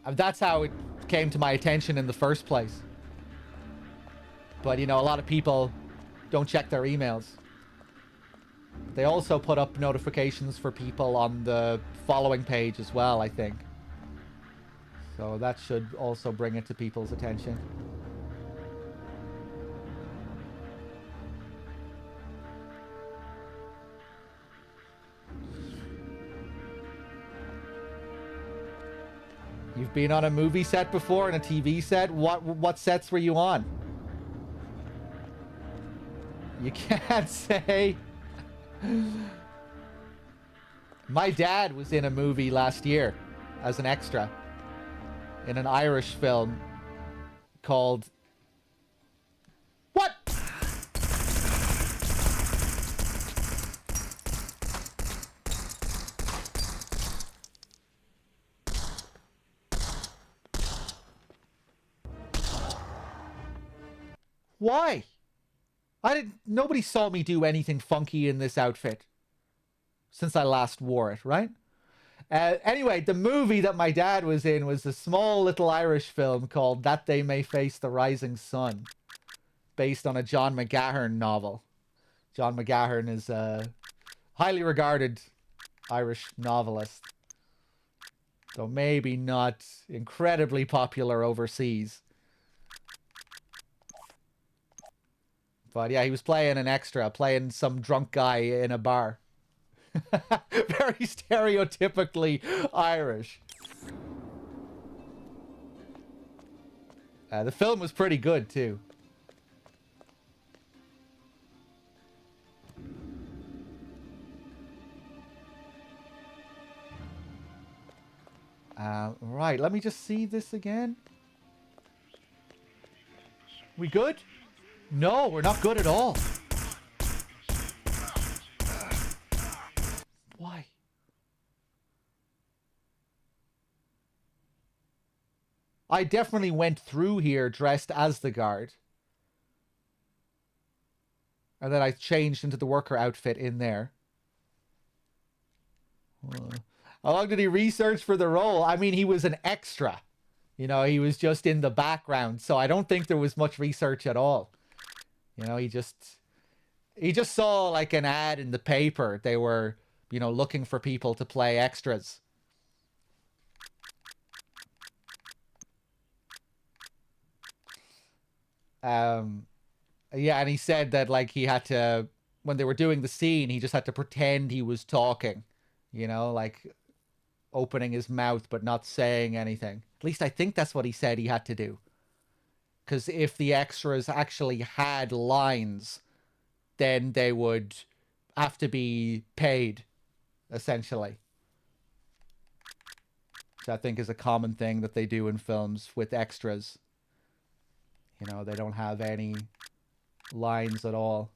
That's how it came to my attention in the first place. But, you know, a lot of people don't check their emails. They also put up notifications for people on the following page as well, I think. So that should also bring it to people's attention. You've been on a movie set before and a TV set? What sets were you on? You can't say. My dad was in a movie last year as an extra in an Irish film called... What? Why? Nobody saw me do anything funky in this outfit since I last wore it, right? Anyway, the movie that my dad was in was a small little Irish film called That They May Face the Rising Sun. based on a John McGahern novel. John McGahern is a highly regarded Irish novelist, though maybe not incredibly popular overseas. But yeah, he was playing an extra, playing some drunk guy in a bar. Very stereotypically Irish. The film was pretty good, too. Right, let me just see this again. We good? No, we're not good at all. Why? I definitely went through here dressed as the guard. And then I changed into the worker outfit in there. How long did he research for the role? I mean, he was an extra. You know, he was just in the background. So I don't think there was much research at all. You know, he just saw like an ad in the paper. They were, you know, looking for people to play extras. Yeah, and he said that like he had to, when they were doing the scene, he just had to pretend he was talking, you know, like opening his mouth but not saying anything. At least I think that's what he said he had to do. Because if the extras actually had lines, then they would have to be paid, essentially. Which I think is a common thing that they do in films with extras. You know, they don't have any lines at all.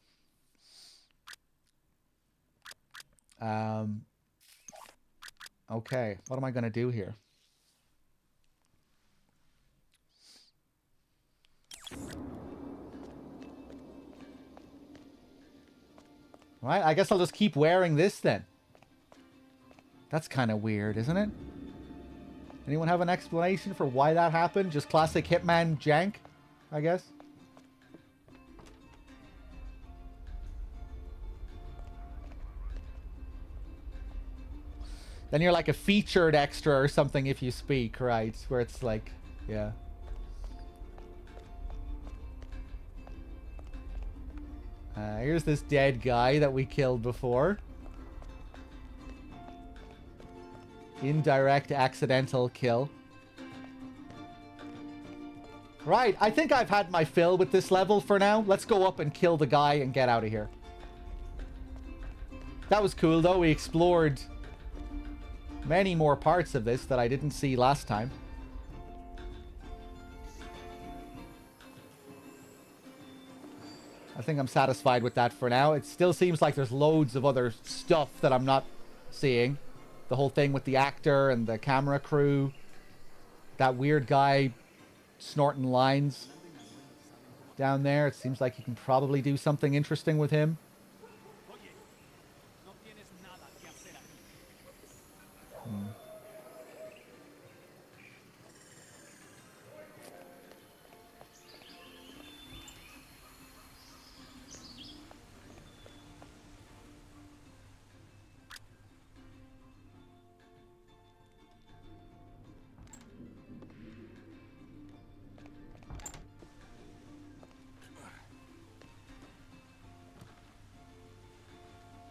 Okay, what am I going to do here? Right, I guess I'll just keep wearing this then. That's kind of weird, isn't it? Anyone have an explanation for why that happened? Just classic Hitman jank, I guess? Then you're like a featured extra or something if you speak, right? Where it's like, yeah. Here's this dead guy that we killed before. Indirect accidental kill. Right, I think I've had my fill with this level for now. Let's go up and kill the guy and get out of here. That was cool though. We explored many more parts of this that I didn't see last time. I think I'm satisfied with that for now. It still seems like there's loads of other stuff that I'm not seeing. The whole thing with the actor and the camera crew. That weird guy snorting lines down there. It seems like you can probably do something interesting with him.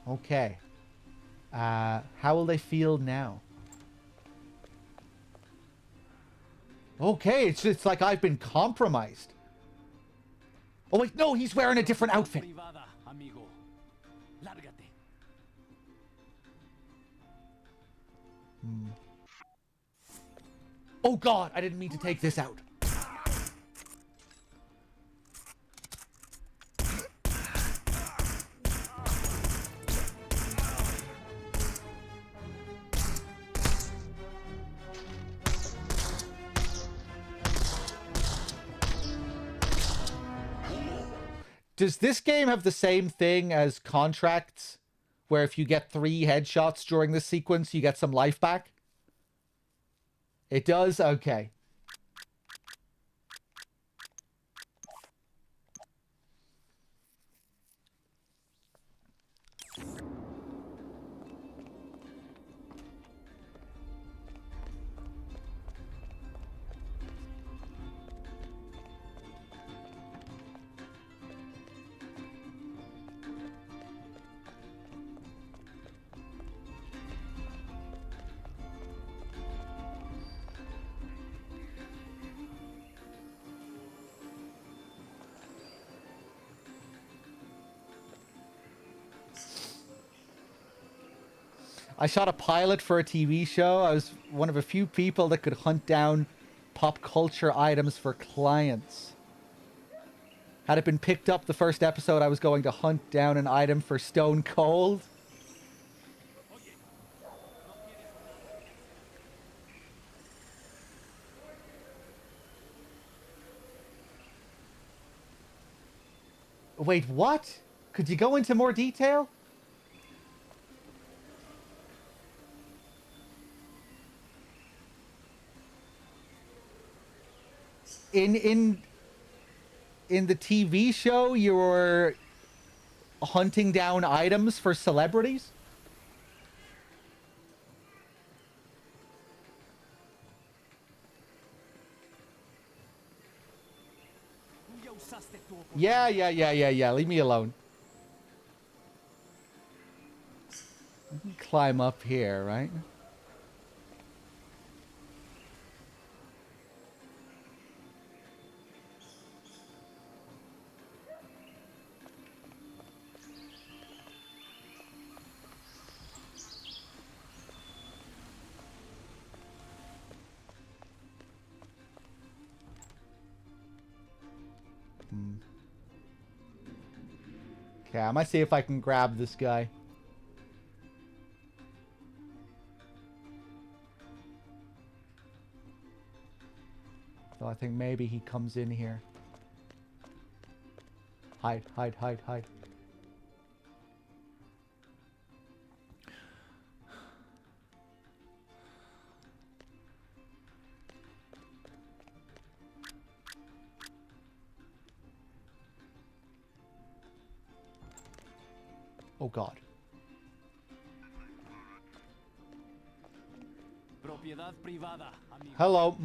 Okay. How will they feel now? Okay, it's like I've been compromised. Oh wait, no, he's wearing a different outfit. Oh god, I didn't mean to take this out. Does this game have the same thing as Contracts, where if you get 3 headshots during this sequence, you get some life back? It does? Okay. I shot a pilot for a TV show. I was one of a few people that could hunt down pop culture items for clients. Had it been picked up the first episode, I was going to hunt down an item for Stone Cold. Wait, what? Could you go into more detail? In the TV show, you were hunting down items for celebrities? Yeah. Leave me alone. I can climb up here, right? Okay, I might see if I can grab this guy. So I think maybe he comes in here. Hide. Oh God. Hello.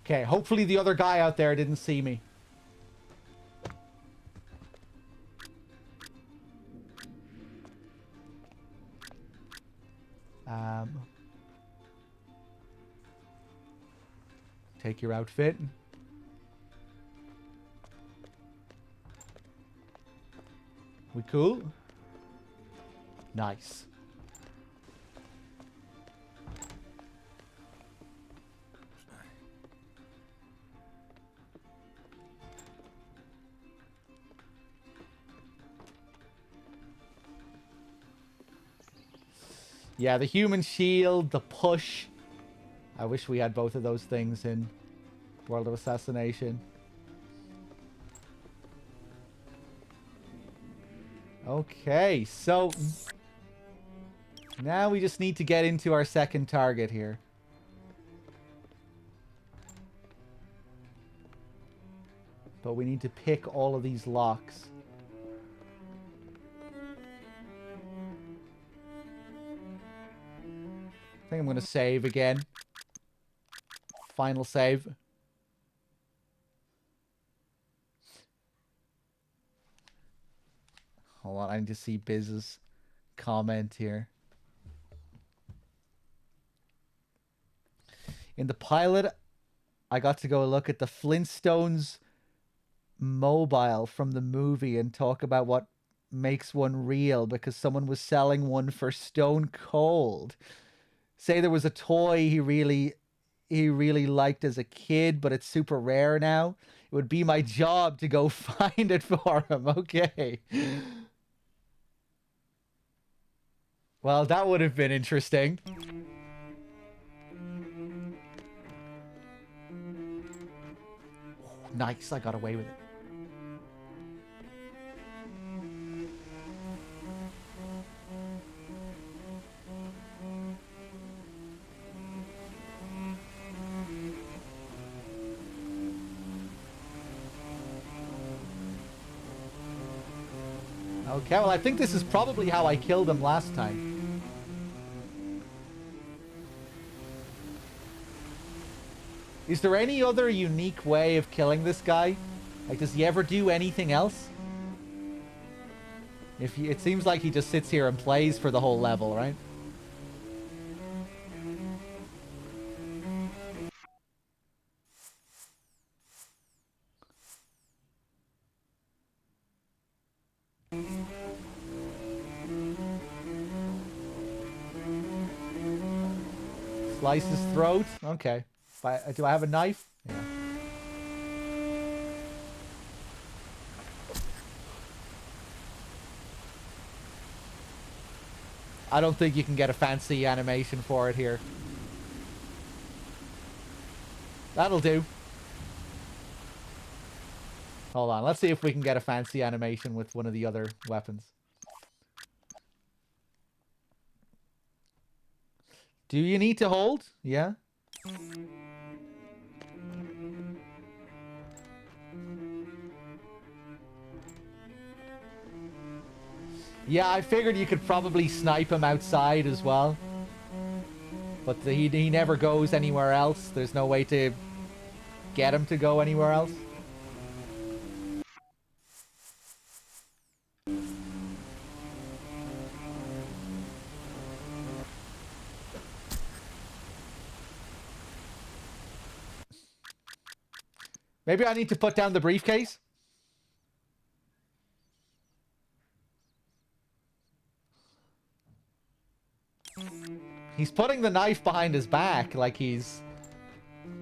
Okay, hopefully the other guy out there didn't see me. Take your outfit. We cool? Nice. Yeah, the human shield, the push. I wish we had both of those things in World of Assassination. Okay, so now we just need to get into our second target here. But we need to pick all of these locks. I think I'm going to save again. Final save. Hold on, I need to see Biz's comment here. In the pilot, I got to go look at the Flintstones mobile from the movie and talk about what makes one real because someone was selling one for Stone Cold. Say there was a toy he really liked as a kid, but it's super rare now. It would be my job to go find it for him. Okay. Well, that would have been interesting. Nice, I got away with it. Okay, well, I think this is probably how I killed him last time. Is there any other unique way of killing this guy? Like, does he ever do anything else? It seems like he just sits here and plays for the whole level, right? Slice his throat. Okay. Do I have a knife? Yeah. I don't think you can get a fancy animation for it here. That'll do. Hold on. Let's see if we can get a fancy animation with one of the other weapons. Do you need to hold? Yeah. Yeah, I figured you could probably snipe him outside as well. But he never goes anywhere else. There's no way to get him to go anywhere else. Maybe I need to put down the briefcase. He's putting the knife behind his back like he's...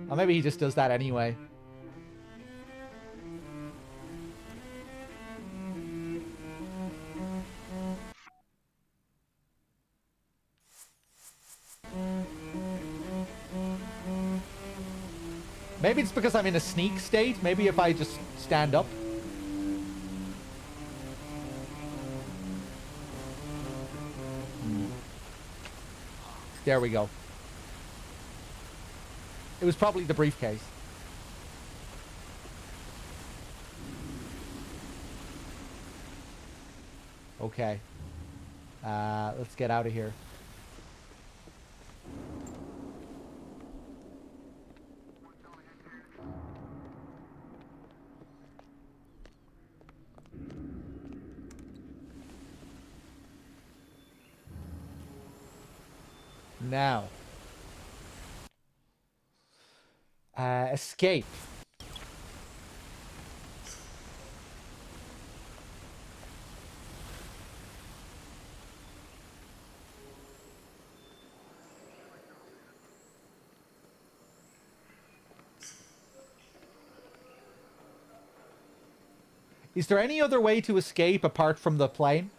Or maybe he just does that anyway. Maybe it's because I'm in a sneak state. Maybe if I just stand up. There we go. It was probably the briefcase. Okay. Let's get out of here. Now. Escape. Is there any other way to escape apart from the plane?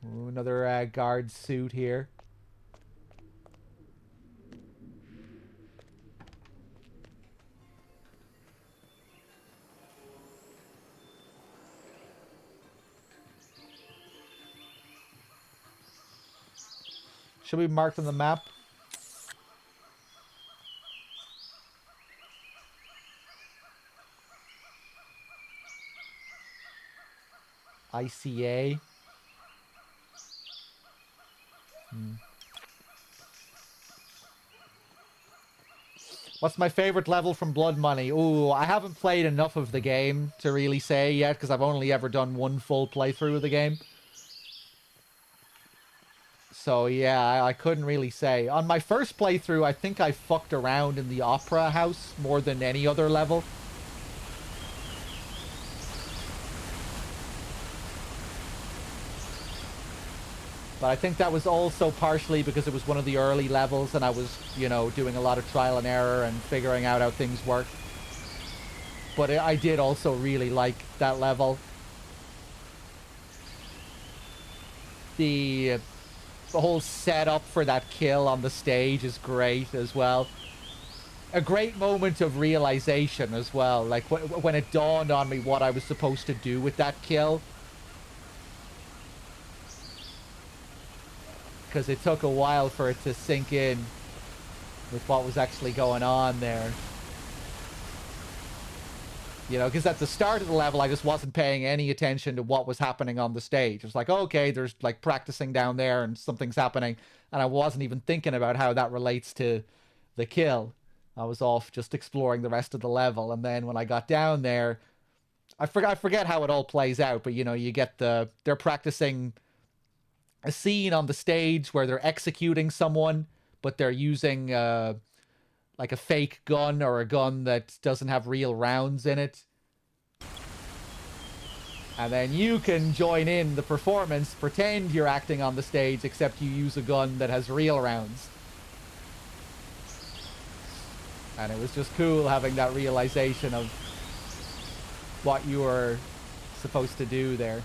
Ooh, another guard suit here. Should be marked on the map. ICA. What's my favorite level from Blood Money? Ooh, I haven't played enough of the game to really say yet, because I've only ever done one full playthrough of the game. So yeah, I couldn't really say. On my first playthrough, I think I fucked around in the Opera House more than any other level. But I think that was also partially because it was one of the early levels and I was, you know, doing a lot of trial and error and figuring out how things work. But I did also really like that level. The whole setup for that kill on the stage is great as well. A great moment of realization as well. Like when it dawned on me what I was supposed to do with that kill. Because it took a while for it to sink in. with what was actually going on there. You know, because at the start of the level, I just wasn't paying any attention to what was happening on the stage. It was like, okay, there's like practicing down there and something's happening. And I wasn't even thinking about how that relates to the kill. I was off just exploring the rest of the level. And then when I got down there, I forget how it all plays out. But, you know, you get they're practicing a scene on the stage where they're executing someone, but they're using like a fake gun or a gun that doesn't have real rounds in it. And then you can join in the performance, pretend you're acting on the stage, except you use a gun that has real rounds. And it was just cool having that realization of what you were supposed to do there.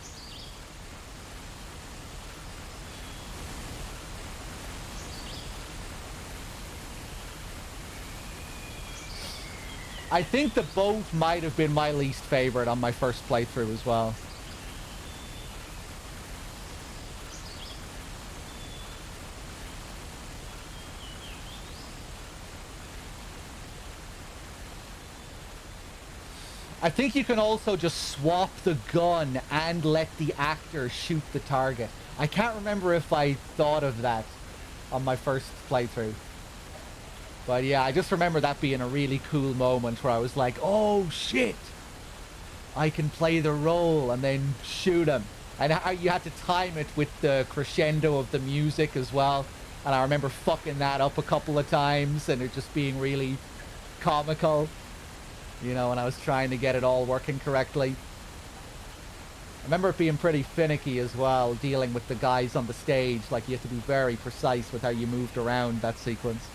I think the boat might have been my least favorite on my first playthrough as well. I think you can also just swap the gun and let the actor shoot the target. I can't remember if I thought of that on my first playthrough. But yeah, I just remember that being a really cool moment where I was like, oh shit, I can play the role and then shoot him. And how you had to time it with the crescendo of the music as well. And I remember fucking that up a couple of times and it just being really comical, you know, when I was trying to get it all working correctly. I remember it being pretty finicky as well, dealing with the guys on the stage. Like, you have to be very precise with how you moved around that sequence.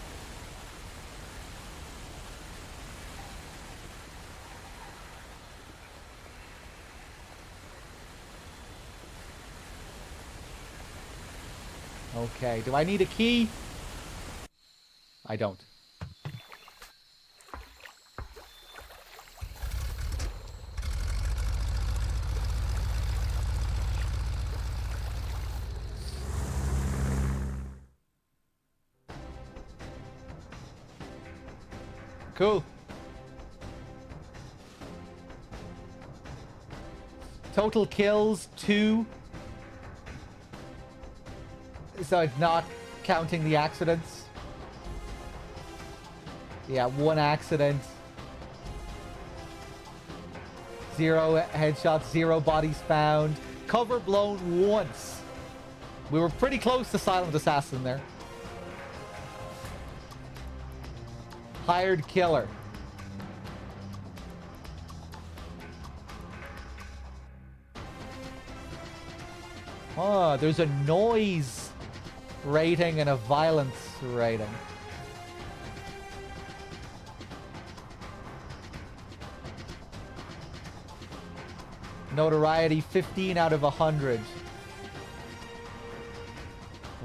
Okay, do I need a key? I don't. Cool. Total kills 2. So it's not counting the accidents. Yeah, 1 accident. 0 headshots, 0 bodies found. Cover blown once. We were pretty close to Silent Assassin there. Hired killer. Oh, there's a noise rating and a violence rating. Notoriety 15 out of 100.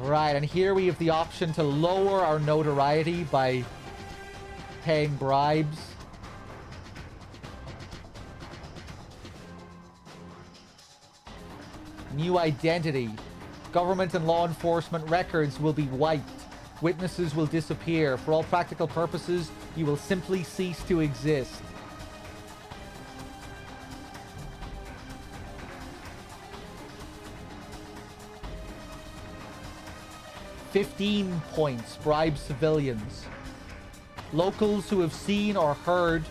Right, and here we have the option to lower our notoriety by paying bribes. New identity. Government and law enforcement records will be wiped. Witnesses will disappear. For all practical purposes, you will simply cease to exist. $15 points. Bribe civilians. Locals who have seen or heard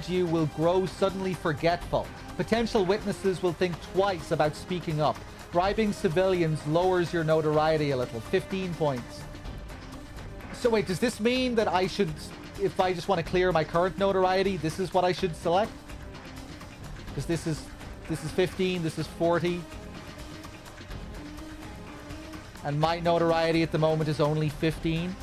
you will grow suddenly forgetful. Potential witnesses will think twice about speaking up. Bribing civilians lowers your notoriety a little. 15 points. So wait, does this mean that I should, if I just want to clear my current notoriety, this is what I should select? Because this is 15, this is 40. And my notoriety at the moment is only 15.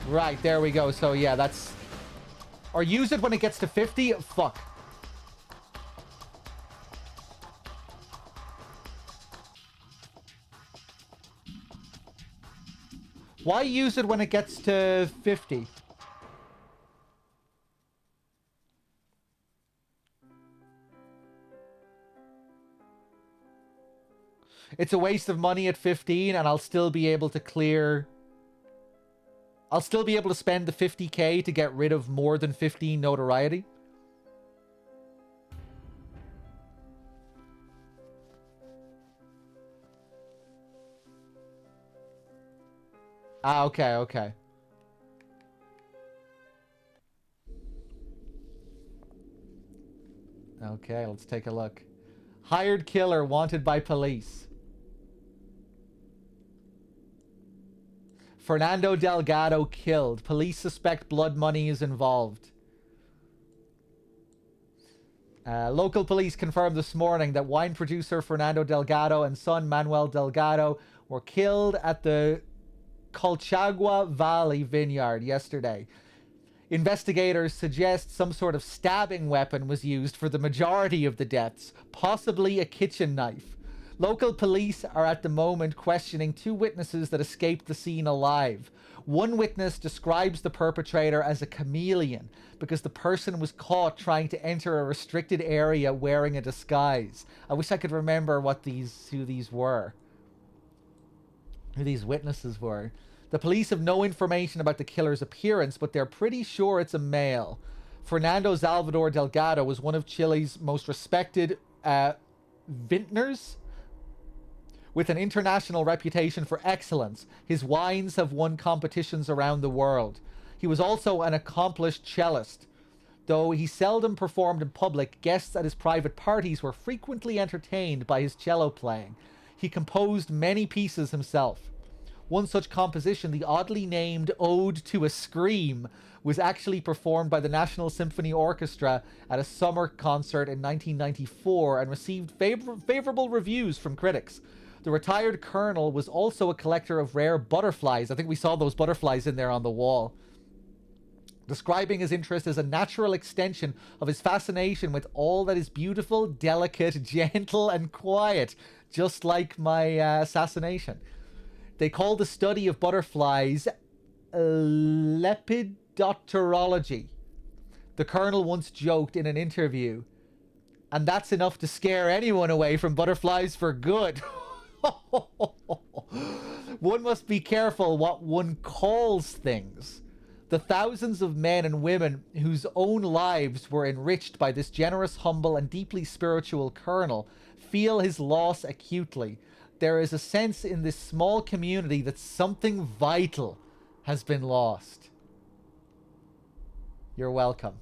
Right, there we go. So yeah, that's... Or use it when it gets to 50? Fuck. Why use it when it gets to 50? It's a waste of money at 15, and I'll still be able to clear... I'll still be able to spend the 50k to get rid of more than 15 notoriety. Ah, okay, okay. Okay, let's take a look. Hired killer wanted by police. Fernando Delgado killed. Police suspect blood money is involved. Local police confirmed this morning that wine producer Fernando Delgado and son Manuel Delgado were killed at the Colchagua Valley vineyard yesterday. Investigators suggest some sort of stabbing weapon was used for the majority of the deaths, possibly a kitchen knife. Local police are at the moment questioning 2 witnesses that escaped the scene alive. One witness describes the perpetrator as a chameleon because the person was caught trying to enter a restricted area wearing a disguise. I wish I could remember who these witnesses were. The police have no information about the killer's appearance, but they're pretty sure it's a male. Fernando Salvador Delgado was one of Chile's most respected vintners, with an international reputation for excellence. His wines have won competitions around the world. He was also an accomplished cellist. Though he seldom performed in public, guests at his private parties were frequently entertained by his cello playing. He composed many pieces himself. One such composition, the oddly named Ode to a Scream, was actually performed by the National Symphony Orchestra at a summer concert in 1994 and received favorable reviews from critics. The retired colonel was also a collector of rare butterflies. I think we saw those butterflies in there on the wall. Describing his interest as a natural extension of his fascination with all that is beautiful, delicate, gentle, and quiet, just like my assassination. They call the study of butterflies lepidopterology. The colonel once joked in an interview, and that's enough to scare anyone away from butterflies for good. One must be careful what one calls things. The thousands of men and women whose own lives were enriched by this generous, humble, and deeply spiritual colonel feel his loss acutely. There is a sense in this small community that something vital has been lost. You're welcome.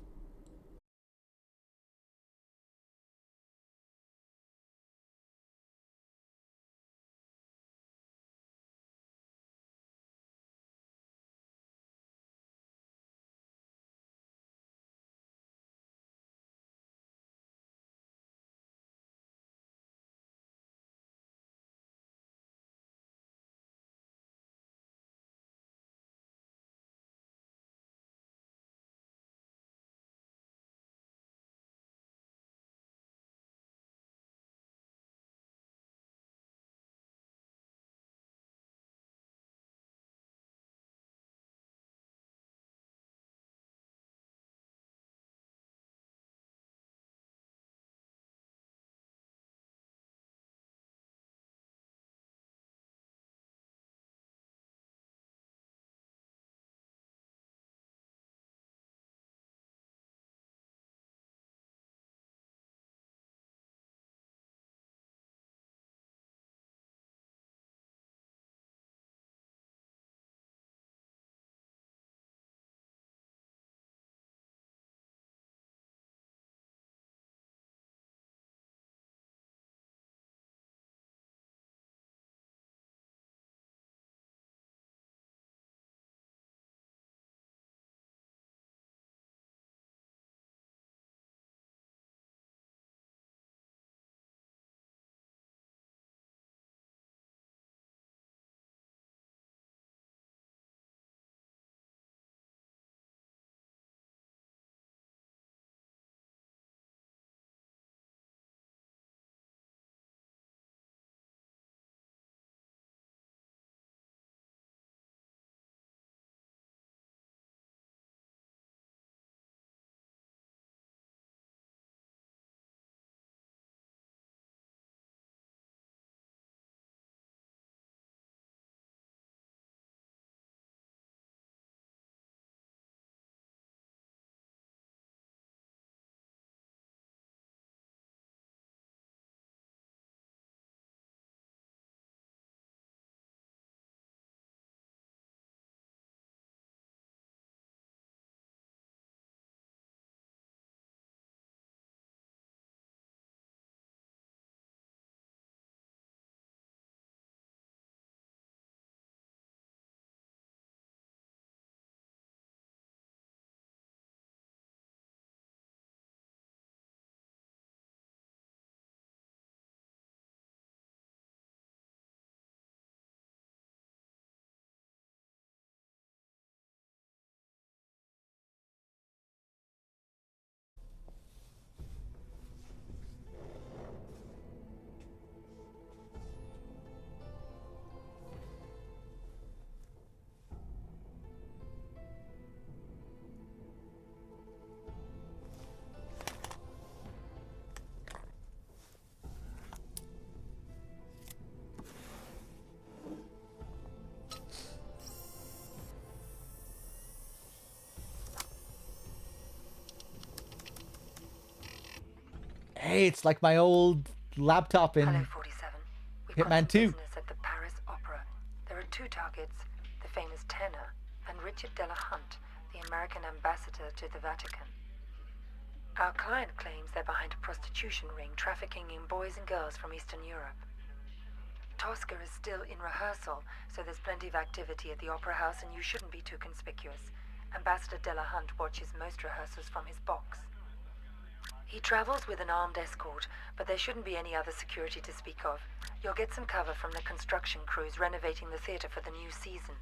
Hey, it's like my old laptop in Hello, 47. We've Hitman got some 2. business at the Paris Opera. There are two targets, the famous tenor and Richard Delahunt, the American ambassador to the Vatican. Our client claims they're behind a prostitution ring trafficking in boys and girls from Eastern Europe. Tosca is still in rehearsal, so there's plenty of activity at the Opera House and you shouldn't be too conspicuous. Ambassador Delahunt watches most rehearsals from his box. He travels with an armed escort, but there shouldn't be any other security to speak of. You'll get some cover from the construction crews renovating the theater for the new season.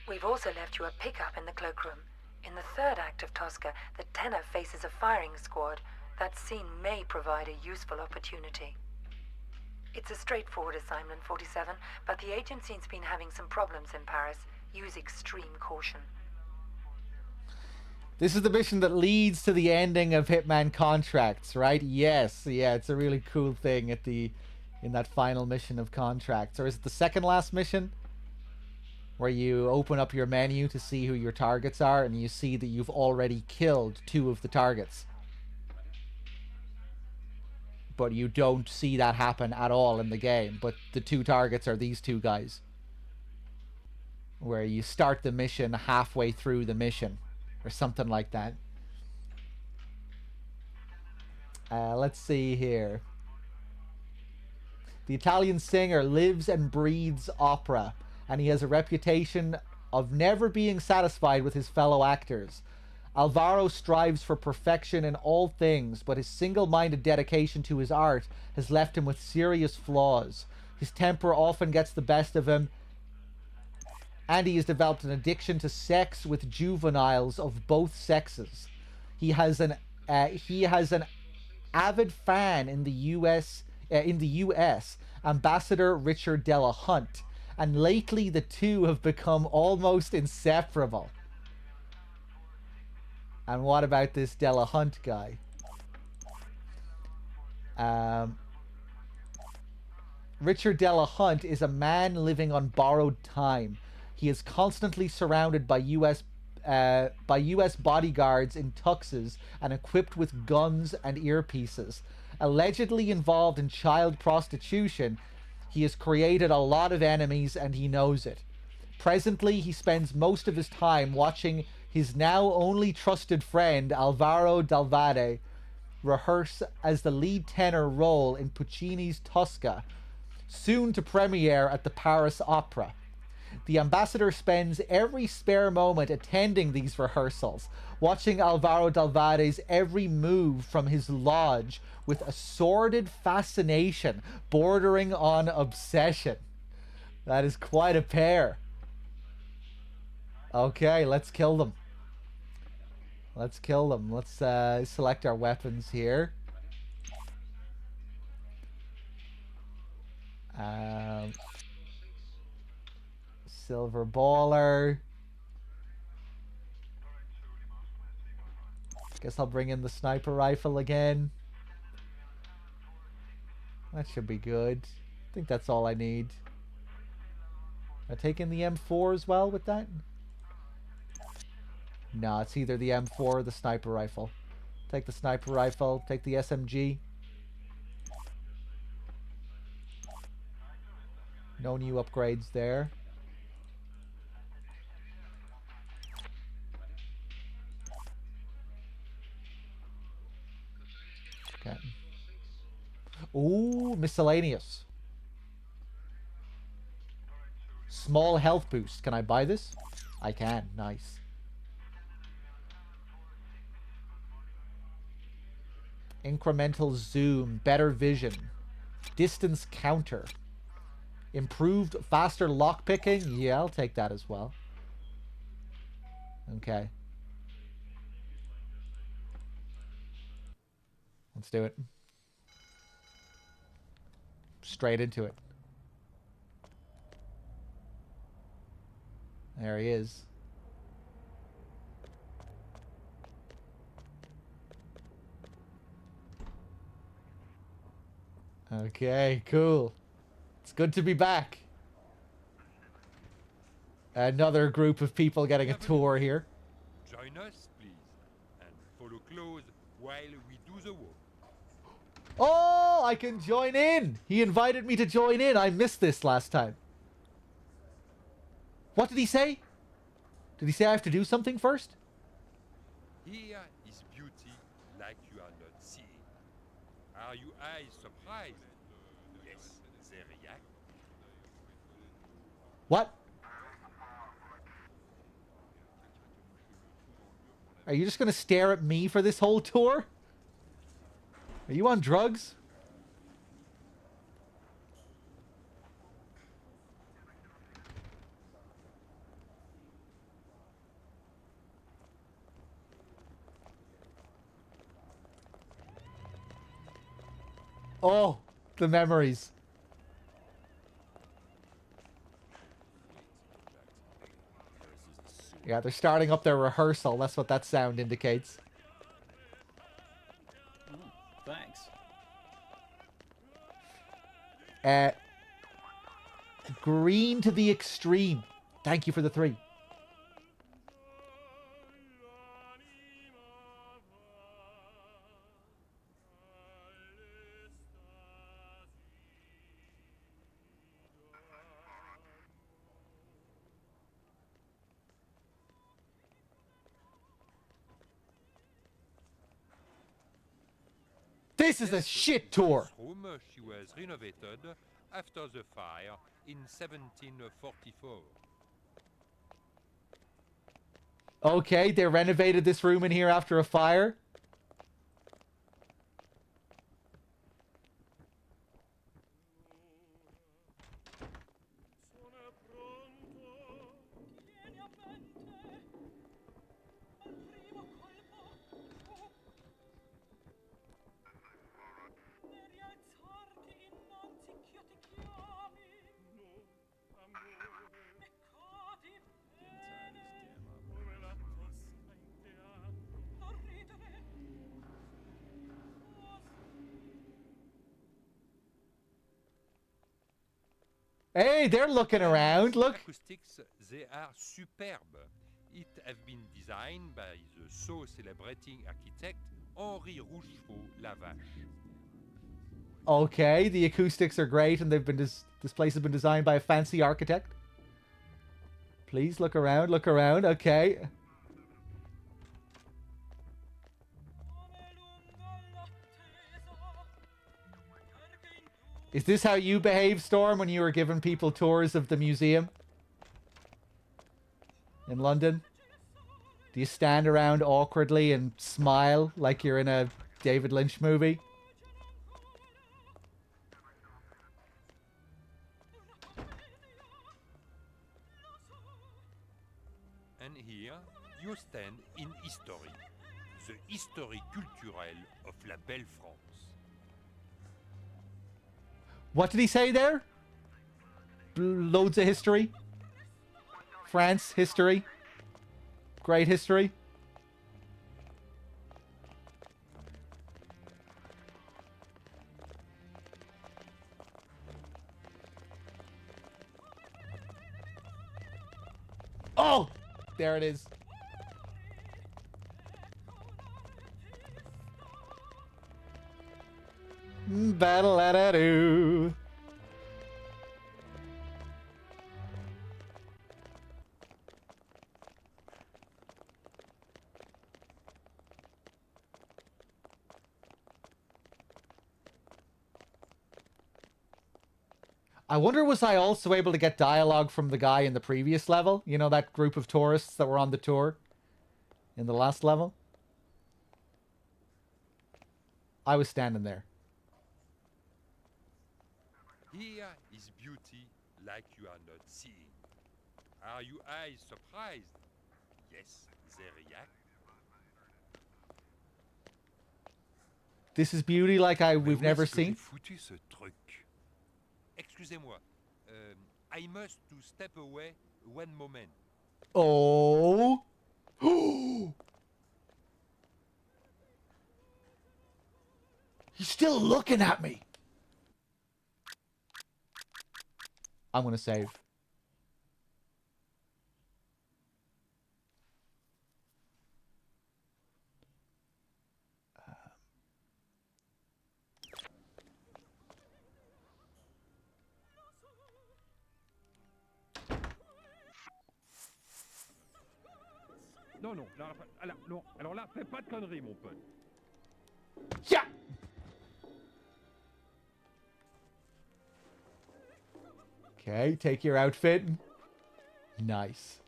We've also left you a pickup in the cloakroom. In the third act of Tosca, the tenor faces a firing squad. That scene may provide a useful opportunity. It's a straightforward assignment, 47, but the agency's been having some problems in Paris. Use extreme caution. This is the mission that leads to the ending of Hitman Contracts, right? Yes, yeah, it's a really cool thing in that final mission of Contracts. Or is it the second last mission? Where you open up your menu to see who your targets are, and you see that you've already killed 2 of the targets. But you don't see that happen at all in the game. But the 2 targets are these 2 guys. Where you start the mission halfway through the mission. Or something like that. Let's see here. The Italian singer lives and breathes opera. And he has a reputation of never being satisfied with his fellow actors. Alvaro strives for perfection in all things, but his single-minded dedication to his art has left him with serious flaws. His temper often gets the best of him, and he has developed an addiction to sex with juveniles of both sexes. He has an avid fan in the U.S. Ambassador Richard Delahunt, and lately the two have become almost inseparable. And what about this Delahunt guy? Richard Delahunt is a man living on borrowed time. He is constantly surrounded by U.S. bodyguards in tuxes and equipped with guns and earpieces. Allegedly involved in child prostitution, he has created a lot of enemies and he knows it. Presently, he spends most of his time watching his now only trusted friend Alvaro Dalvade rehearse as the lead tenor role in Puccini's Tosca, soon to premiere at the Paris Opera. The ambassador spends every spare moment attending these rehearsals, watching Alvaro Dalvade's every move from his lodge with a sordid fascination bordering on obsession. That is quite a pair. Okay, let's kill them. Let's kill them. Let's select our weapons here. Silver baller. Guess I'll bring in the sniper rifle again. That should be good. I think that's all I need. I take in the M4 as well with that? No, it's either the M4 or the sniper rifle. Take the sniper rifle, take the SMG. No new upgrades there. Okay. Ooh, miscellaneous. Small health boost. Can I buy this? I can. Nice. Incremental zoom. Better vision. Distance counter. Improved faster lockpicking. Yeah, I'll take that as well. Okay. Let's do it. Straight into it. There he is. Okay, cool. It's good to be back. Another group of people getting a tour here. Join us, please, and follow close while we do the work. Oh, I can join in. He invited me to join in. I missed this last time. What did he say? Did he say I have to do something first? Here is beauty like you are not seeing. Are your eyes surprised? Yes, they react. What? Are you just going to stare at me for this whole tour? Are you on drugs? Oh, the memories. Yeah, they're starting up their rehearsal. That's what that sound indicates. Thanks. Green to the extreme. Thank you for the 3. This is a shit tour. This room she was renovated after the fire in 1744. Okay, they renovated this room in here after a fire. Hey, they're looking around. Look. Acoustics, they are superb. It have been designed by the so celebrating architect Henri Rochefort-Lavache. Okay, the acoustics are great, and they've been this place has been designed by a fancy architect. Please look around. Look around. Okay. Is this how you behave, Storm, when you were giving people tours of the museum in London? Do you stand around awkwardly and smile like you're in a David Lynch movie? And here you stand in history, the history culturelle of la belle France. What did he say there? Loads of history. France history. Great history. Oh! There it is. Battle-a-da-doo. I wonder, was I also able to get dialogue from the guy in the previous level? You know, that group of tourists that were on the tour in the last level? I was standing there. Here is beauty like you are not seeing. Are your eyes surprised? Yes, they react. This is beauty like we've never seen. Foutu ce truc. Excusez-moi. I must to step away one moment. Oh. He's still looking at me. I'm gonna save. Non, non, non, alors là, fais pas de conneries, mon pote. Yeah! Okay, take your outfit. Nice.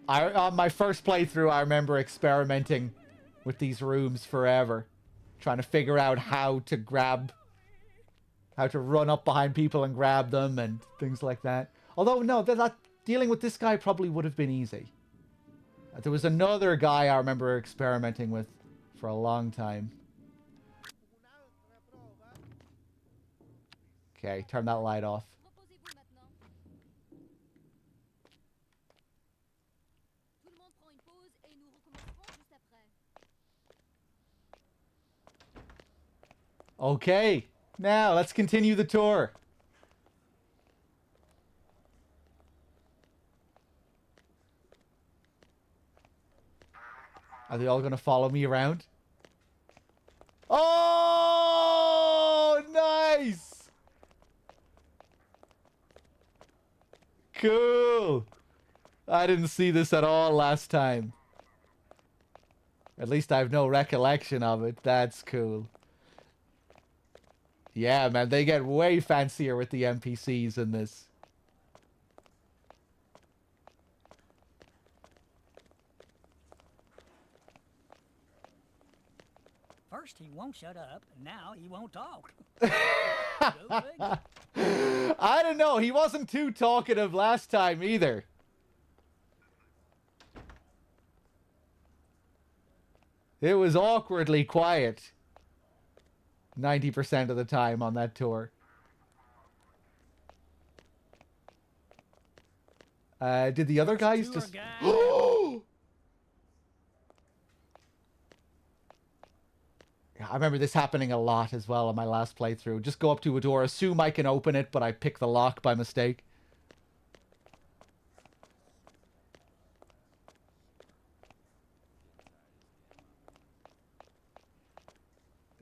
On my first playthrough, I remember experimenting with these rooms forever. Trying to figure out how to run up behind people and grab them and things like that. Although, no, dealing with this guy probably would have been easy. There was another guy I remember experimenting with for a long time. Okay, turn that light off. Okay, now let's continue the tour. Are they all going to follow me around? Oh, nice! Cool. I didn't see this at all last time. At least I have no recollection of it. That's cool. Yeah, man, they get way fancier with the NPCs in this. First he won't shut up, and now he won't talk. I don't know. He wasn't too talkative last time either. It was awkwardly quiet 90% of the time on that tour. Did the other guys just... I remember this happening a lot as well on my last playthrough. Just go up to a door, assume I can open it, but I pick the lock by mistake.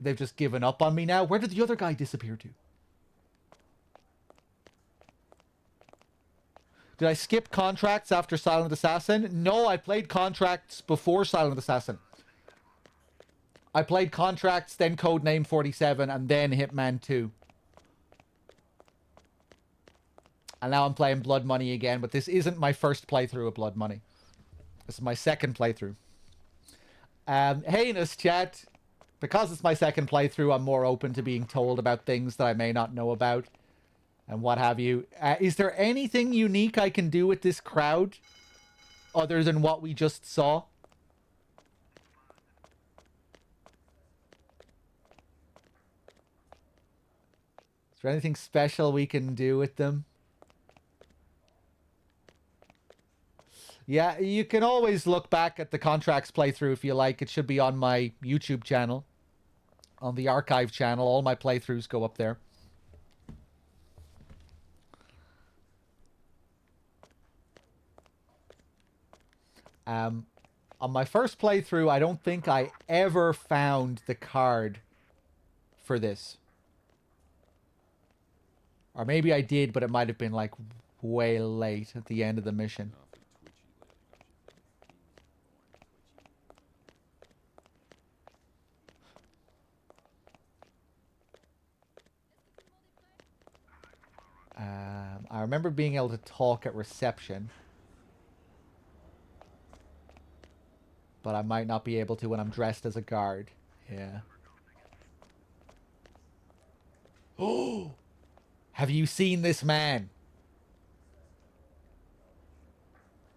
They've just given up on me now. Where did the other guy disappear to? Did I skip Contracts after Silent Assassin? No, I played Contracts before Silent Assassin. I played Contracts, then Codename 47, and then Hitman 2. And now I'm playing Blood Money again, but this isn't my first playthrough of Blood Money. This is my second playthrough. Heinous chat. Because it's my second playthrough, I'm more open to being told about things that I may not know about. And what have you. Is there anything unique I can do with this crowd? Other than what we just saw? Is there anything special we can do with them? Yeah, you can always look back at the Contracts playthrough if you like. It should be on my YouTube channel. On the archive channel. All my playthroughs go up there. On my first playthrough, I don't think I ever found the card for this. Or maybe I did, but it might have been like way late at the end of the mission. I remember being able to talk at reception. But I might not be able to when I'm dressed as a guard. Yeah. Oh! Have you seen this man?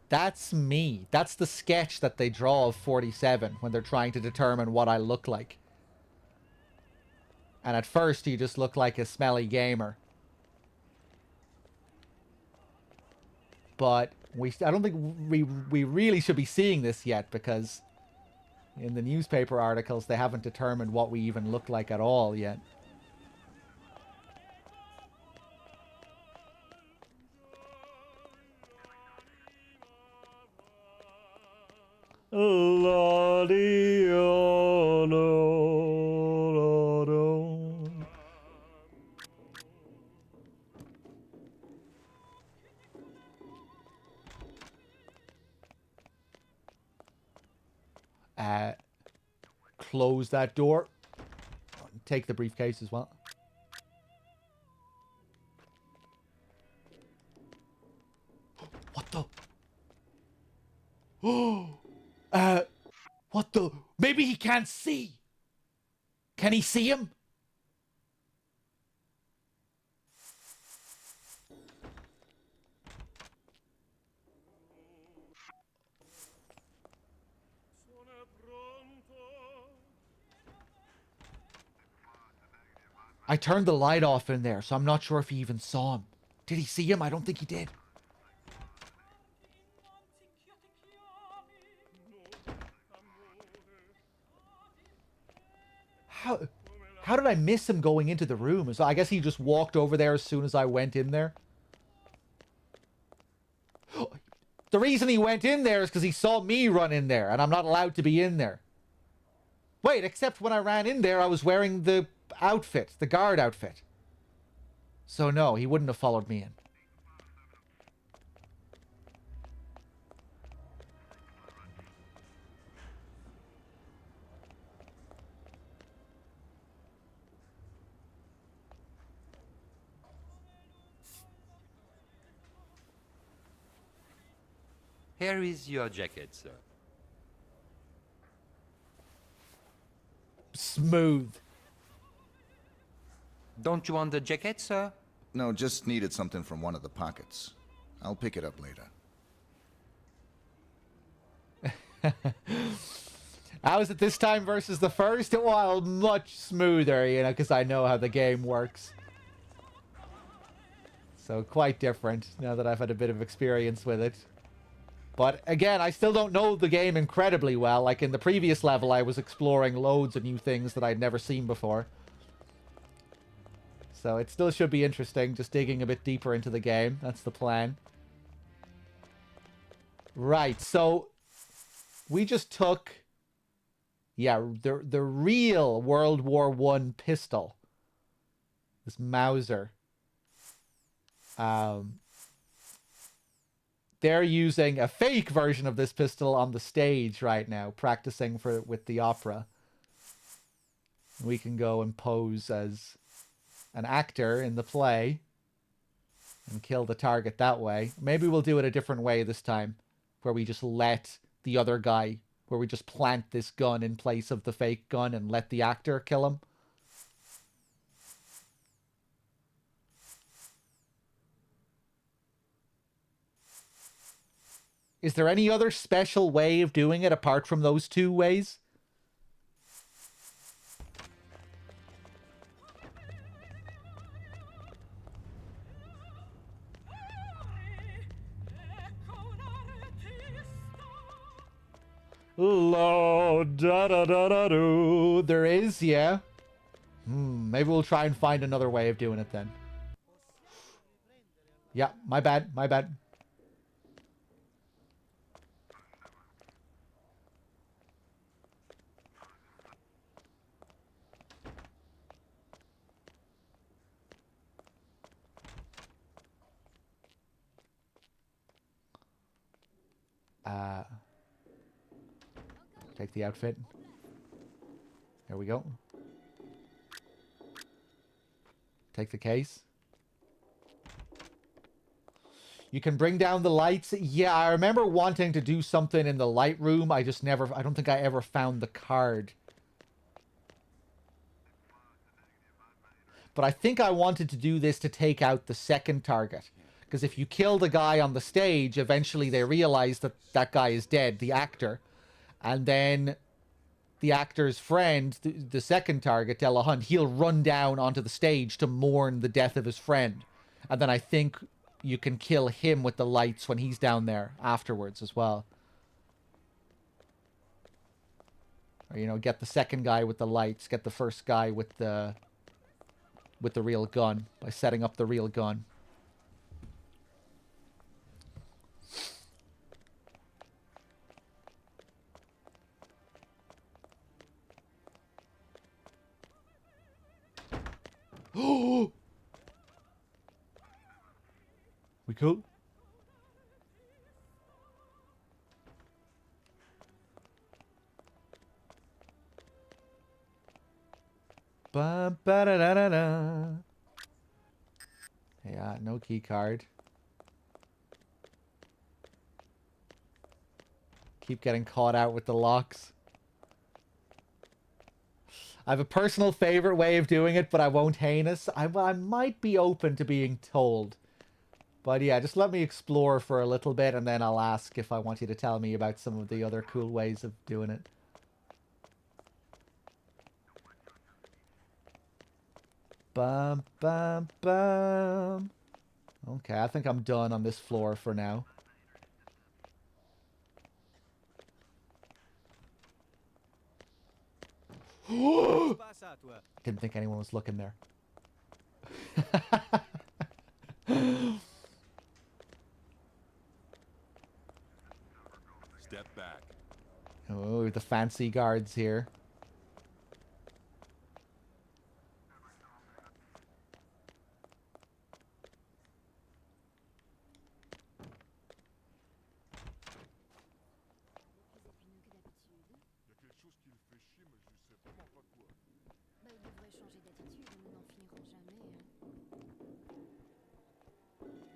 That's me. That's the sketch that they draw of 47 when they're trying to determine what I look like. And at first, you just look like a smelly gamer. But I don't think we really should be seeing this yet, because in the newspaper articles, they haven't determined what we even look like at all yet. Close that door. Take the briefcase as well. What the? Oh, what the? Maybe he can't see. Can he see him? I turned the light off in there, so I'm not sure if he even saw him. Did he see him? I don't think he did. How did I miss him going into the room? So I guess he just walked over there as soon as I went in there. The reason he went in there is because he saw me run in there, and I'm not allowed to be in there. Wait, except when I ran in there, I was wearing the outfit, the guard outfit. So no, he wouldn't have followed me in. Here is your jacket, sir. Smooth. Don't you want the jacket, sir? No, just needed something from one of the pockets. I'll pick it up later. How is it this time versus the first? Well, much smoother, you know, because I know how the game works. So quite different now that I've had a bit of experience with it. But again, I still don't know the game incredibly well. Like in the previous level, I was exploring loads of new things that I'd never seen before. So it still should be interesting, just digging a bit deeper into the game. That's the plan. Right, so we just took, yeah, the real World War I pistol. This Mauser. They're using a fake version of this pistol on the stage right now, practicing with the opera. We can go and pose as an actor in the play and kill the target that way. Maybe we'll do it a different way this time, where we just let the other guy, where we just plant this gun in place of the fake gun and let the actor kill him. Is there any other special way of doing it apart from those two ways? La da da da da do. There is, yeah. Maybe we'll try and find another way of doing it then. Yeah, my bad, my bad. Take the outfit. There we go. Take the case. You can bring down the lights. Yeah, I remember wanting to do something in the light room. I don't think I ever found the card. But I think I wanted to do this to take out the second target. Because if you kill the guy on the stage, eventually they realize that that guy is dead, the actor. And then the actor's friend, the second target, Della Hunt, he'll run down onto the stage to mourn the death of his friend. And then I think you can kill him with the lights when he's down there afterwards as well. Or, you know, get the second guy with the lights, get the first guy with the real gun by setting up the real gun. Oh! We cool? Ba ba da da da da. Yeah, no key card. Keep getting caught out with the locks. I have a personal favorite way of doing it, but I won't heinous. I might be open to being told. But yeah, just let me explore for a little bit, and then I'll ask if I want you to tell me about some of the other cool ways of doing it. Bum, bum, bum. Okay, I think I'm done on this floor for now. Didn't think anyone was looking there. Step back. Oh, the fancy guards here.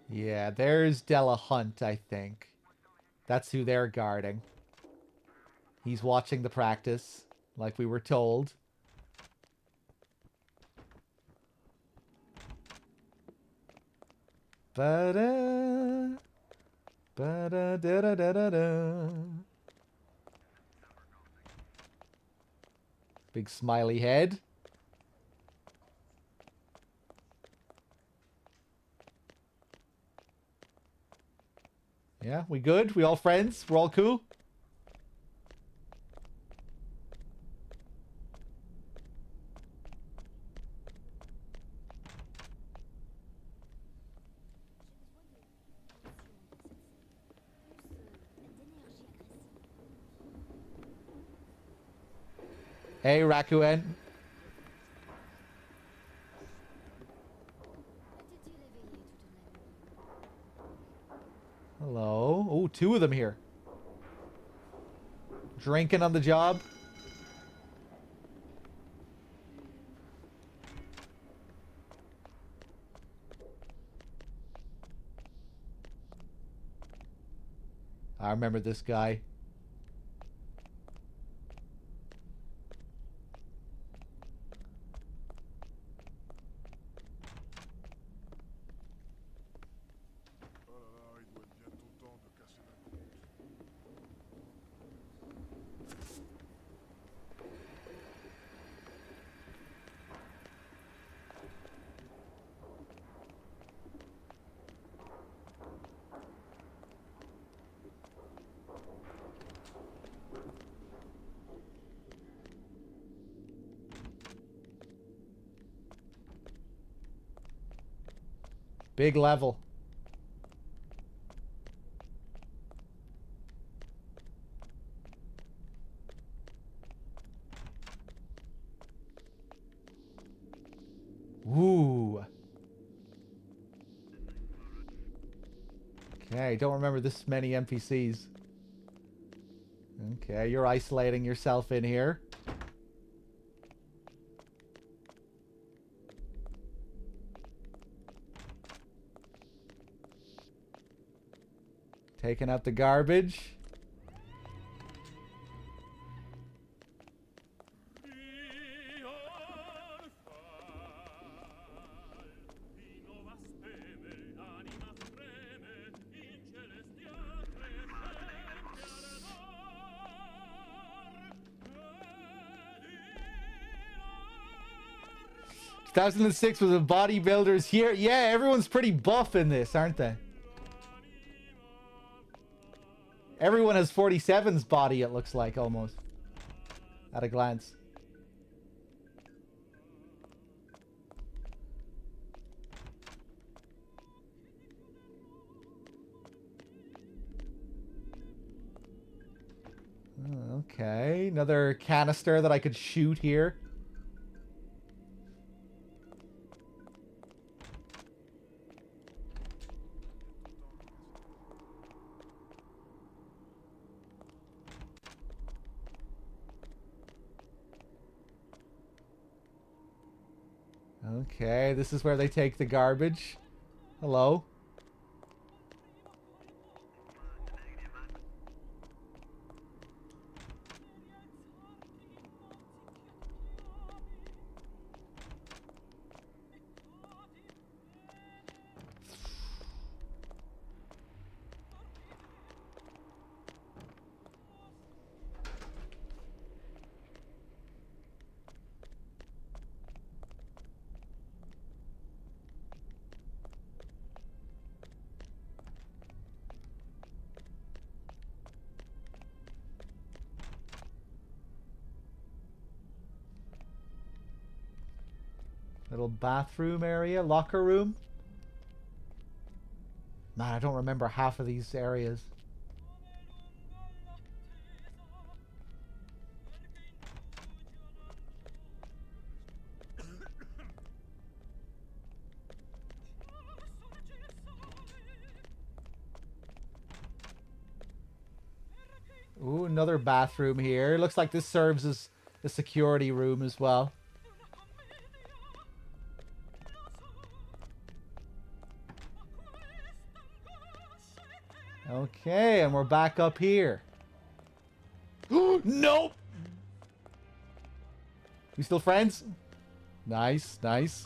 Yeah, there's Della Hunt, I think. That's who they're guarding. He's watching the practice, like we were told. Ba-da, ba-da-da-da-da-da. Big smiley head. Yeah, we good? We all friends? We're all cool? Hey, Rakuen. Hello. Oh, two of them here. Drinking on the job. I remember this guy. Big level. Ooh. Okay, don't remember this many NPCs. Okay, you're isolating yourself in here. Taking out the garbage. Two 2006 was a bodybuilders here. Yeah, everyone's pretty buff in this, aren't they? Everyone has 47's body, it looks like, almost. At a glance. Okay, another canister that I could shoot here. Okay, this is where they take the garbage. Hello. Little bathroom area, locker room. Man, I don't remember half of these areas. Ooh, another bathroom here. Looks like this serves as a security room as well. Okay, and we're back up here. Nope! We still friends? Nice, nice.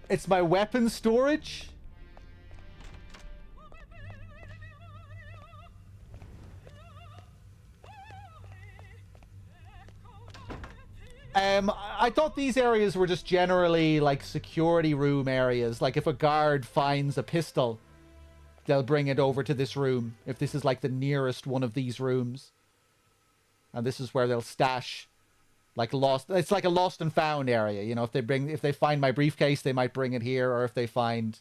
It's my weapon storage? I thought these areas were just generally like security room areas. Like if a guard finds a pistol, they'll bring it over to this room. If this is like the nearest one of these rooms. And this is where they'll stash like it's like a lost and found area. You know, if they find my briefcase, they might bring it here, or if they find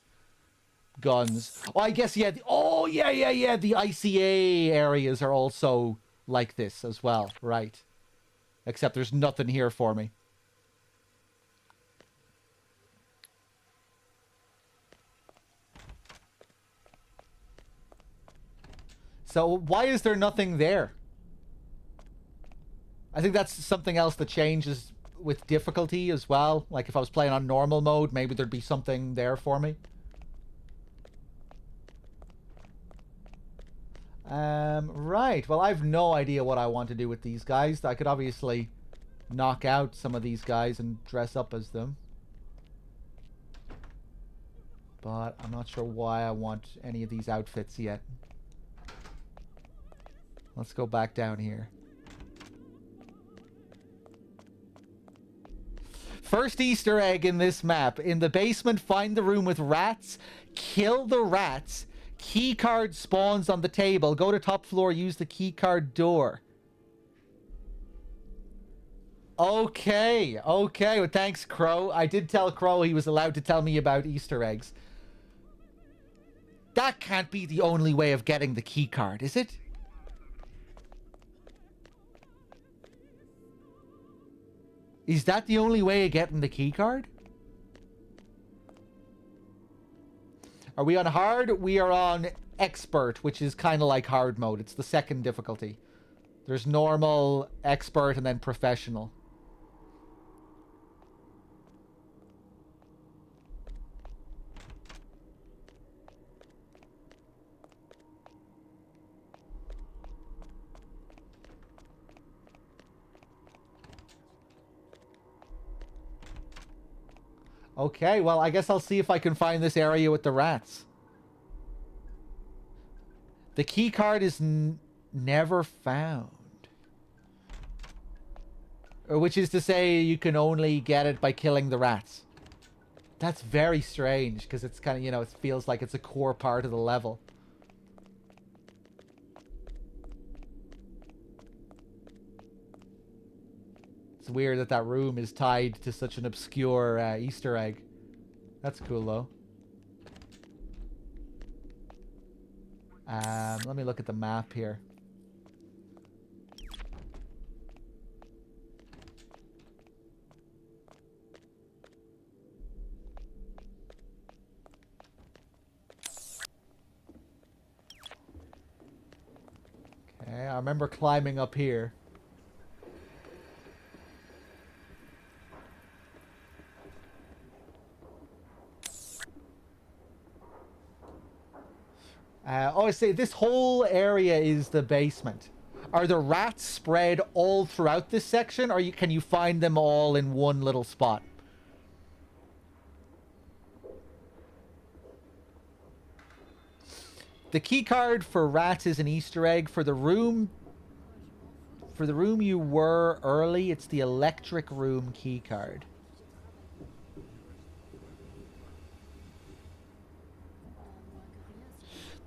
guns. Oh, I guess, yeah. Yeah. The ICA areas are also like this as well. Right. Except there's nothing here for me. So why is there nothing there? I think that's something else that changes with difficulty as well. Like if I was playing on normal mode, maybe there'd be something there for me. Right. Well, I've no idea what I want to do with these guys. I could obviously knock out some of these guys and dress up as them. But I'm not sure why I want any of these outfits yet. Let's go back down here. First Easter egg in this map. In the basement, find the room with rats. Kill the rats. Key card spawns on the table. Go to top floor, use the key card door. Okay. Well, thanks, Crow. I did tell Crow he was allowed to tell me about Easter eggs. That can't be the only way of getting the key card, is it? Is that the only way of getting the key card? Are we on hard? We are on expert, which is kind of like hard mode. It's the second difficulty. There's normal, expert, and then professional. Okay, well, I guess I'll see if I can find this area with the rats. The key card is never found. Which is to say you can only get it by killing the rats. That's very strange, because it's kind of, you know, it feels like it's a core part of the level. It's weird that that room is tied to such an obscure Easter egg. That's cool, though. Let me look at the map here. I remember climbing up here. I say this whole area is the basement. Are the rats spread all throughout this section, or can you find them all in one little spot? The key card for rats is an Easter egg. For the room you were early, it's the electric room key card.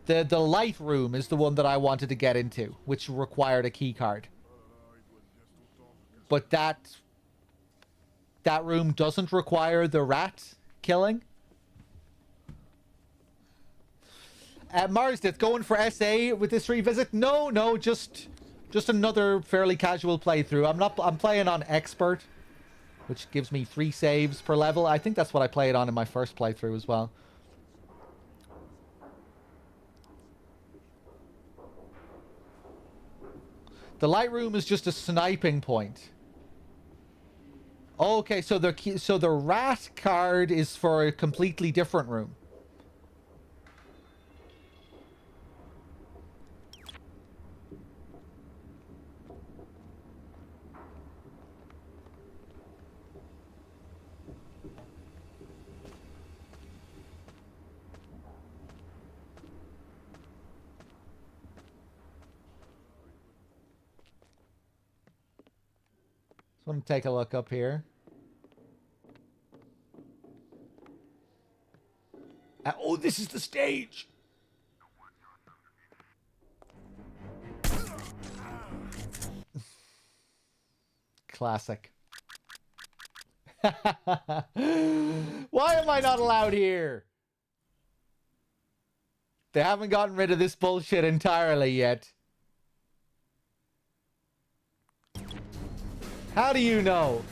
The light room is the one that I wanted to get into, which required a key card. But that room doesn't require the rat killing. Marsdith, going for SA with this revisit? No, just another fairly casual playthrough. I'm playing on expert, which gives me 3 saves per level. I think that's what I played on in my first playthrough as well. The light room is just a sniping point. Okay, so the rat card is for a completely different room. So I'm gonna take a look up here. Oh, this is the stage! Classic. Why am I not allowed here? They haven't gotten rid of this bullshit entirely yet. How do you know?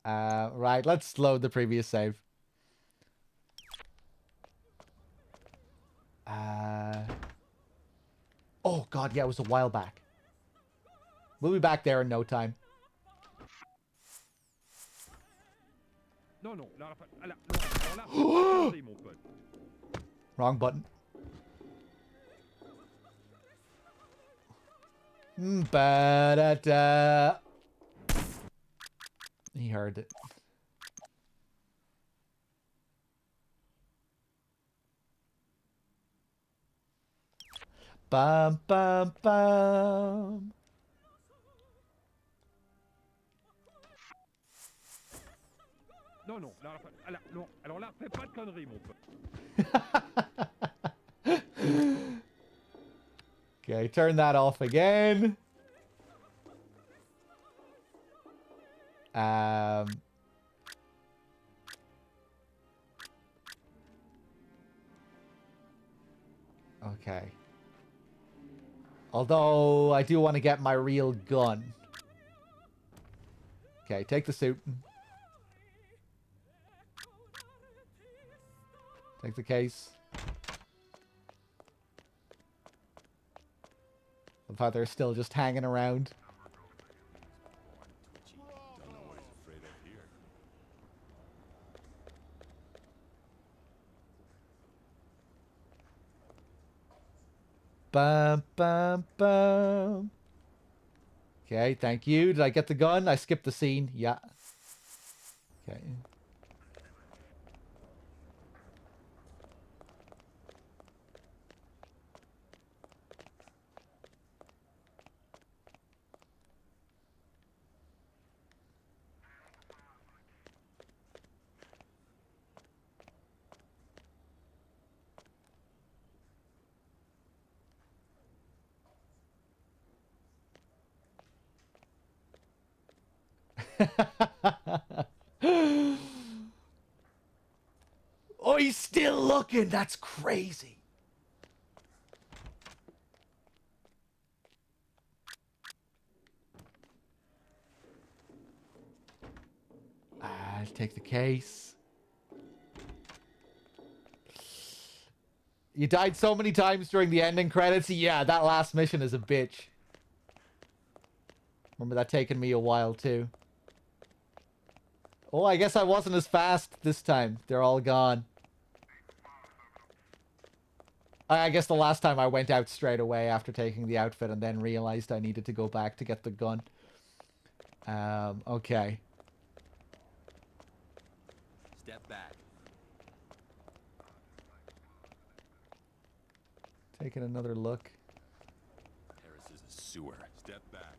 Right, let's load the previous save. Oh god, yeah, it was a while back. We'll be back there in no time. Wrong button. Ba-da-da. He heard it. Bum, bum, bum. Non, alors là, fais pas de conneries, mon pote. Okay, turn that off again. Okay. Although, I do want to get my real gun. Okay, take the suit. Take the case. Of how they're still just hanging around. Bum, bum, bum. Okay, thank you. Did I get the gun? I skipped the scene. Yeah. Okay. Oh, he's still looking. That's crazy. I'll take the case. You died so many times during the ending credits. Yeah, that last mission is a bitch. Remember that taking me a while too. Oh, I guess I wasn't as fast this time. They're all gone. I guess the last time I went out straight away after taking the outfit and then realized I needed to go back to get the gun. Okay. Step back. Taking another look. Paris is a sewer. Step back.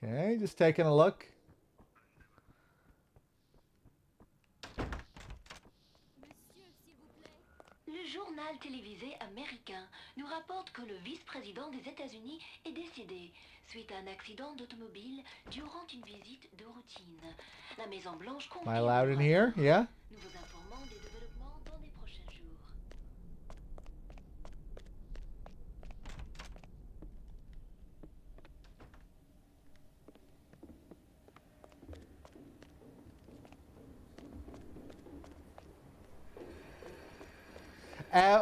Okay, just taking a look. Le journal télévisé américain nous rapporte que le vice-président des États-Unis est décédé suite à un accident d'automobile durant une visite de routine. La Maison-Blanche Am I allowed in here? Yeah. Nous vous informons des développements dans les prochains jours.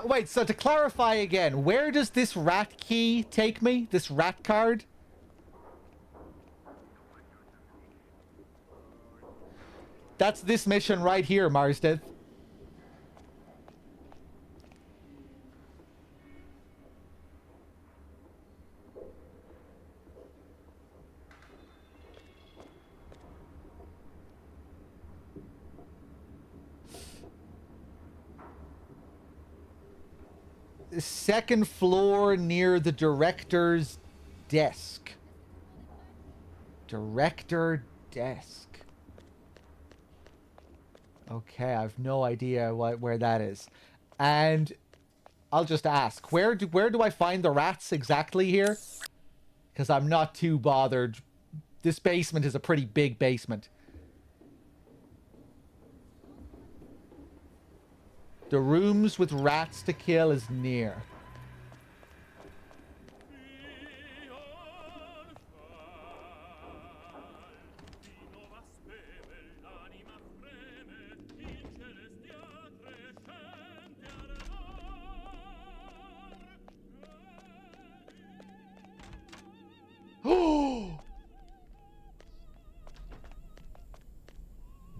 Wait, so to clarify again, where does this rat key take me? This rat card? That's this mission right here, Marsdith. Second floor near the director's desk. Director desk. Okay, I've no idea where that is. And I'll just ask, where do I find the rats exactly here? Because I'm not too bothered. This basement is a pretty big basement. The rooms with rats to kill is near.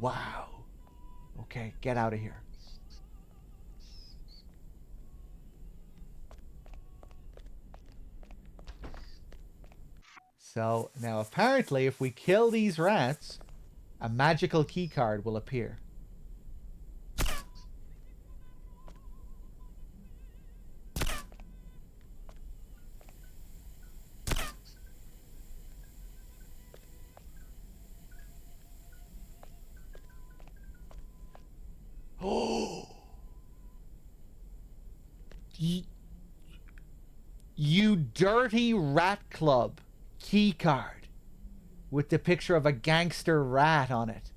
Wow. Okay, get out of here. So, now apparently if we kill these rats, a magical keycard will appear. Oh! You dirty rat club. Key card with the picture of a gangster rat on it.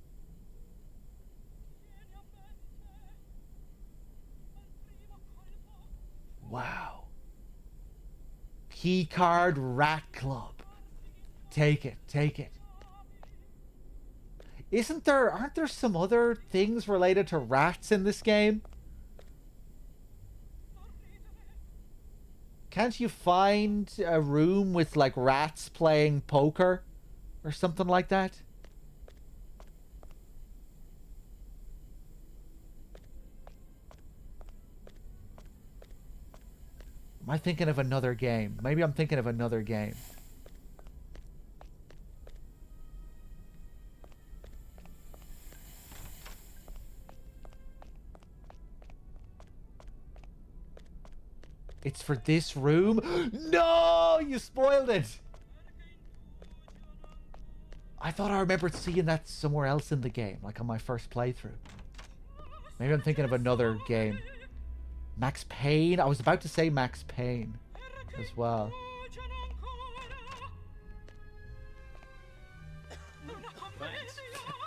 Wow. Key card rat club. Take it, take it. Aren't there some other things related to rats in this game? Can't you find a room with, like, rats playing poker? Or something like that? Am I thinking of another game? Maybe I'm thinking of another game. It's for this room? No! You spoiled it! I thought I remembered seeing that somewhere else in the game, like on my first playthrough. Maybe I'm thinking of another game. Max Payne? I was about to say Max Payne. as well.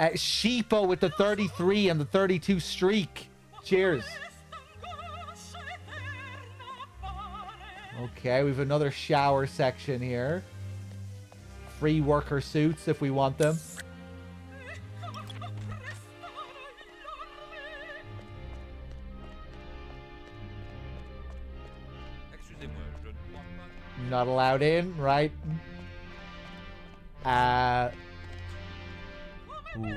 Sheepo with the 33 and the 32 streak. Cheers. Okay, we have another shower section here. Free worker suits if we want them. Not allowed in, right? Ooh.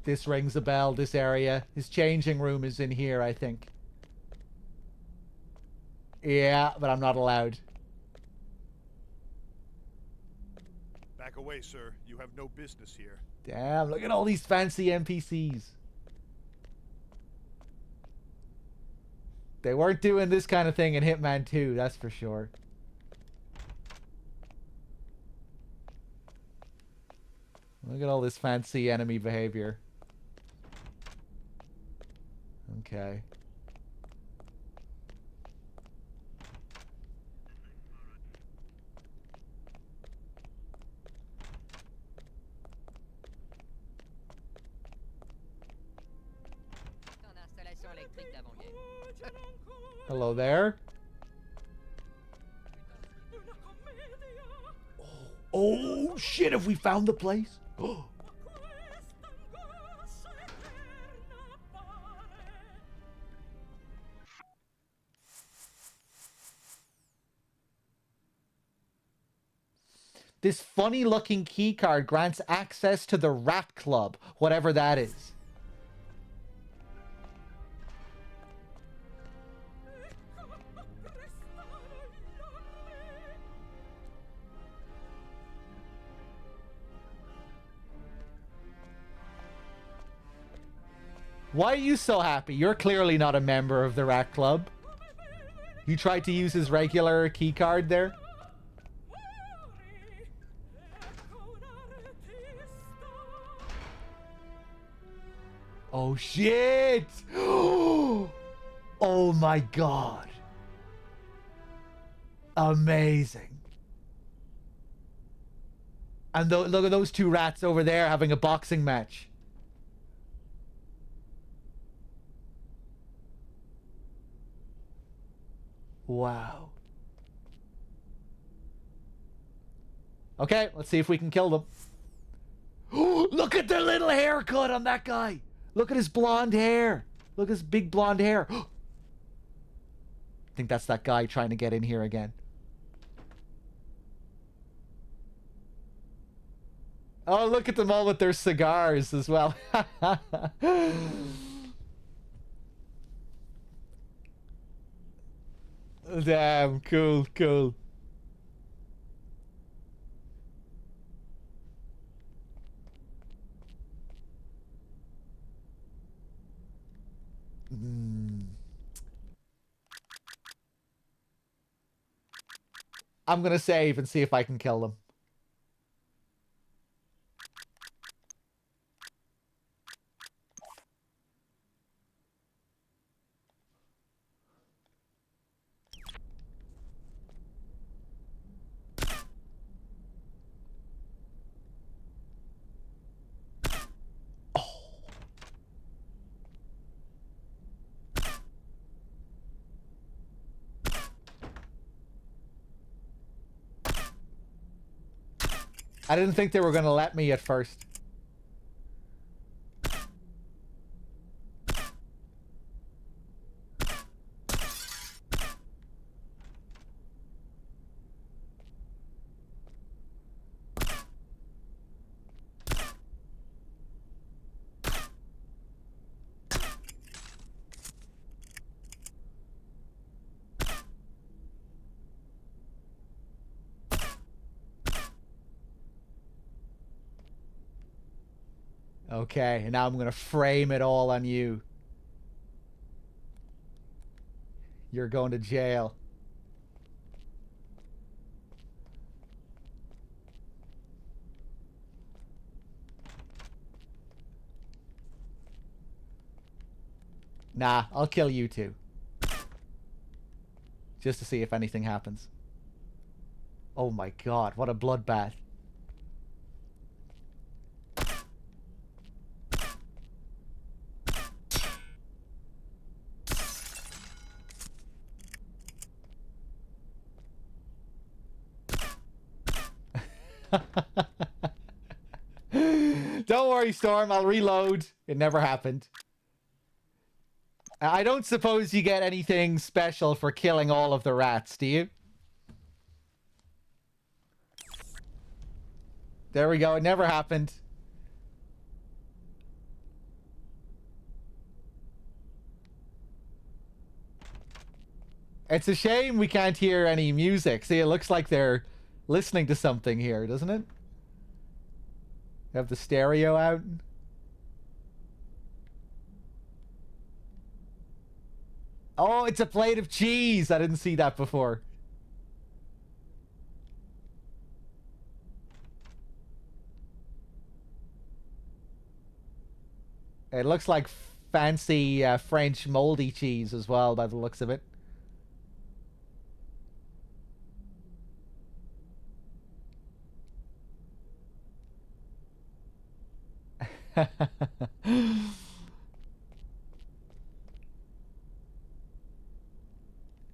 This rings a bell, this area. His changing room is in here, I think. Yeah, but I'm not allowed. Back away, sir. You have no business here. Damn, look at all these fancy NPCs. They weren't doing this kind of thing in Hitman 2, that's for sure. Look at all this fancy enemy behavior. Okay. Hello there. Oh shit, have we found the place? Oh. This funny looking keycard grants access to the Rat Club, whatever that is. Why are you so happy? You're clearly not a member of the Rat Club. You tried to use his regular keycard there? Oh shit! Oh my god. Amazing. And look at those two rats over there having a boxing match. Wow. Okay, let's see if we can kill them. Look at the little haircut on that guy. Look at his blonde hair. Look at his big blonde hair. I think that's that guy trying to get in here again. Oh, look at them all with their cigars as well. Damn, cool, cool. I'm gonna save and see if I can kill them. I didn't think they were gonna let me at first. Okay, and now I'm gonna frame it all on you. You're going to jail. Nah, I'll kill you too. Just to see if anything happens. Oh my god, what a bloodbath. Don't worry, Storm, I'll reload. It never happened. I don't suppose you get anything special for killing all of the rats, do you? There we go, it never happened. It's a shame we can't hear any music. See, it looks like they're listening to something here, doesn't it? Have the stereo out. Oh, it's a plate of cheese. I didn't see that before. It looks like fancy French moldy cheese as well by the looks of it.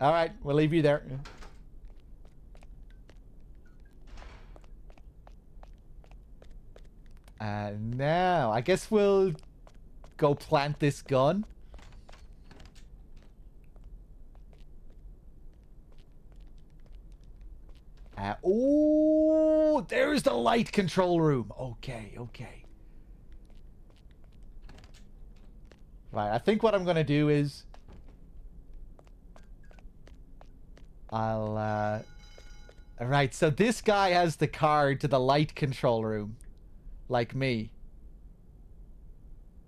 All right, we'll leave you there. Now, I guess we'll go plant this gun. Oh, there's the light control room. Okay, okay. Right, I think what I'm going to do is Alright, so this guy has the card to the light control room. Like me.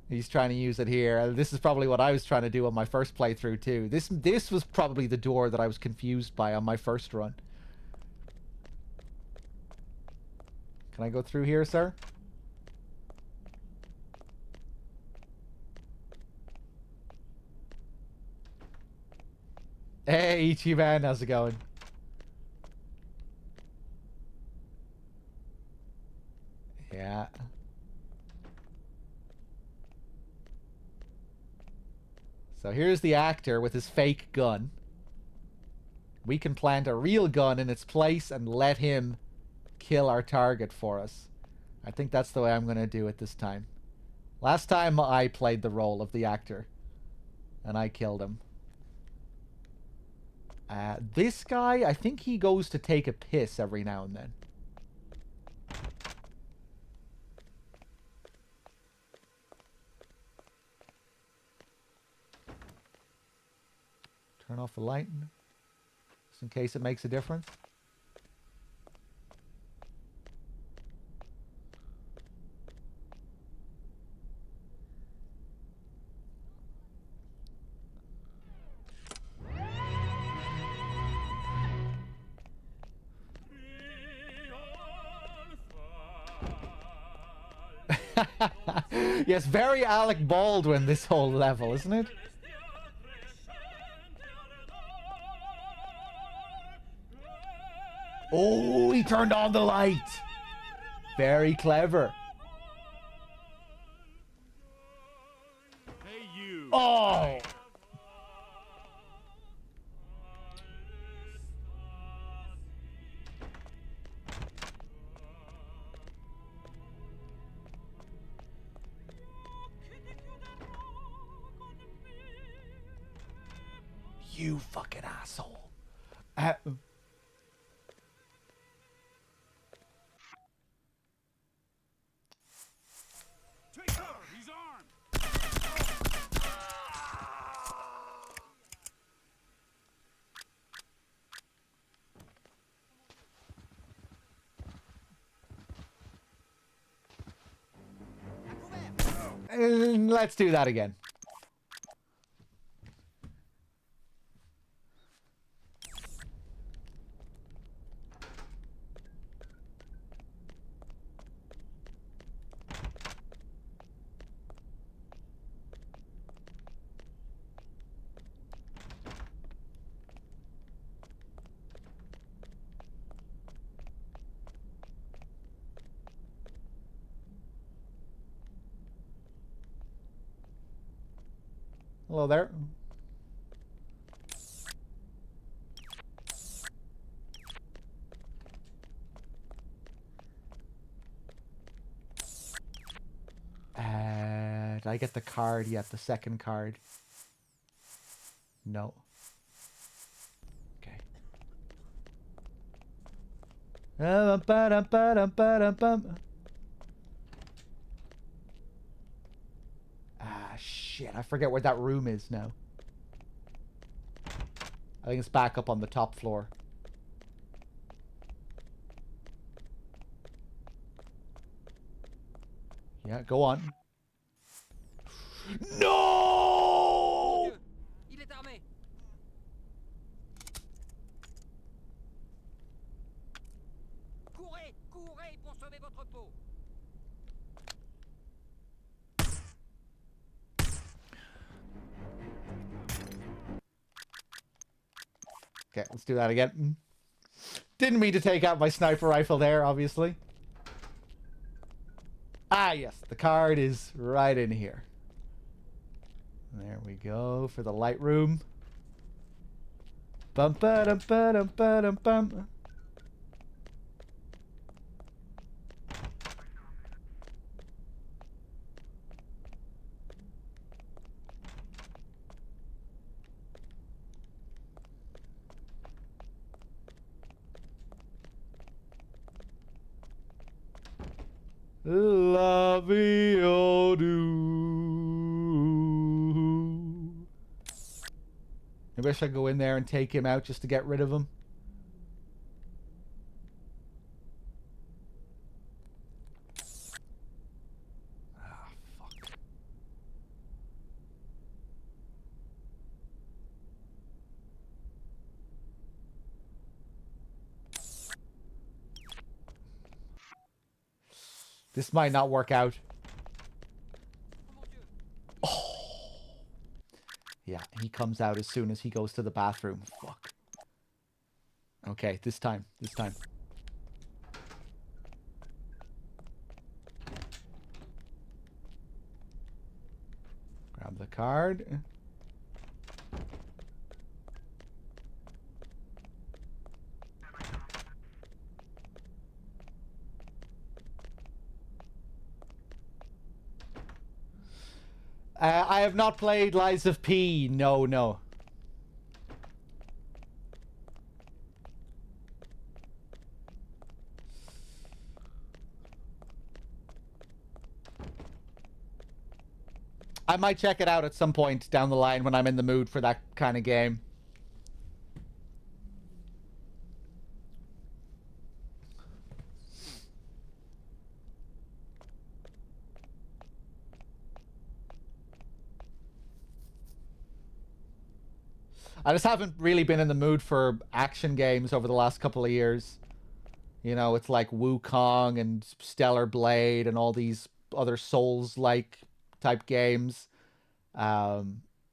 He's trying to use it here. This is probably what I was trying to do on my first playthrough too. This was probably the door that I was confused by on my first run. Can I go through here, sir? Hey, Ichiban, how's it going? Yeah. So here's the actor with his fake gun. We can plant a real gun in its place and let him kill our target for us. I think that's the way I'm going to do it this time. Last time I played the role of the actor. And I killed him. This guy, I think he goes to take a piss every now and then. Turn off the light, just in case it makes a difference. Yes, very Alec Baldwin, this whole level, isn't it? Oh, he turned on the light. Very clever. Hey, you. Oh! You fucking asshole. Take cover. He's armed. Let's do that again. Hello there. Did I get the card yet? The second card? No. Okay. Shit, I forget where that room is now. I think it's back up on the top floor. Yeah, go on. No! Il est armé. Courez, courez pour sauver votre peau. Okay, let's do that again. Didn't mean to take out my sniper rifle there, obviously. Ah, yes, the card is right in here. There we go for the light room. Bum ba dum ba dum ba dum bum. Love-y-o-do. Maybe I should go in there and take him out just to get rid of him. Ah, fuck. This might not work out. Oh. Yeah, he comes out as soon as he goes to the bathroom. Fuck. Okay, this time. This time. Grab the card. I have not played Lies of P. No, no. I might check it out at some point down the line when I'm in the mood for that kind of game. I just haven't really been in the mood for action games over the last couple of years. You know, it's like Wukong and Stellar Blade and all these other Souls-like type games. You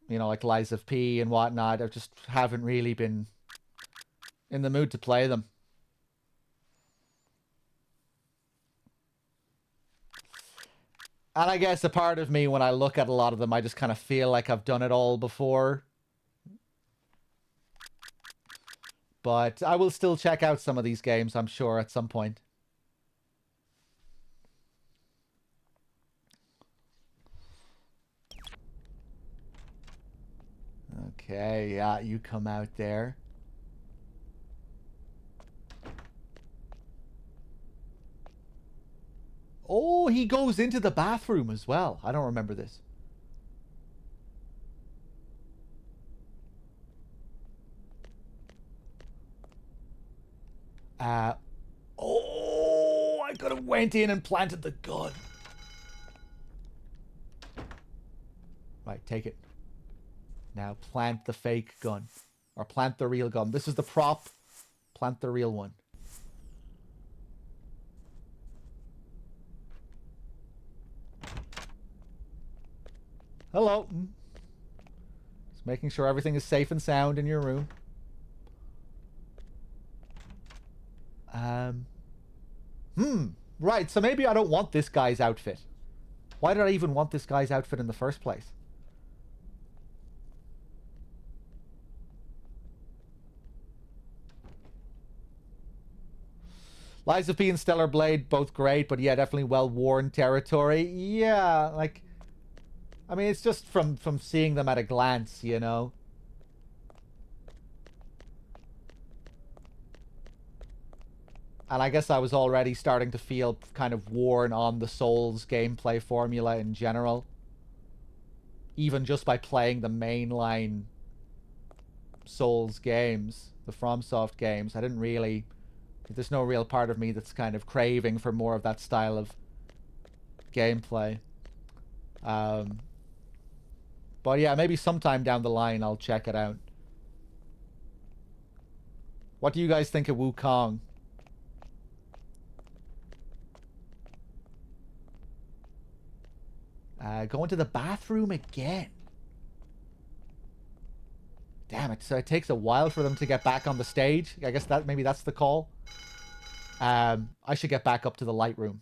know, like Lies of P and whatnot. I just haven't really been in the mood to play them. And I guess a part of me, when I look at a lot of them, I just kind of feel like I've done it all before. But I will still check out some of these games, I'm sure, at some point. Okay, yeah, you come out there. Oh, he goes into the bathroom as well. I don't remember this. Oh, I could have went in and planted the gun. Right, take it. Now plant the fake gun. Or plant the real gun. This is the prop. Plant the real one. Hello. Just making sure everything is safe and sound in your room. Right, so maybe I don't want this guy's outfit. Why did I even want this guy's outfit in the first place? Lies of P and Stellar Blade, both great, but yeah, definitely well-worn territory. Yeah, like, I mean, it's just from seeing them at a glance, you know? And I guess I was already starting to feel kind of worn on the Souls gameplay formula in general. Even just by playing the mainline Souls games, the FromSoft games, I didn't really... There's no real part of me that's kind of craving for more of that style of gameplay. But yeah, maybe sometime down the line I'll check it out. What do you guys think of Wukong? Going to the bathroom again. Damn it, so it takes a while for them to get back on the stage. I guess that maybe that's the call. I should get back up to the light room.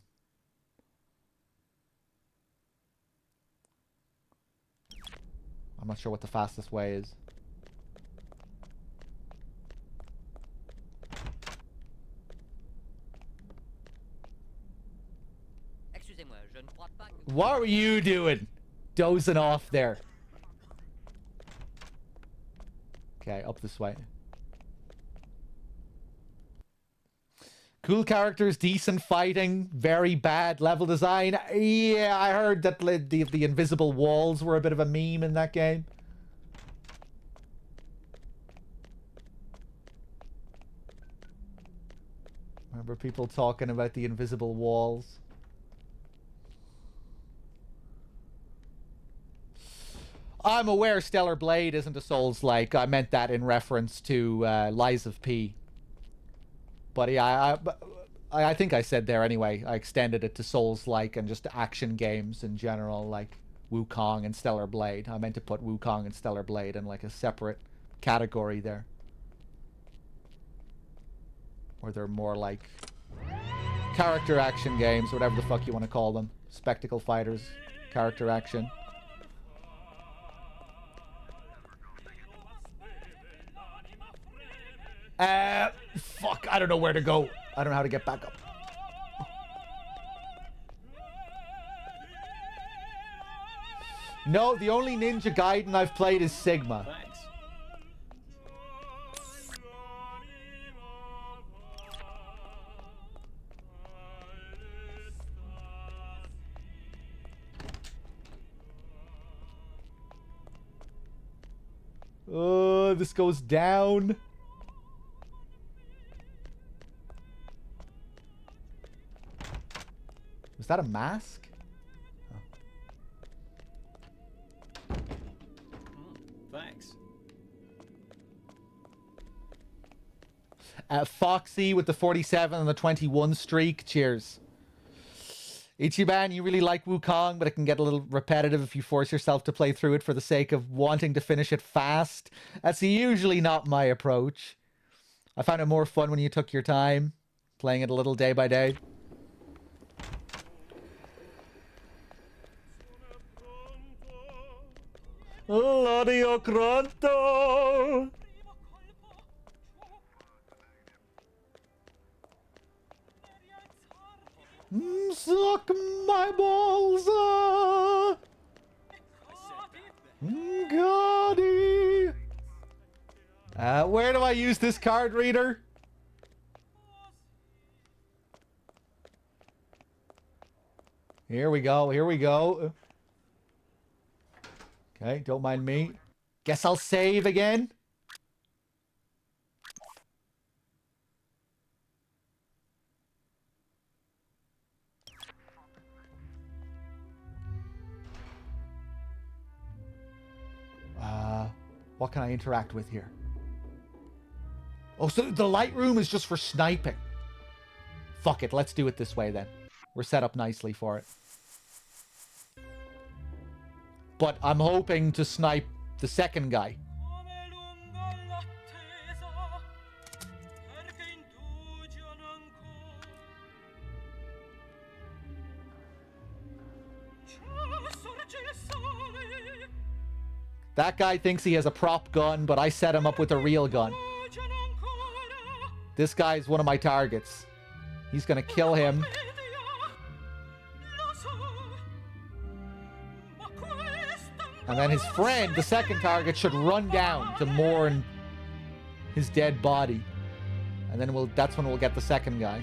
I'm not sure what the fastest way is. What were you doing? Dozing off there. Okay, up this way. Cool characters, decent fighting, very bad level design. Yeah, I heard that the invisible walls were a bit of a meme in that game. Remember people talking about the invisible walls. I'm aware Stellar Blade isn't a Souls-like. I meant that in reference to Lies of P. But yeah, I think I said there anyway. I extended it to Souls-like and just action games in general, like Wukong and Stellar Blade. I meant to put Wukong and Stellar Blade in like a separate category there. Or they're more like character action games, whatever the fuck you want to call them. Spectacle fighters, character action. Fuck, I don't know where to go. I don't know how to get back up. No, the only Ninja Gaiden I've played is Sigma. Thanks. Oh, this goes down. Was that a mask? Oh. Thanks. Foxy with the 47 and the 21 streak. Cheers. Ichiban, you really like Wukong, but it can get a little repetitive if you force yourself to play through it for the sake of wanting to finish it fast. That's usually not my approach. I found it more fun when you took your time, playing it a little day by day. L'odio pronto. Suck my balls. Goody. Where do I use this card reader? Here we go. Here we go. Okay, don't mind me. Guess I'll save again. What can I interact with here? Oh, so the light room is just for sniping. Fuck it, let's do it this way then. We're set up nicely for it. But I'm hoping to snipe the second guy. That guy thinks he has a prop gun, but I set him up with a real gun. This guy's one of my targets. He's gonna kill him. And then his friend, the second target, should run down to mourn his dead body. And then that's when we'll get the second guy.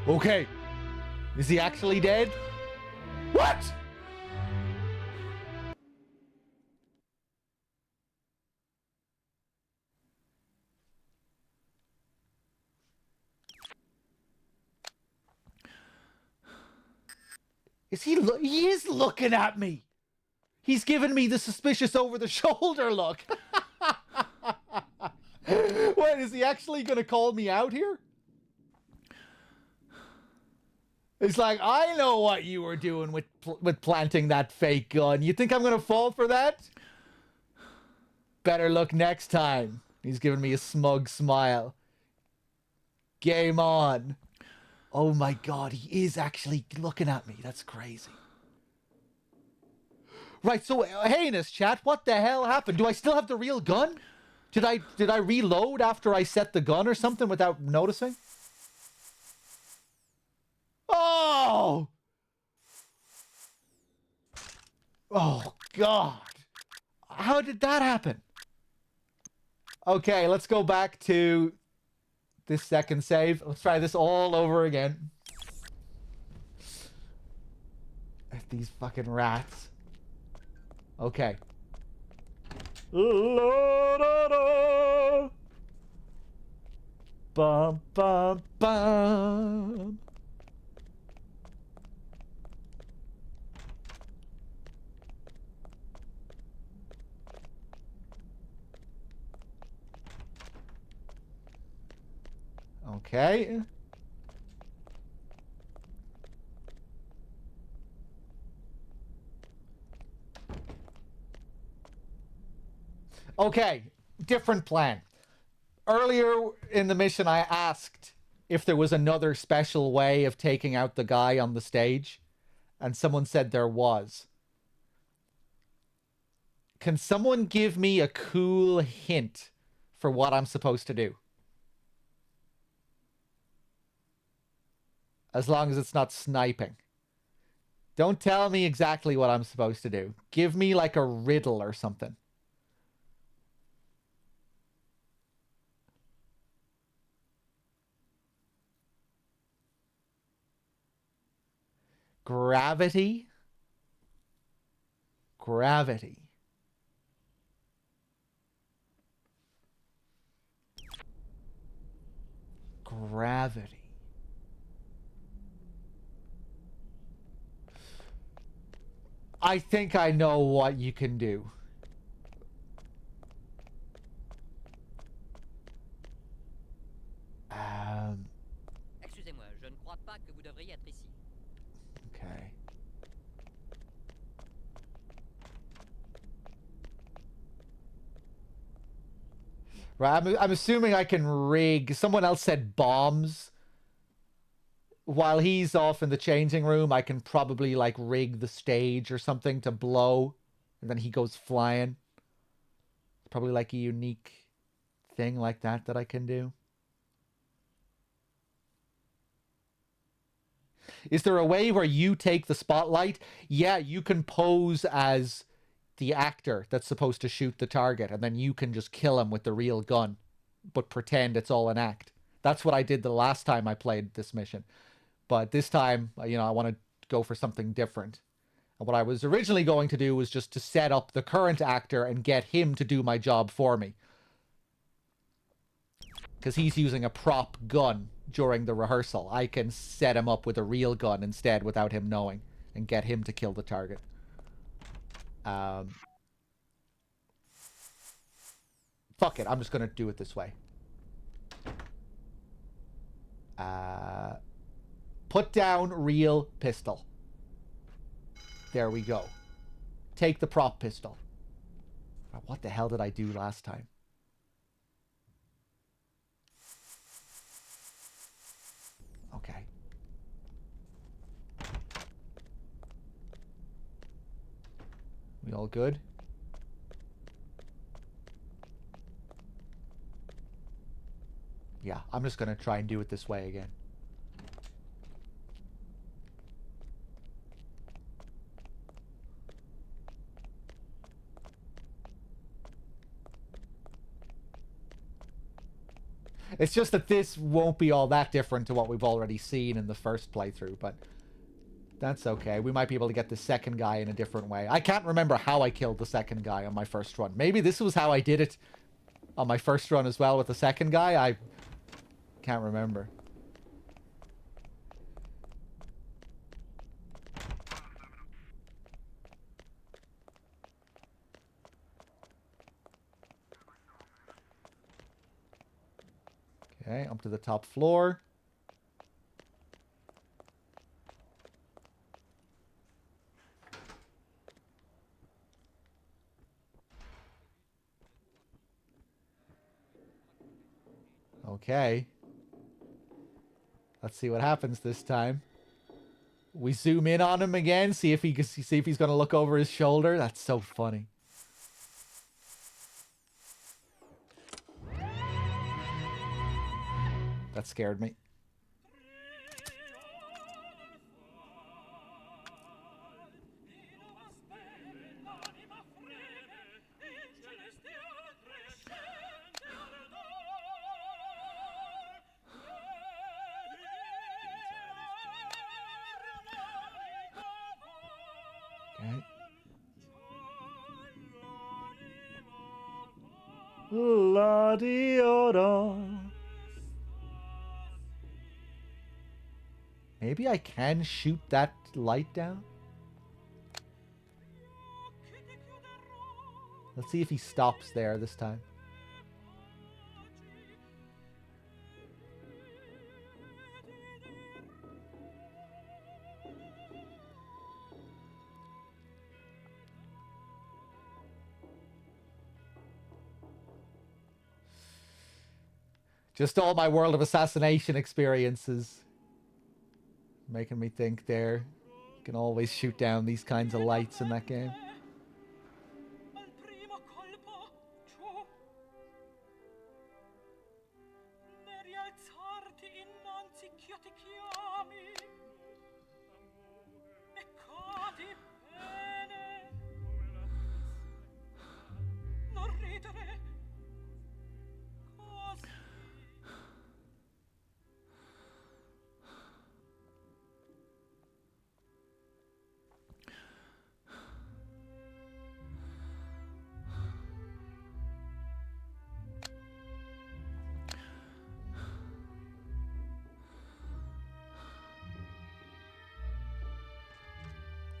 Okay. Is he actually dead? What? Is he he is looking at me. He's giving me the suspicious over-the-shoulder look. Wait, is he actually going to call me out here? It's like, I know what you were doing with planting that fake gun. You think I'm going to fall for that? Better look next time. He's giving me a smug smile. Game on. Oh my god, he is actually looking at me. That's crazy. Right, so heinous chat, what the hell happened? Do I still have the real gun? Did I reload after I set the gun or something without noticing? Oh! Oh, God. How did that happen? Okay, let's go back to this second save. Let's try this all over again. These fucking rats. Okay. Bum, bum, bum. Okay. Okay, different plan. Earlier in the mission, I asked if there was another special way of taking out the guy on the stage, and someone said there was. Can someone give me a cool hint for what I'm supposed to do? As long as it's not sniping. Don't tell me exactly what I'm supposed to do. Give me like a riddle or something. Gravity. Gravity. Gravity. I think I know what you can do. Excusez-moi, je ne crois pas que vous devriez être ici. Okay. Right, I'm assuming I can rig. Someone else said bombs. While he's off in the changing room, I can probably like rig the stage or something to blow, and then he goes flying. Probably like a unique thing like that I can do. Is there a way where you take the spotlight? Yeah, you can pose as the actor that's supposed to shoot the target, and then you can just kill him with the real gun, but pretend it's all an act. That's what I did the last time I played this mission. But this time, you know, I want to go for something different. And what I was originally going to do was just to set up the current actor and get him to do my job for me. Because he's using a prop gun during the rehearsal. I can set him up with a real gun instead without him knowing and get him to kill the target. Fuck it, I'm just going to do it this way. Put down real pistol. There we go. Take the prop pistol. What the hell did I do last time? Okay. We all good? Yeah, I'm just gonna try and do it this way again. It's just that this won't be all that different to what we've already seen in the first playthrough, but that's okay. We might be able to get the second guy in a different way. I can't remember how I killed the second guy on my first run. Maybe this was how I did it on my first run as well with the second guy. I can't remember. Okay, up to the top floor. Okay. Let's see what happens this time. We zoom in on him again, see if he's gonna look over his shoulder. That's so funny. That scared me. Okay. La-di-o-da. Maybe I can shoot that light down? Let's see if he stops there this time. Just all my World of Assassination experiences making me think there. You can always shoot down these kinds of lights in that game.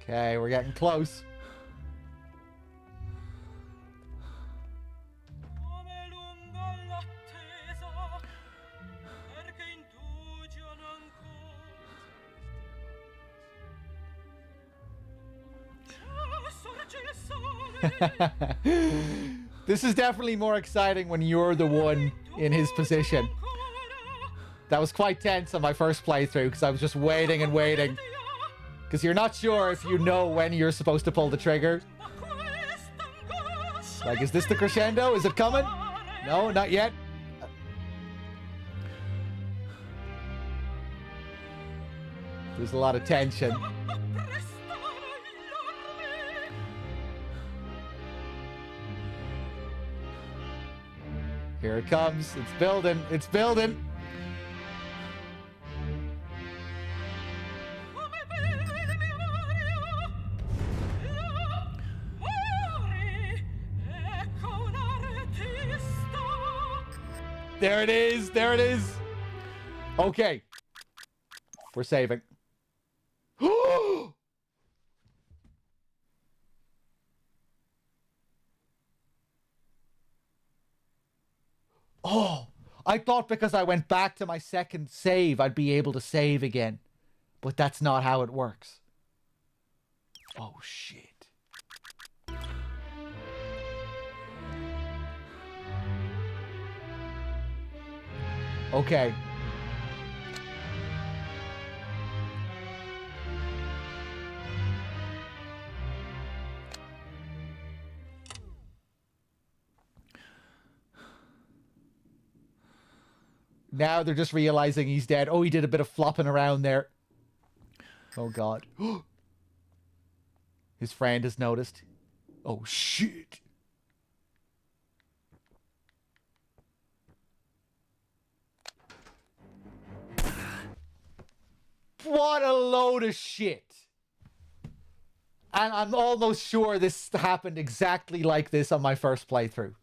Okay, we're getting close. This is definitely more exciting when you're the one in his position. That was quite tense on my first playthrough because I was just waiting and waiting. Because you're not sure if you know when you're supposed to pull the trigger. Like, is this the crescendo? Is it coming? No, not yet. There's a lot of tension. Here it comes. It's building. It's building. There it is. There it is. Okay. We're saving. Oh, I thought because I went back to my second save, I'd be able to save again. But that's not how it works. Oh, shit. Okay. Now they're just realizing he's dead. Oh, he did a bit of flopping around there. Oh, God. His friend has noticed. Oh, shit. What a load of shit. And I'm almost sure this happened exactly like this on my first playthrough.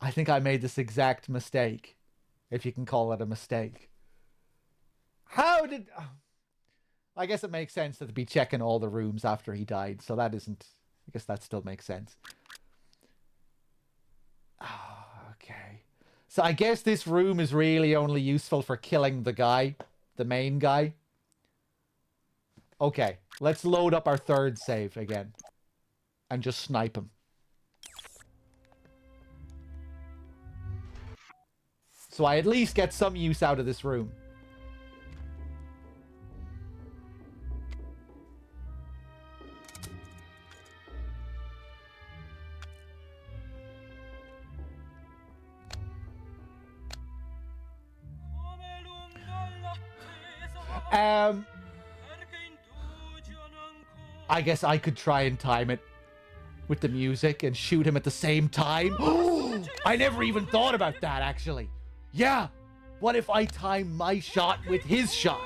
I think I made this exact mistake, if you can call it a mistake. How did... I guess it makes sense to be checking all the rooms after he died, so that isn't... I guess that still makes sense. Oh, okay. So I guess this room is really only useful for killing the guy, the main guy. Okay, let's load up our third save again. And just snipe him. So I at least get some use out of this room. I guess I could try and time it with the music and shoot him at the same time. I never even thought about that, actually. Yeah. What if I time my shot with his shot?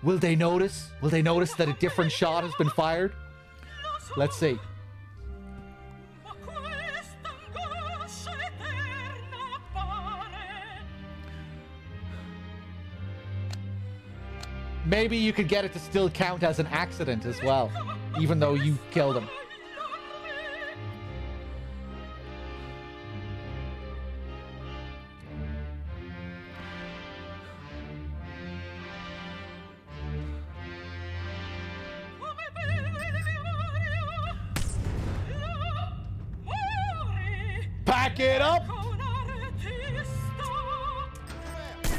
Will they notice? Will they notice that a different shot has been fired? Let's see. Maybe you could get it to still count as an accident as well, even though you killed him. Pack it up!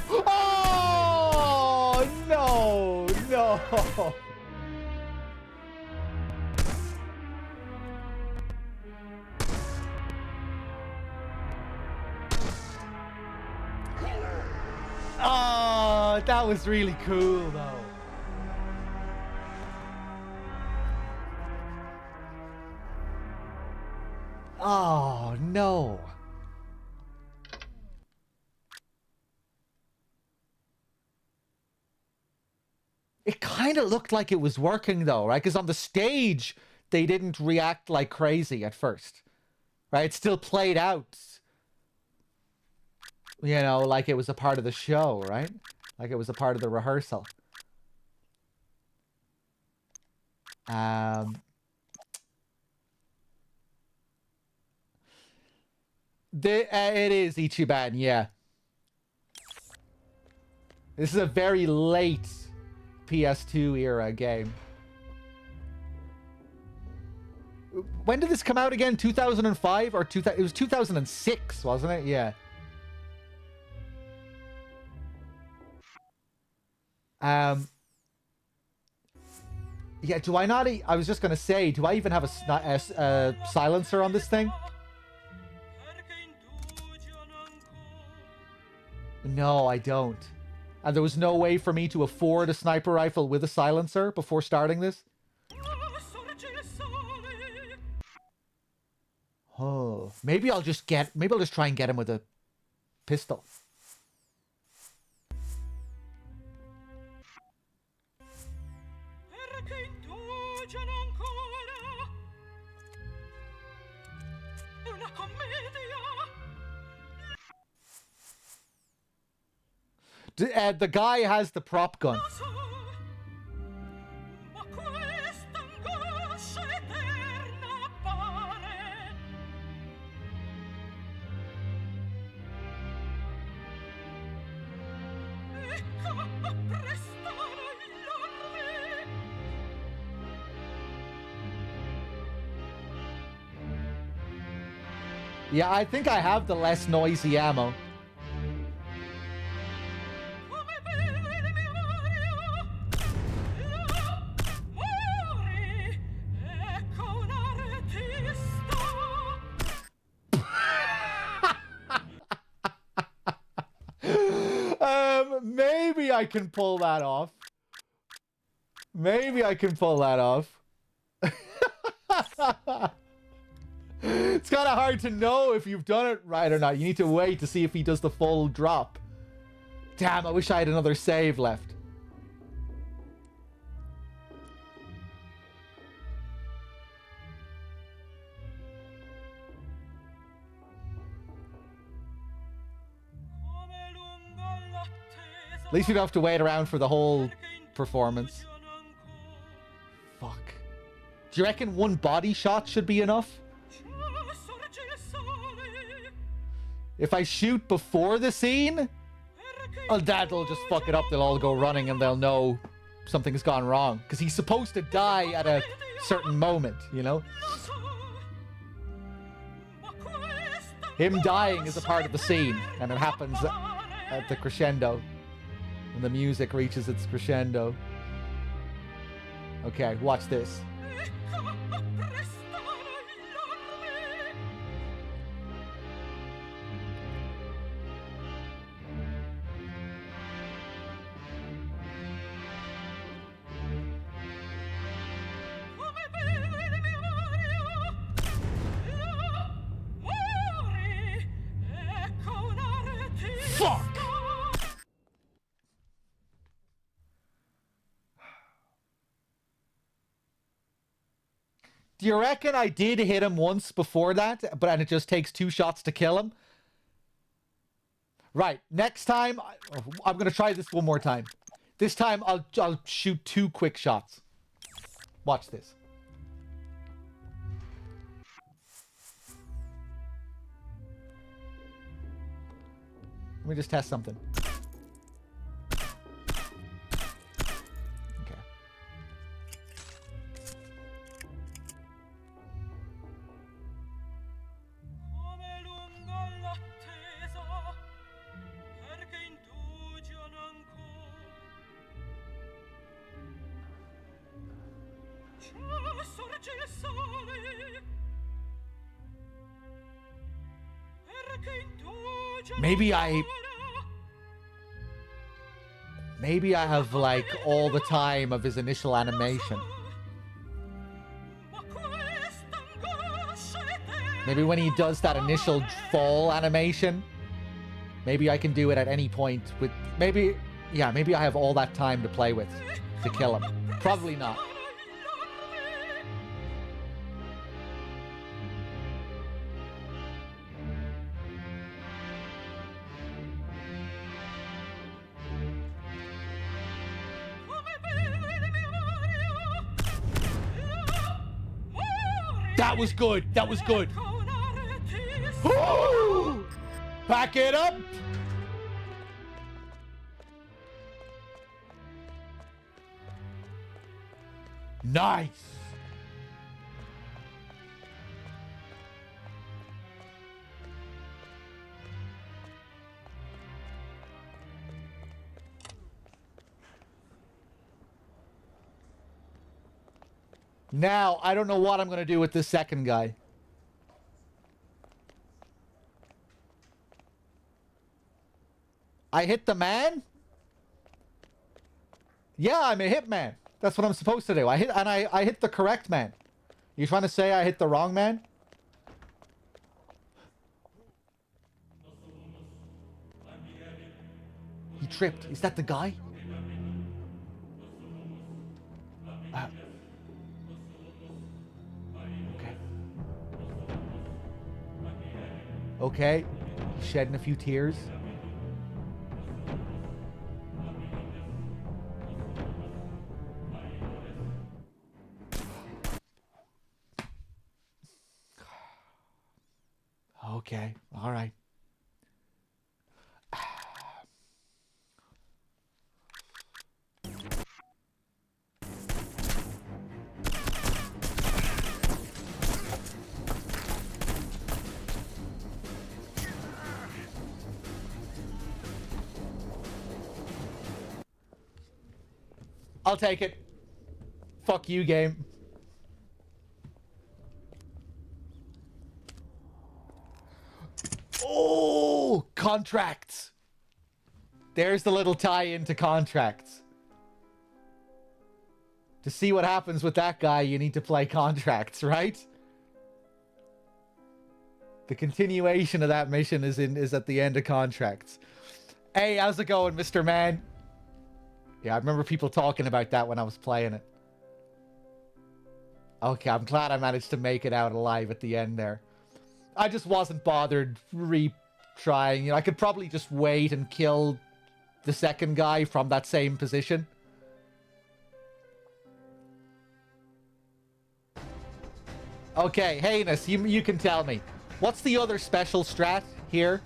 Oh, no, no. Oh, that was really cool, though. Oh, no. It kind of looked like it was working, though, right? Because on the stage, they didn't react like crazy at first, right? It still played out, you know, like it was a part of the show, right? Like it was a part of the rehearsal. It is Ichiban, yeah. This is a very late PS2 era game. When did this come out again? 2005 or 2000? It was 2006, wasn't it? Yeah. Yeah, do I not... I was just going to say, do I even have a silencer on this thing? No, I don't. And there was no way for me to afford a sniper rifle with a silencer before starting this? Oh, maybe I'll just try and get him with a pistol. The guy has the prop gun. Yeah, I think I have the less noisy ammo. Maybe I can pull that off. Maybe I can pull that off. It's kind of hard to know if you've done it right or not. You need to wait to see if he does the full drop. Damn, I wish I had another save left. At least we don't have to wait around for the whole performance. Fuck. Do you reckon one body shot should be enough? If I shoot before the scene, oh, that'll just fuck it up. They'll all go running and they'll know something's gone wrong. Because he's supposed to die at a certain moment, you know? Him dying is a part of the scene, and it happens at the crescendo. When the music reaches its crescendo. Okay, watch this. Fuck! Do you reckon I did hit him once before that, and it just takes 2 shots to kill him? Right, next time, I'm going to try this one more time. This time, I'll shoot 2 quick shots. Watch this. Let me just test something. Maybe I have like all the time of his initial animation. Maybe when he does that initial fall animation, maybe I can do it at any point with maybe I have all that time to play with to kill him. Probably not. That was good. That was good. Ooh! Back it up. Nice. Now, I don't know what I'm going to do with this second guy. I hit the man? Yeah, I'm a hitman. That's what I'm supposed to do. I hit the correct man. You trying to say I hit the wrong man? He tripped. Is that the guy? Okay. Shedding a few tears. Okay. All right. I'll take it. Fuck you, game. Oh, contracts. There's the little tie-in to contracts. To see what happens with that guy, you need to play contracts, right? The continuation of that mission is at the end of contracts. Hey, how's it going, Mr. Man? Yeah, I remember people talking about that when I was playing it. Okay, I'm glad I managed to make it out alive at the end there. I just wasn't bothered retrying. You know, I could probably just wait and kill the second guy from that same position. Okay, Heinous, you can tell me. What's the other special strat here?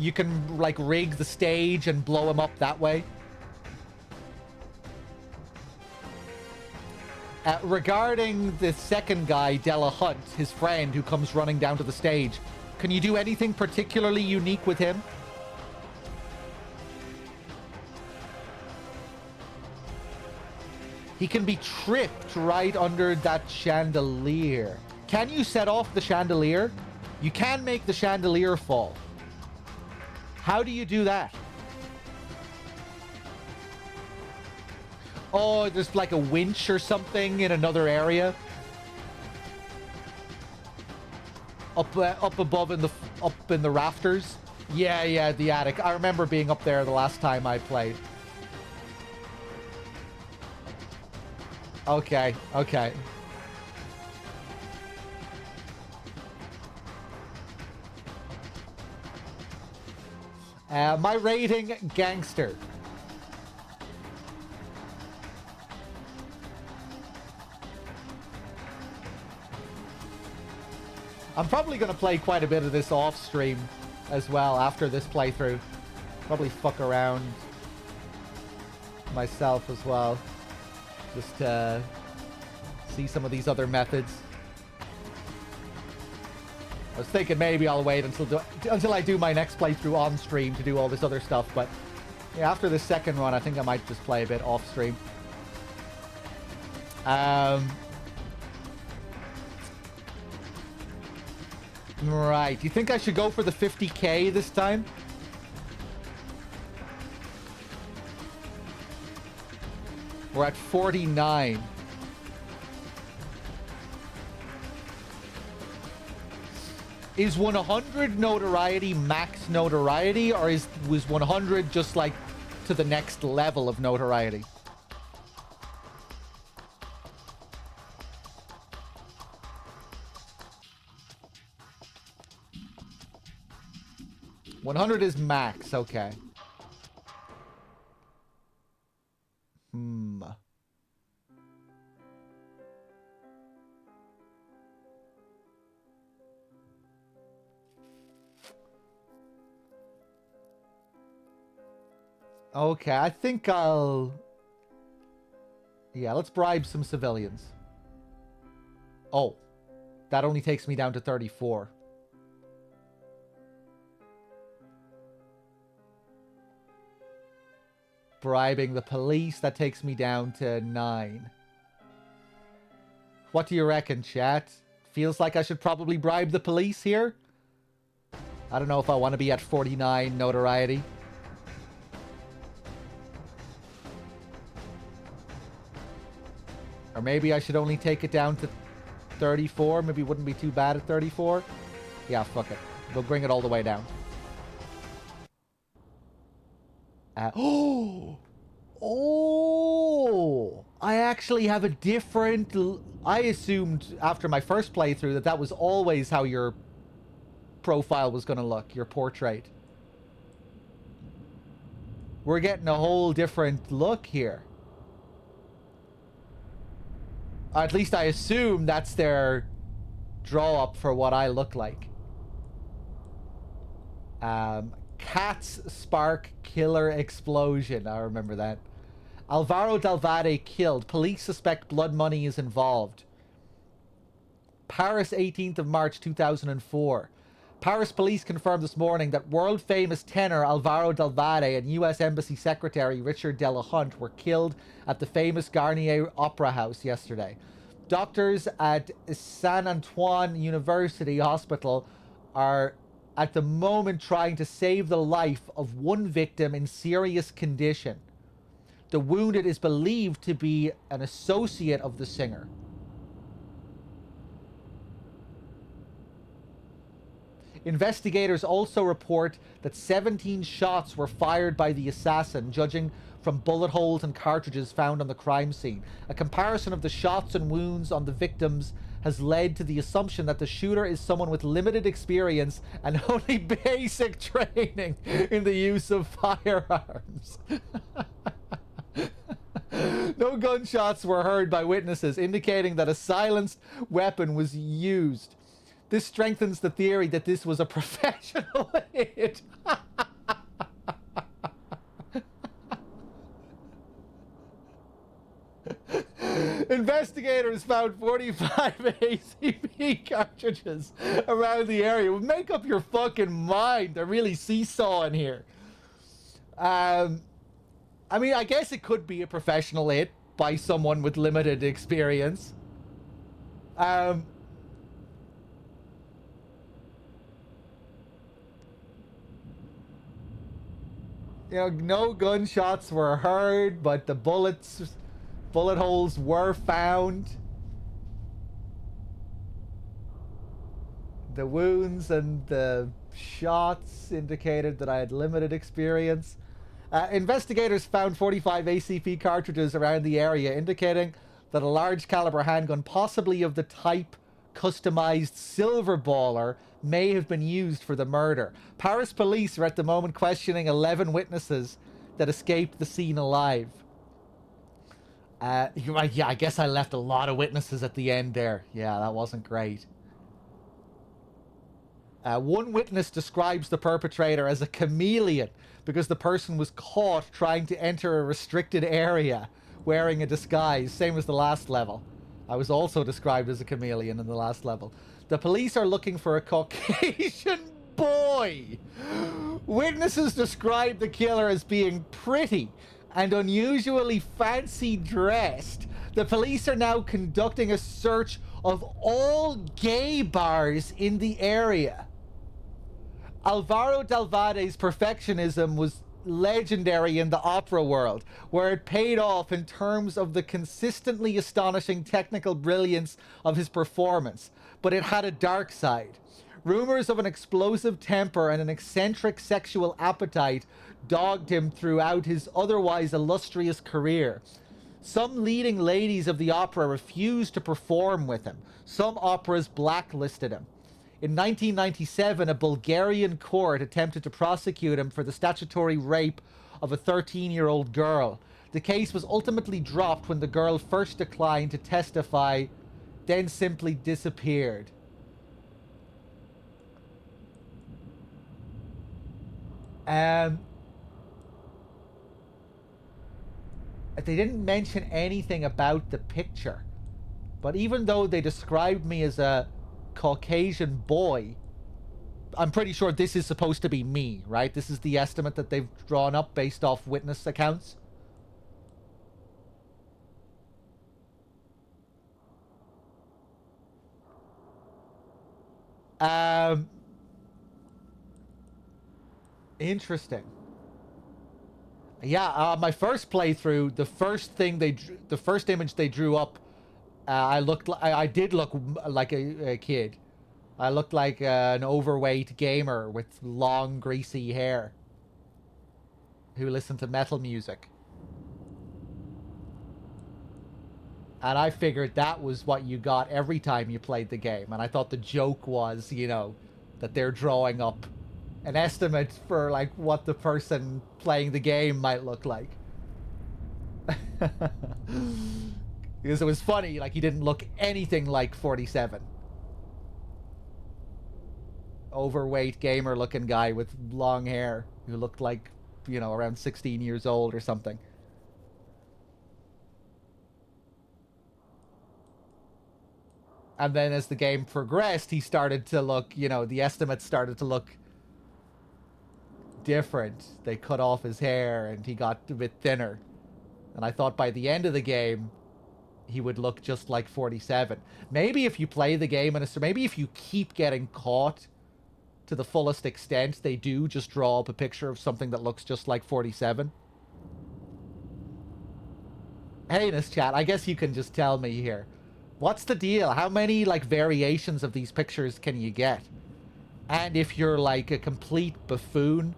You can, like, rig the stage and blow him up that way. Regarding the second guy, Della Hunt, his friend who comes running down to the stage, can you do anything particularly unique with him? He can be tripped right under that chandelier. Can you set off the chandelier? You can make the chandelier fall. How do you do that? Oh, there's like a winch or something in another area. Up above up in the rafters. Yeah, the attic. I remember being up there the last time I played. Okay. My rating, gangster. I'm probably going to play quite a bit of this off stream as well after this playthrough. Probably fuck around myself as well. Just to see some of these other methods. I was thinking maybe I'll wait until I do my next playthrough on stream to do all this other stuff, but yeah, after this second run, I think I might just play a bit off stream. Right, do you think I should go for the 50k this time? We're at 49. Is 100 notoriety max notoriety, or was 100 just like to the next level of notoriety? $100 is max, okay. Okay, I think I'll... Yeah, let's bribe some civilians. Oh, that only takes me down to 34. Bribing the police, that takes me down to 9. What do you reckon, chat? Feels like I should probably bribe the police here? I don't know if I want to be at 49 notoriety. Or maybe I should only take it down to 34. Maybe it wouldn't be too bad at 34. Yeah, fuck it. We'll bring it all the way down. Oh! I actually have a different... I assumed after my first playthrough that was always how your profile was going to look, your portrait. We're getting a whole different look here. At least I assume that's their draw up for what I look like. Cat's Spark Killer Explosion. I remember that. Alvaro Delvade killed. Police suspect blood money is involved. Paris, 18th of March 2004. Paris police confirmed this morning that world-famous tenor Alvaro Delvade and U.S. Embassy Secretary Richard Delahunt were killed at the famous Garnier Opera House yesterday. Doctors at Saint Antoine University Hospital are at the moment trying to save the life of one victim in serious condition. The wounded is believed to be an associate of the singer. Investigators also report that 17 shots were fired by the assassin, judging from bullet holes and cartridges found on the crime scene. A comparison of the shots and wounds on the victims has led to the assumption that the shooter is someone with limited experience and only basic training in the use of firearms. No gunshots were heard by witnesses, indicating that a silenced weapon was used. This strengthens the theory that this was a professional hit. Investigators found 45 ACP cartridges around the area. Well, make up your fucking mind. They're really seesawing here. I mean, I guess it could be a professional hit by someone with limited experience. You know, no gunshots were heard, but the bullet holes were found. The wounds and the shots indicated that I had limited experience. Investigators found 45 ACP cartridges around the area, indicating that a large caliber handgun, possibly of the type customized silver baller, may have been used for the murder. Paris police are at the moment questioning 11 witnesses that escaped the scene alive. Yeah, I guess I left a lot of witnesses at the end there. Yeah, that wasn't great. One witness describes the perpetrator as a chameleon because the person was caught trying to enter a restricted area wearing a disguise, same as the last level. I was also described as a chameleon in the last level. The police are looking for a Caucasian boy. Witnesses described the killer as being pretty and unusually fancy dressed. The police are now conducting a search of all gay bars in the area. Alvaro Delvade's perfectionism was legendary in the opera world, where it paid off in terms of the consistently astonishing technical brilliance of his performance, but it had a dark side. Rumors of an explosive temper and an eccentric sexual appetite dogged him throughout his otherwise illustrious career. Some leading ladies of the opera refused to perform with him. Some operas blacklisted him. In 1997, a Bulgarian court attempted to prosecute him for the statutory rape of a 13-year-old girl. The case was ultimately dropped when the girl first declined to testify, then simply disappeared. They didn't mention anything about the picture. But even though they described me as a Caucasian boy, I'm pretty sure this is supposed to be me, right? This is the estimate that they've drawn up based off witness accounts. Interesting. Yeah, my first playthrough, the first image they drew up, I did look like a kid. I looked like an overweight gamer with long, greasy hair who listened to metal music. And I figured that was what you got every time you played the game. And I thought the joke was, you know, that they're drawing up an estimate for, like, what the person playing the game might look like. Because it was funny, like, he didn't look anything like 47. Overweight gamer looking guy with long hair who looked like, you know, around 16 years old or something. And then as the game progressed, he started to look, you know, the estimates started to look different. They cut off his hair and he got a bit thinner. And I thought by the end of the game, he would look just like 47. Maybe if you play the game, maybe if you keep getting caught to the fullest extent, they do just draw up a picture of something that looks just like 47. Heinous chat, I guess you can just tell me here. What's the deal? How many, like, variations of these pictures can you get? And if you're, like, a complete buffoon...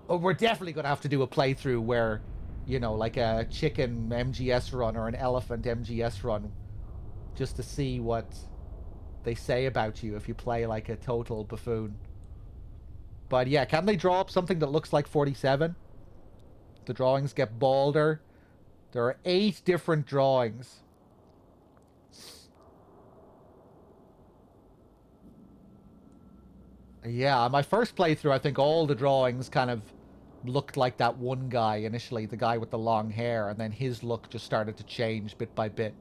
Oh, we're definitely going to have to do a playthrough where, you know, like a chicken MGS run or an elephant MGS run. Just to see what they say about you if you play, like, a total buffoon. But, yeah, can they draw up something that looks like 47? The drawings get balder. There are 8 different drawings. Yeah, my first playthrough, I think all the drawings kind of looked like that one guy initially, the guy with the long hair, and then his look just started to change bit by bit.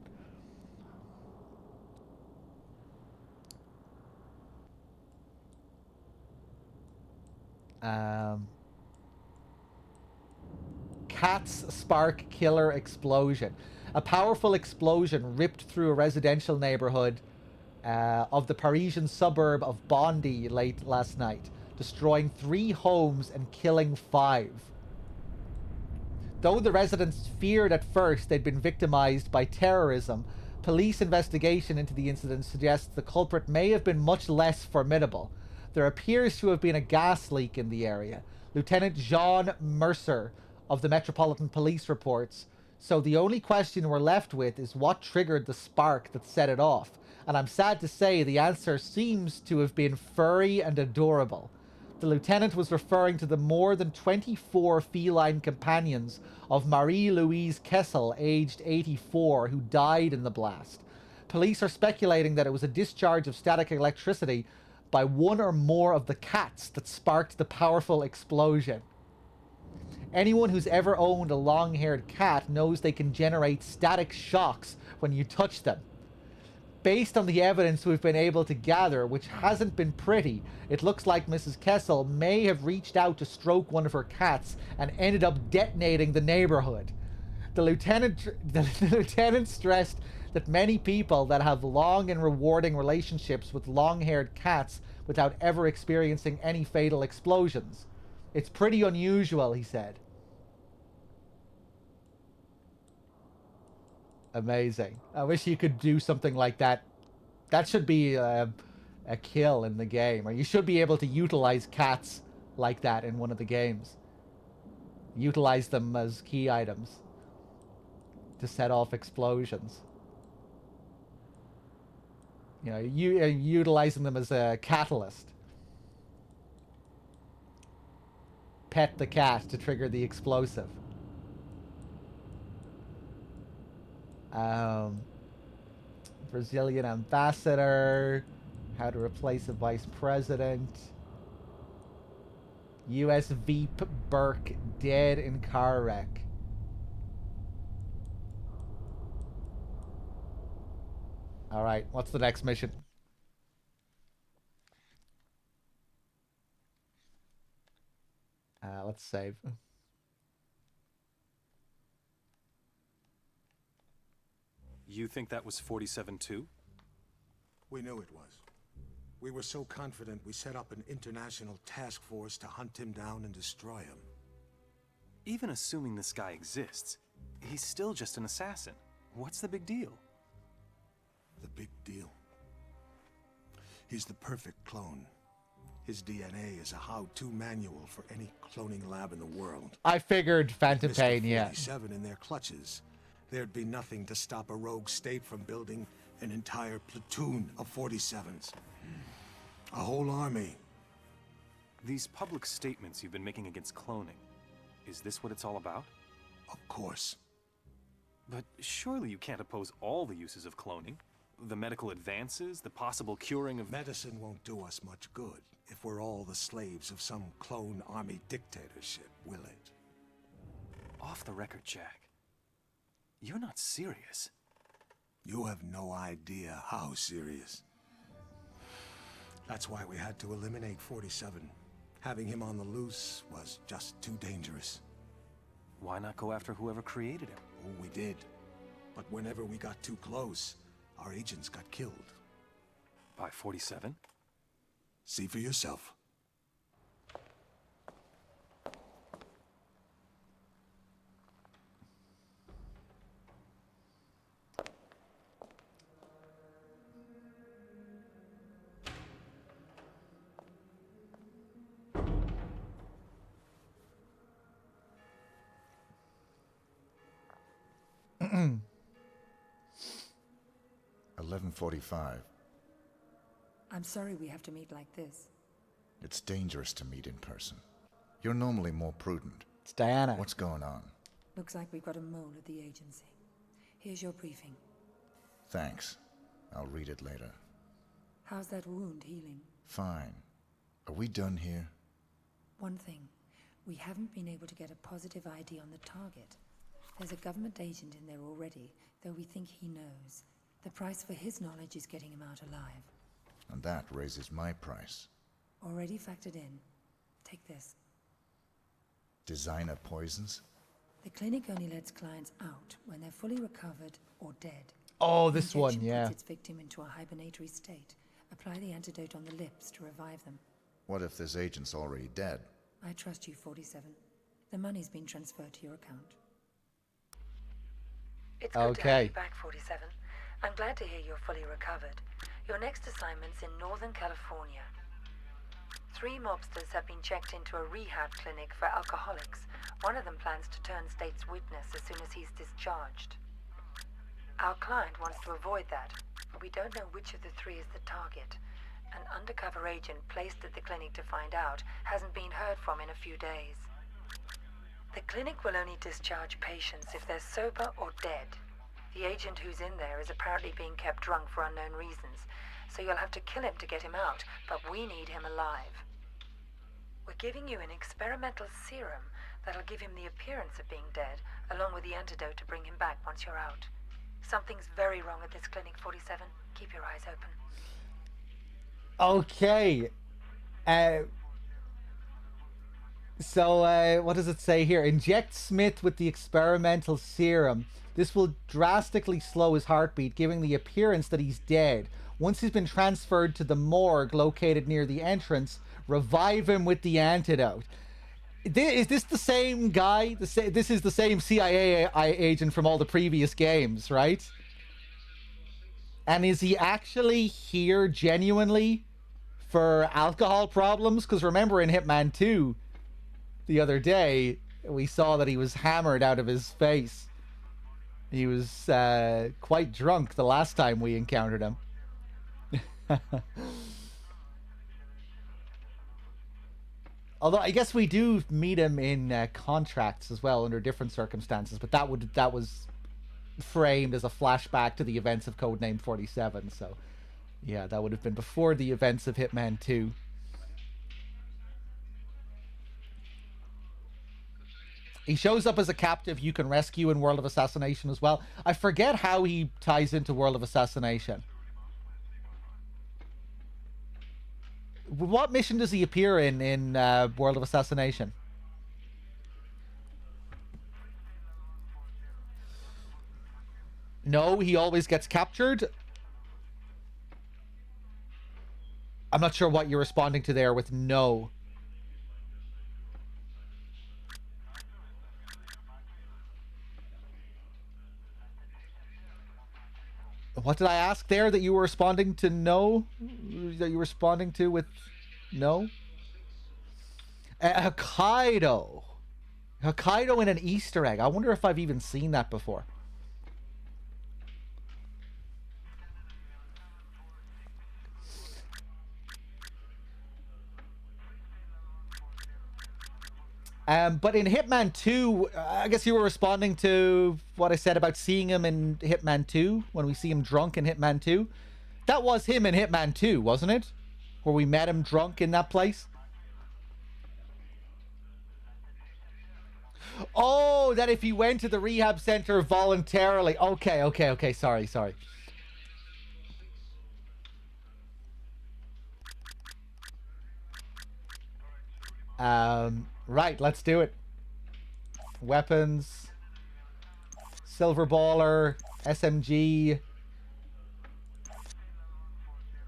Cat's spark killer explosion. A powerful explosion ripped through a residential neighborhood of the Parisian suburb of Bondy late last night, destroying 3 homes and killing 5. Though the residents feared at first they'd been victimized by terrorism, police investigation into the incident suggests the culprit may have been much less formidable. There appears to have been a gas leak in the area. Lieutenant Jean Mercer of the Metropolitan Police reports, so the only question we're left with is what triggered the spark that set it off. And I'm sad to say the answer seems to have been furry and adorable. The lieutenant was referring to the more than 24 feline companions of Marie-Louise Kessel, aged 84, who died in the blast. Police are speculating that it was a discharge of static electricity by one or more of the cats that sparked the powerful explosion. Anyone who's ever owned a long-haired cat knows they can generate static shocks when you touch them. Based on the evidence we've been able to gather, which hasn't been pretty, it looks like Mrs. Kessel may have reached out to stroke one of her cats and ended up detonating the neighborhood. The lieutenant stressed that many people that have long and rewarding relationships with long-haired cats without ever experiencing any fatal explosions. It's pretty unusual, he said. Amazing. I wish you could do something like that. That should be a kill in the game. Or you should be able to utilize cats like that in one of the games. Utilize them as key items to set off explosions. You know, utilizing them as a catalyst. Pet the cat to trigger the explosive. Brazilian ambassador. How to replace a vice president. U.S. Veep Burke dead in car wreck. Alright, what's the next mission? Let's save. You think that was 47 too? We knew it was. We were so confident we set up an international task force to hunt him down and destroy him. Even assuming this guy exists, he's still just an assassin. What's the big deal? The big deal? He's the perfect clone. His DNA is a how-to manual for any cloning lab in the world. I figured Phantom Pain, yeah. 47 in their clutches. There'd be nothing to stop a rogue state from building an entire platoon of 47s. A whole army. These public statements you've been making against cloning, is this what it's all about? Of course. But surely you can't oppose all the uses of cloning. The medical advances, the possible curing of... Medicine won't do us much good if we're all the slaves of some clone army dictatorship, will it? Off the record, Jack. You're not serious. You have no idea how serious. That's why we had to eliminate 47. Having him on the loose was just too dangerous. Why not go after whoever created him? Oh, we did. But whenever we got too close, our agents got killed. By 47? See for yourself. Mm. 11:45. I'm sorry we have to meet like this. It's dangerous to meet in person. You're normally more prudent. It's Diana. What's going on? Looks like we've got a mole at the agency. Here's your briefing. Thanks. I'll read it later. How's that wound healing? Fine. Are we done here? One thing. We haven't been able to get a positive ID on the target. There's a government agent in there already, though we think he knows. The price for his knowledge is getting him out alive. And that raises my price. Already factored in. Take this. Designer poisons? The clinic only lets clients out when they're fully recovered or dead. Oh, this The one, injection yeah. puts its victim into a hibernatory state. Apply the antidote on the lips to revive them. What if this agent's already dead? I trust you, 47. The money's been transferred to your account. It's good to have Okay. you back, 47. I'm glad to hear you're fully recovered. Your next assignment's in Northern California. 3 mobsters have been checked into a rehab clinic for alcoholics. One of them plans to turn state's witness as soon as he's discharged. Our client wants to avoid that, but we don't know which of the 3 is the target. An undercover agent placed at the clinic to find out hasn't been heard from in a few days. The clinic will only discharge patients if they're sober or dead. The agent who's in there is apparently being kept drunk for unknown reasons, so you'll have to kill him to get him out, but we need him alive. We're giving you an experimental serum that'll give him the appearance of being dead, along with the antidote to bring him back once you're out. Something's very wrong at this clinic, 47. Keep your eyes open. Okay. So, what does it say here? Inject Smith with the experimental serum. This will drastically slow his heartbeat, giving the appearance that he's dead. Once he's been transferred to the morgue located near the entrance, revive him with the antidote. Is this the same guy? This is the same CIA agent from all the previous games, right? And is he actually here genuinely for alcohol problems? Because remember in Hitman 2, the other day, we saw that he was hammered out of his face. He was quite drunk the last time we encountered him. Although I guess we do meet him in contracts as well under different circumstances, but that was framed as a flashback to the events of Codename 47. So yeah, that would have been before the events of Hitman 2. He shows up as a captive you can rescue in World of Assassination as well. I forget how he ties into World of Assassination. What mission does he appear in World of Assassination? No, he always gets captured. I'm not sure what you're responding to there with no. What did I ask there that you were responding to no? That you were responding to with no? Hokkaido. Hokkaido in an Easter egg. I wonder if I've even seen that before. But in Hitman 2, I guess you were responding to what I said about seeing him in Hitman 2, when we see him drunk in Hitman 2. That was him in Hitman 2, wasn't it? Where we met him drunk in that place. Oh, that if he went to the rehab center voluntarily. Okay. Sorry. Right, let's do it. Weapons. Silver baller. SMG.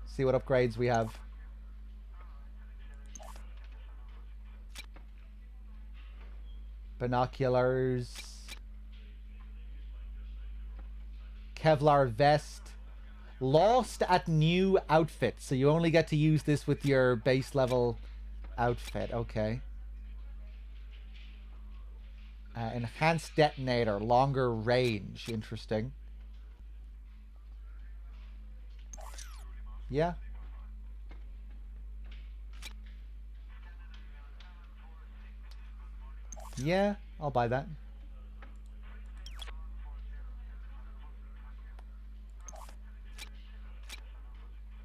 See what upgrades we have. Binoculars. Kevlar vest. Lost at new outfit. So you only get to use this with your base level outfit. Okay. Enhanced detonator. Longer range. Interesting. Yeah. Yeah, I'll buy that.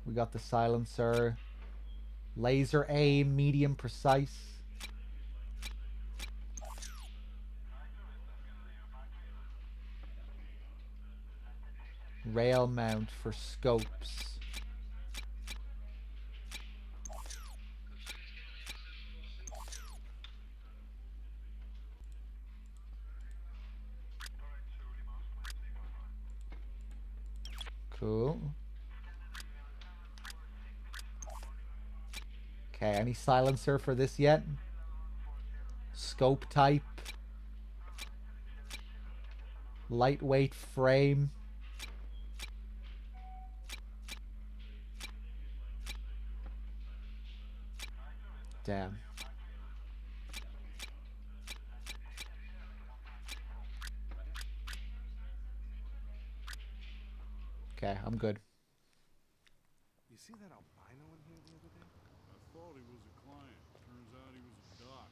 We got the silencer. Laser aim, medium precise. Rail mount for scopes. Cool. Okay, any silencer for this yet? Scope type. Lightweight frame. Damn. Okay, I'm good. You see that albino in here the other day? I thought he was a client. Turns out he was a doc.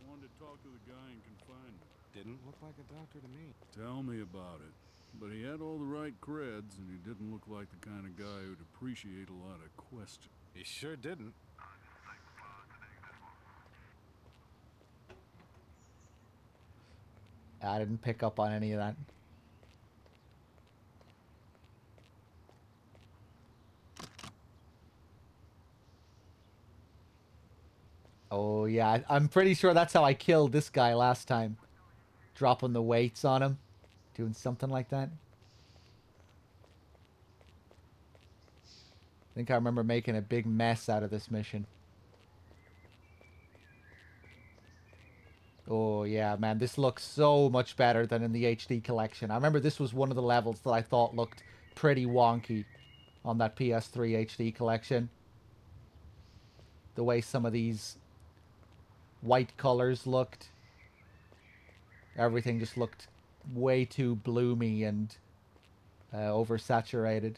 Wanted to talk to the guy in confinement. Didn't look like a doctor to me. Tell me about it. But he had all the right creds, and he didn't look like the kind of guy who'd appreciate a lot of questions. He sure didn't. I didn't pick up on any of that. Oh, yeah. I'm pretty sure that's how I killed this guy last time. Dropping the weights on him. Doing something like that. I think I remember making a big mess out of this mission. Oh, yeah, man. This looks so much better than in the HD collection. I remember this was one of the levels that I thought looked pretty wonky on that PS3 HD collection. The way some of these white colors looked. Everything just looked way too bloomy and oversaturated.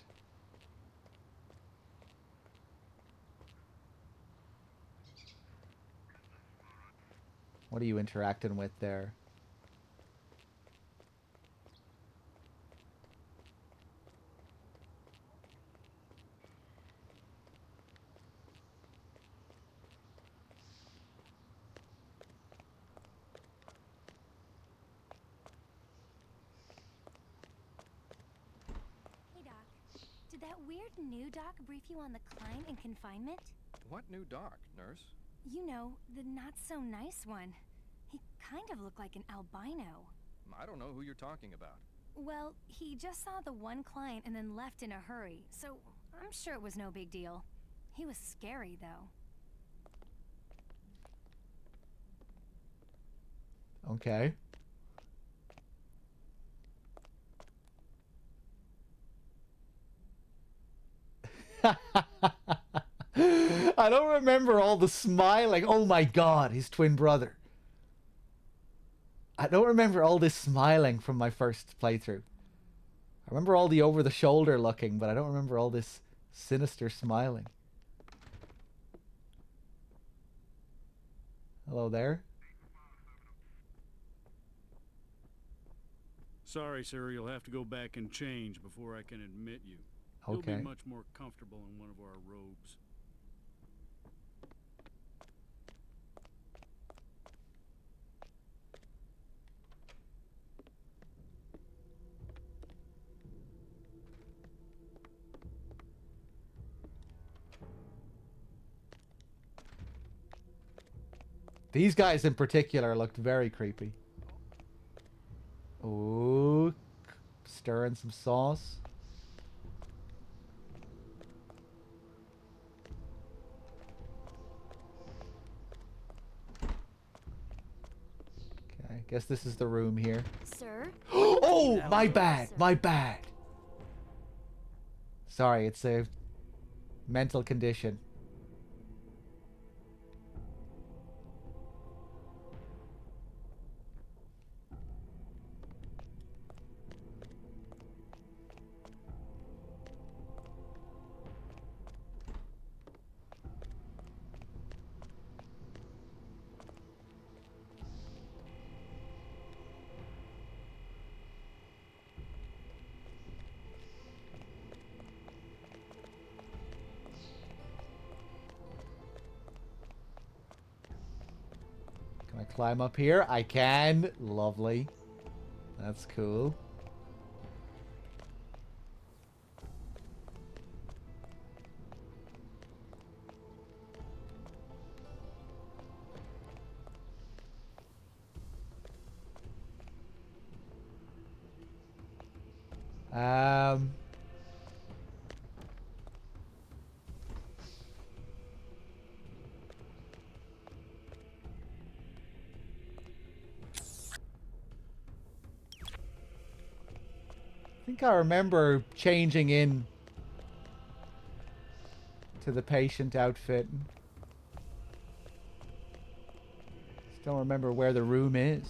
What are you interacting with there? Hey, Doc. Did that weird new doc brief you on the client in confinement? What new doc, nurse? You know, the not-so-nice one. He kind of looked like an albino. I don't know who you're talking about. Well, he just saw the one client and then left in a hurry, so I'm sure it was no big deal. He was scary, though. Okay. I don't remember all the smiling. Oh my god, his twin brother. I don't remember all this smiling from my first playthrough. I remember all the over-the-shoulder looking, but I don't remember all this sinister smiling. Hello there. Sorry, sir, you'll have to go back and change before I can admit you. You'll Okay. be much more comfortable in one of our robes. These guys in particular looked very creepy. Ooh, stirring some sauce. Okay, I guess this is the room here. Sir? Oh, my bad, my bad. Sorry, it's a mental condition. Can I climb up here? I can. Lovely. That's cool. Um... I think I remember changing in to the patient outfit. Just don't remember where the room is.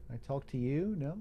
Can I talk to you? No?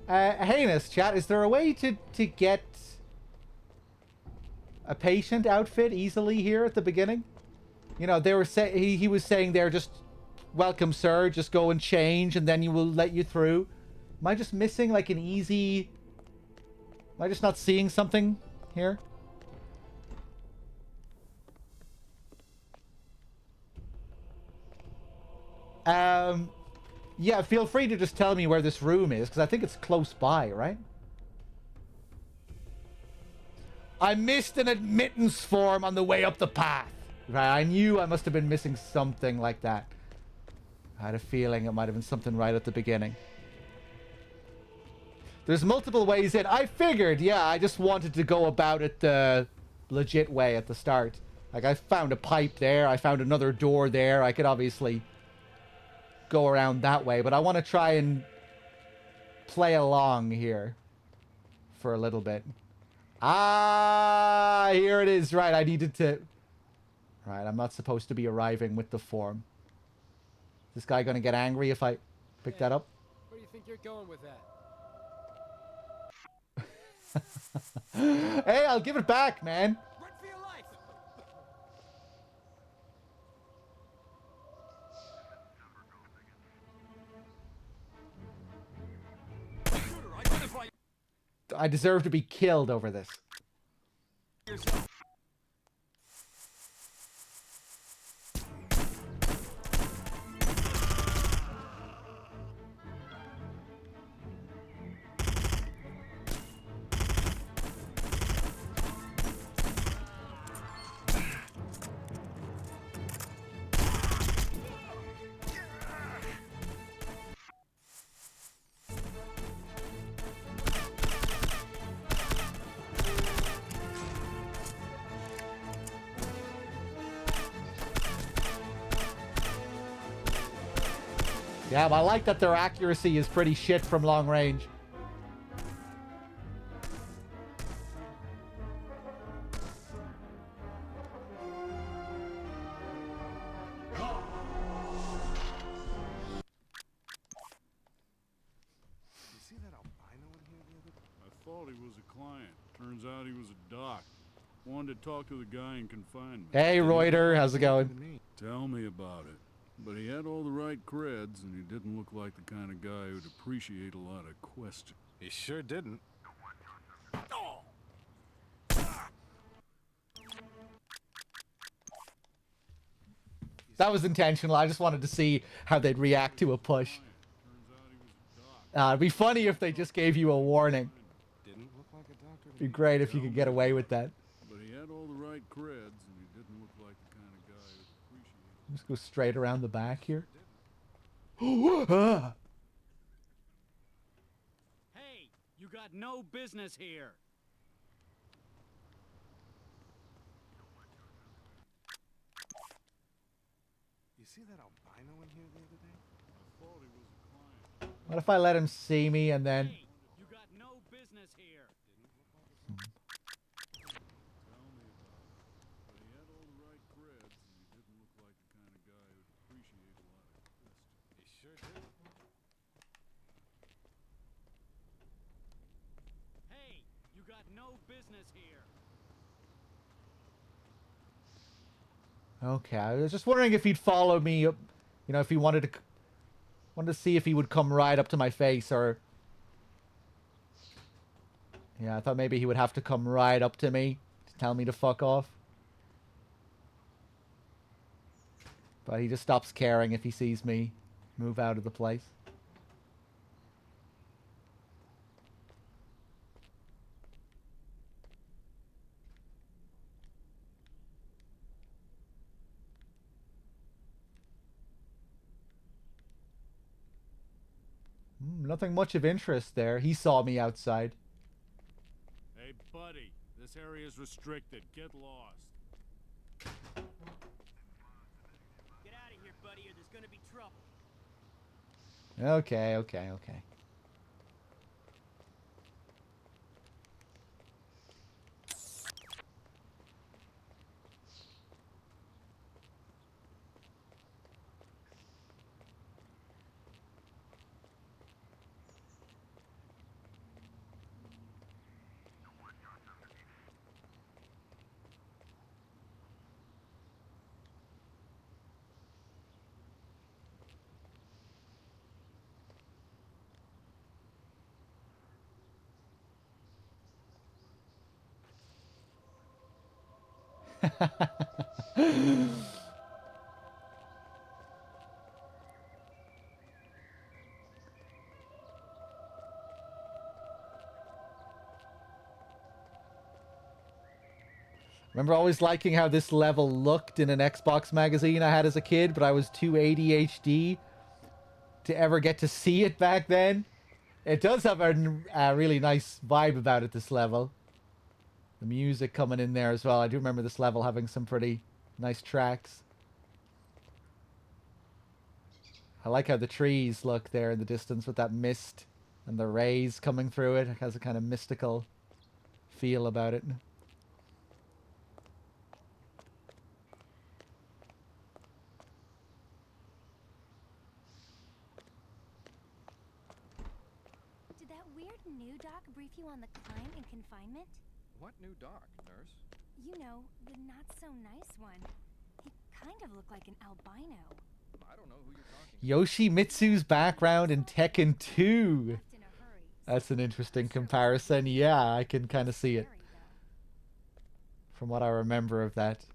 Heinous chat, is there a way to get a patient outfit easily here at the beginning? You know, they were he was saying there, just welcome sir, just go and change and then you will let you through. Am I just missing like an easy... Am I just not seeing something here? Yeah, feel free to just tell me where this room is, because I think it's close by, right? I missed an admittance form on the way up the path. Right, I knew I must have been missing something like that. I had a feeling it might have been something right at the beginning. There's multiple ways in. I figured, yeah, I just wanted to go about it the legit way at the start. Like, I found a pipe there. I found another door there. I could obviously go around that way, but I want to try and play along here for a little bit. Ah, here it is. Right, I needed to... Right, I'm not supposed to be arriving with the form. Is this guy going to get angry if I pick that up? Where do you think you're going with that? Hey, I'll give it back, man. Run for your life! I deserve to be killed over this. Yeah, but I like that their accuracy is pretty shit from long range. thought he was a client. Turns out he was a doc. Wanted to talk to the guy in confinement. Hey, Reuter, how's it going? Tell me about it. But he had all the right creds, and he didn't look like the kind of guy who'd appreciate a lot of questions. He sure didn't. That was intentional. I just wanted to see how they'd react to a push. It'd be funny if they just gave you a warning. Didn't look like a doctor. It'd be great if you could get away with that. But he had all the right creds, and he didn't look like the kind of guy who'd appreciate. Just go straight around the back here. Ah. Hey, you got no business here. You see that albino in here the other day? I thought he was a client. What if I let him see me and then... Hey, you got no business here. Tell me about it. But he had all the right creds, and he didn't look like the kind of guy who'd appreciate a lot of questions. He sure did. Hey, you got no business here. Okay, I was just wondering if he'd follow me, you know, if he wanted to see if he would come right up to my face, or... Yeah, I thought maybe he would have to come right up to me to tell me to fuck off. But he just stops caring if he sees me move out of the place. Nothing much of interest there. He saw me outside. Hey, buddy, this area is restricted. Get lost. Get out of here, buddy, or there's gonna be trouble. Okay, okay, okay. Remember always liking how this level looked in an Xbox magazine I had as a kid, but I was too ADHD to ever get to see it back then. It does have a really nice vibe about it, this level. The music coming in there as well. I do remember this level having some pretty nice tracks. I like how the trees look there in the distance with that mist and the rays coming through it. It has a kind of mystical feel about it. Did that weird new doc brief you on the client in confinement? What new doc, nurse? You know, the not-so-nice one. He kind of looked like an albino. I don't know who you're talking Yoshimitsu's background in Tekken 2. That's an interesting comparison. Yeah, I can kind of see it. From what I remember of that.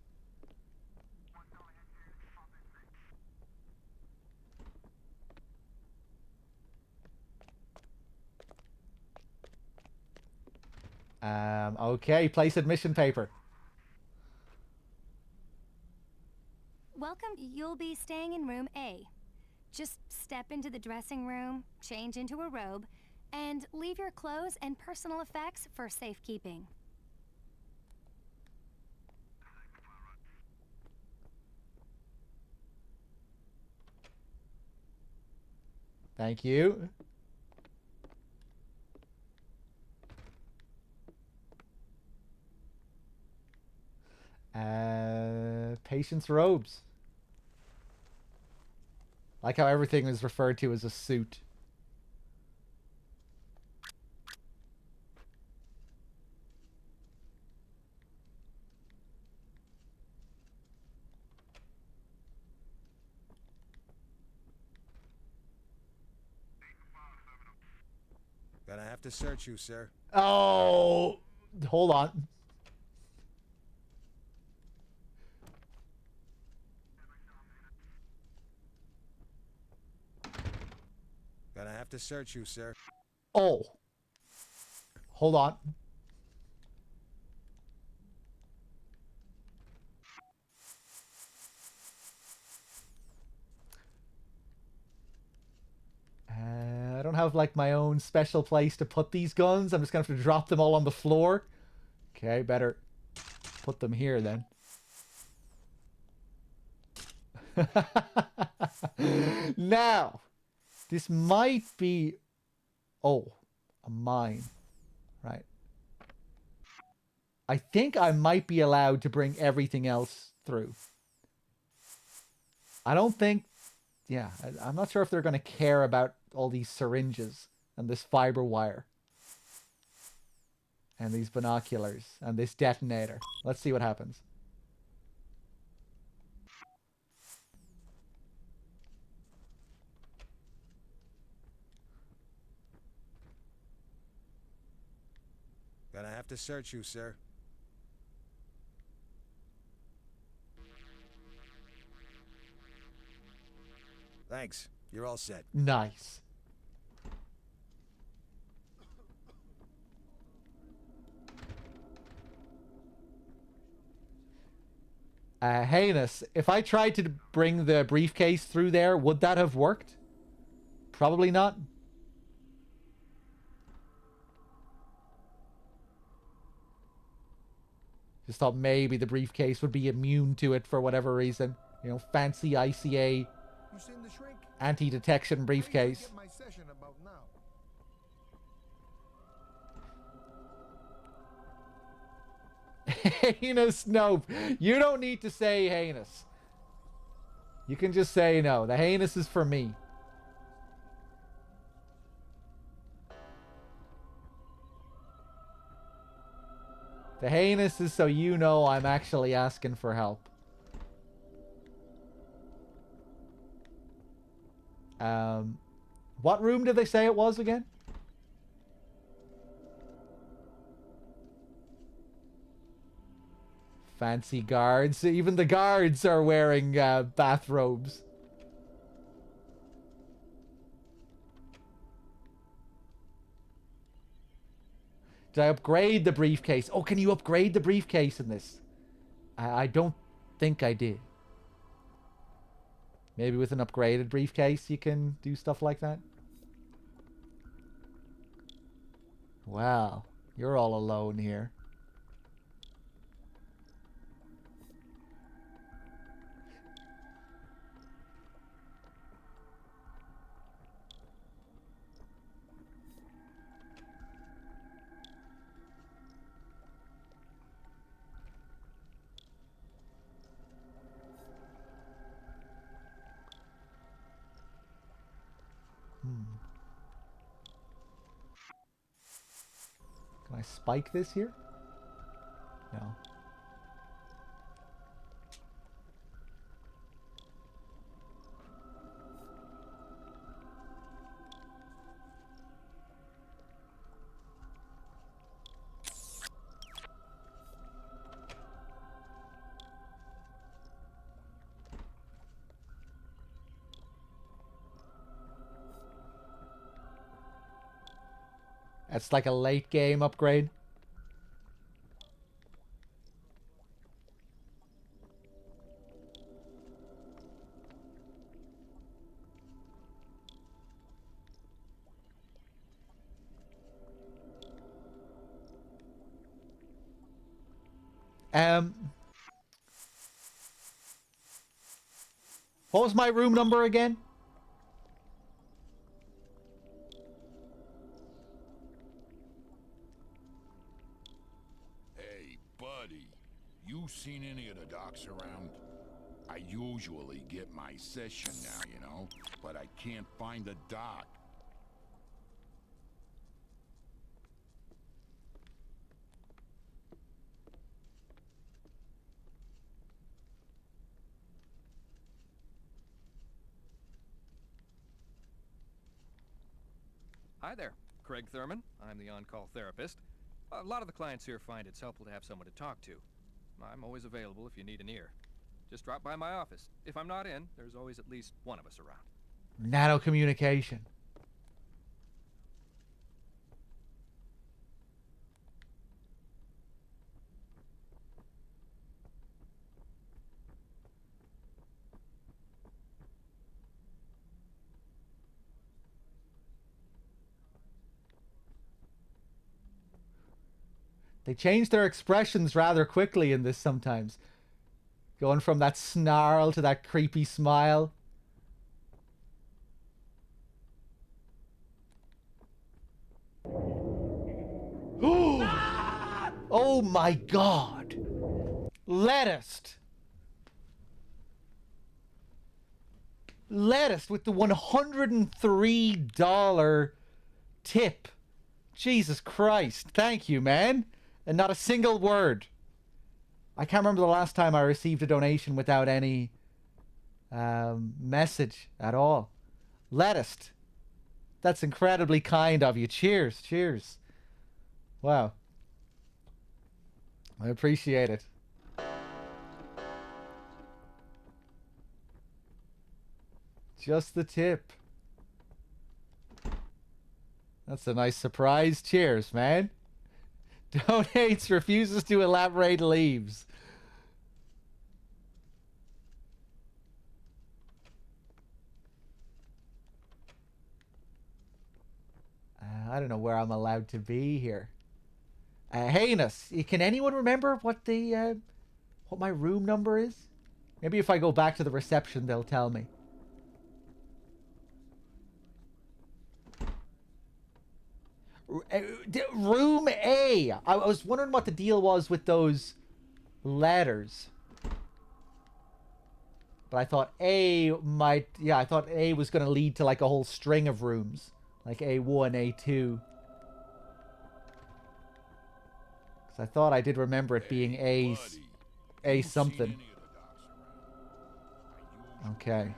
Okay, place admission paper. Welcome. You'll be staying in room A. Just step into the dressing room, change into a robe, and leave your clothes and personal effects for safekeeping. Thank you. Patient's robes. Like how everything is referred to as a suit. to search you, sir. Oh, hold on. Gonna have to search you, sir. Oh. Hold on. I don't have like my own special place to put these guns. I'm just gonna have to drop them all on the floor. Okay, better put them here then. Now, this might be... Oh, a mine. Right. I think I might be allowed to bring everything else through. I don't think... Yeah, I'm not sure if they're going to care about all these syringes and this fiber wire. And these binoculars and this detonator. Let's see what happens. Gonna have to search you, sir. Thanks. You're all set. Nice. Heinous, if I tried to bring the briefcase through there, would that have worked? Probably not. Just thought maybe the briefcase would be immune to it for whatever reason. You know, fancy ICA anti-detection briefcase. Heinous, no. You don't need to say heinous. You can just say no. The heinous is for me. The heinous is so you know I'm actually asking for help. What room did they say it was again? Fancy guards. Even the guards are wearing bathrobes. Did I upgrade the briefcase? Oh, can you upgrade the briefcase in this? I don't think I did. Maybe with an upgraded briefcase you can do stuff like that? Wow, you're all alone here. Can I spike this here? No. That's like a late game upgrade. What was my room number again? Hey, buddy. You seen any of the docs around? I usually get my session now, you know, but I can't find a doc. Hi there. Craig Thurman. I'm the on-call therapist. A lot of the clients here find it's helpful to have someone to talk to. I'm always available if you need an ear. Just drop by my office. If I'm not in, there's always at least one of us around. Nano communication. They change their expressions rather quickly in this sometimes. Going from that snarl to that creepy smile. Oh my god! Lettuce! Lettuce with the $103 tip. Jesus Christ. Thank you, man. And not a single word. I can't remember the last time I received a donation without any message at all. Lettuce. That's incredibly kind of you. Cheers. Cheers. Wow. I appreciate it. Just the tip. That's a nice surprise. Cheers, man. Donates, refuses to elaborate, leaves. I don't know where I'm allowed to be here. Heinous, can anyone remember what the what my room number is? Maybe if I go back to the reception, they'll tell me. Room A. I was wondering what the deal was with those letters. But I thought A might... Yeah, I thought A was going to lead to like a whole string of rooms. Like A1, A2. Because I thought I did remember it being A something. Okay.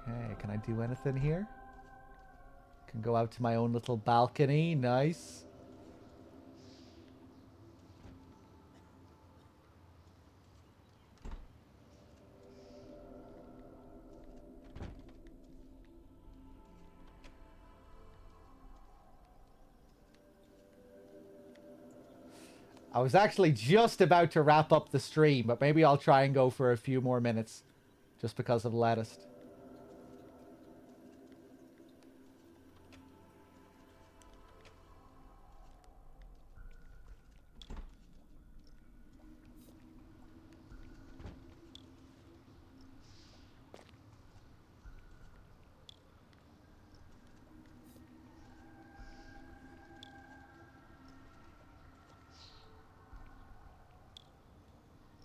Okay, can I do anything here? Can go out to my own little balcony. Nice. I was actually just about to wrap up the stream, but maybe I'll try and go for a few more minutes just because of lettuce.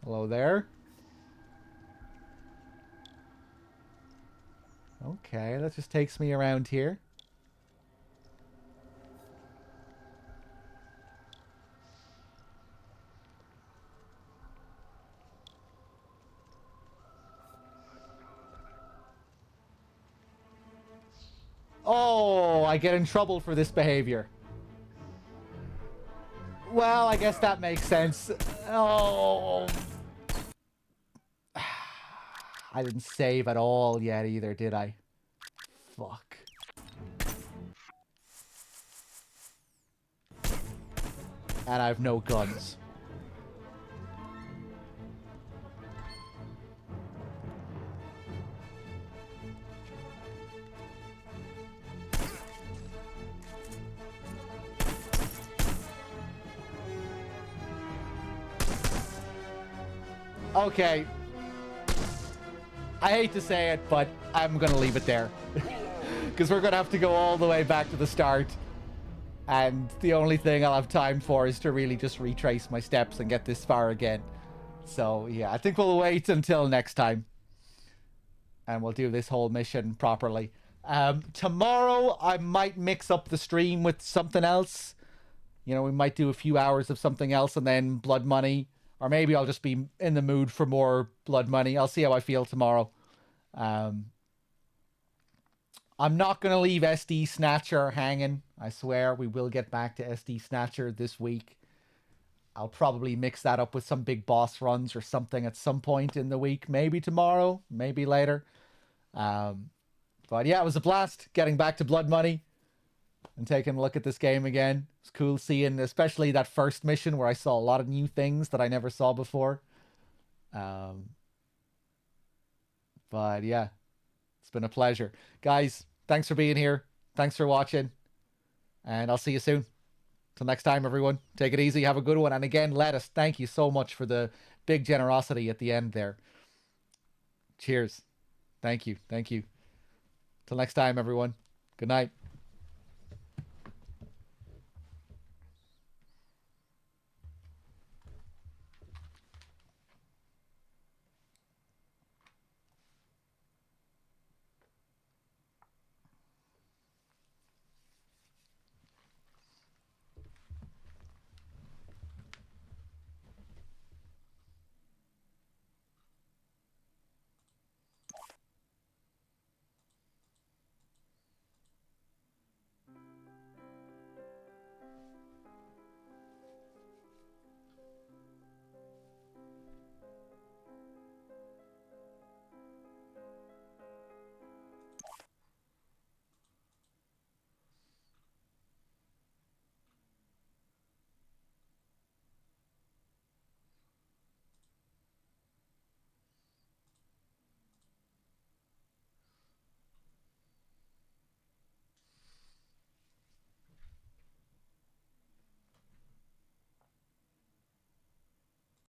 Hello there. Okay, that just takes me around here. Oh, I get in trouble for this behavior. Well, I guess that makes sense. Oh. I didn't save at all yet either, did I? Fuck. And I have no guns. Okay. I hate to say it, but I'm going to leave it there. Because we're going to have to go all the way back to the start. And the only thing I'll have time for is to really just retrace my steps and get this far again. So, yeah, I think we'll wait until next time. And we'll do this whole mission properly. Tomorrow, I might mix up the stream with something else. You know, we might do a few hours of something else and then Blood Money. Or maybe I'll just be in the mood for more Blood Money. I'll see how I feel tomorrow. I'm not going to leave SD Snatcher hanging. I swear we will get back to SD Snatcher this week. I'll probably mix that up with some big boss runs or something at some point in the week. Maybe tomorrow, maybe later. But yeah, it was a blast getting back to Blood Money and taking a look at this game again. It's cool seeing, especially that first mission where I saw a lot of new things that I never saw before. But yeah, it's been a pleasure. Guys, thanks for being here. Thanks for watching. And I'll see you soon. Till next time, everyone. Take it easy. Have a good one. And again, Lettuce, thank you so much for the big generosity at the end there. Cheers. Thank you. Thank you. Till next time, everyone. Good night.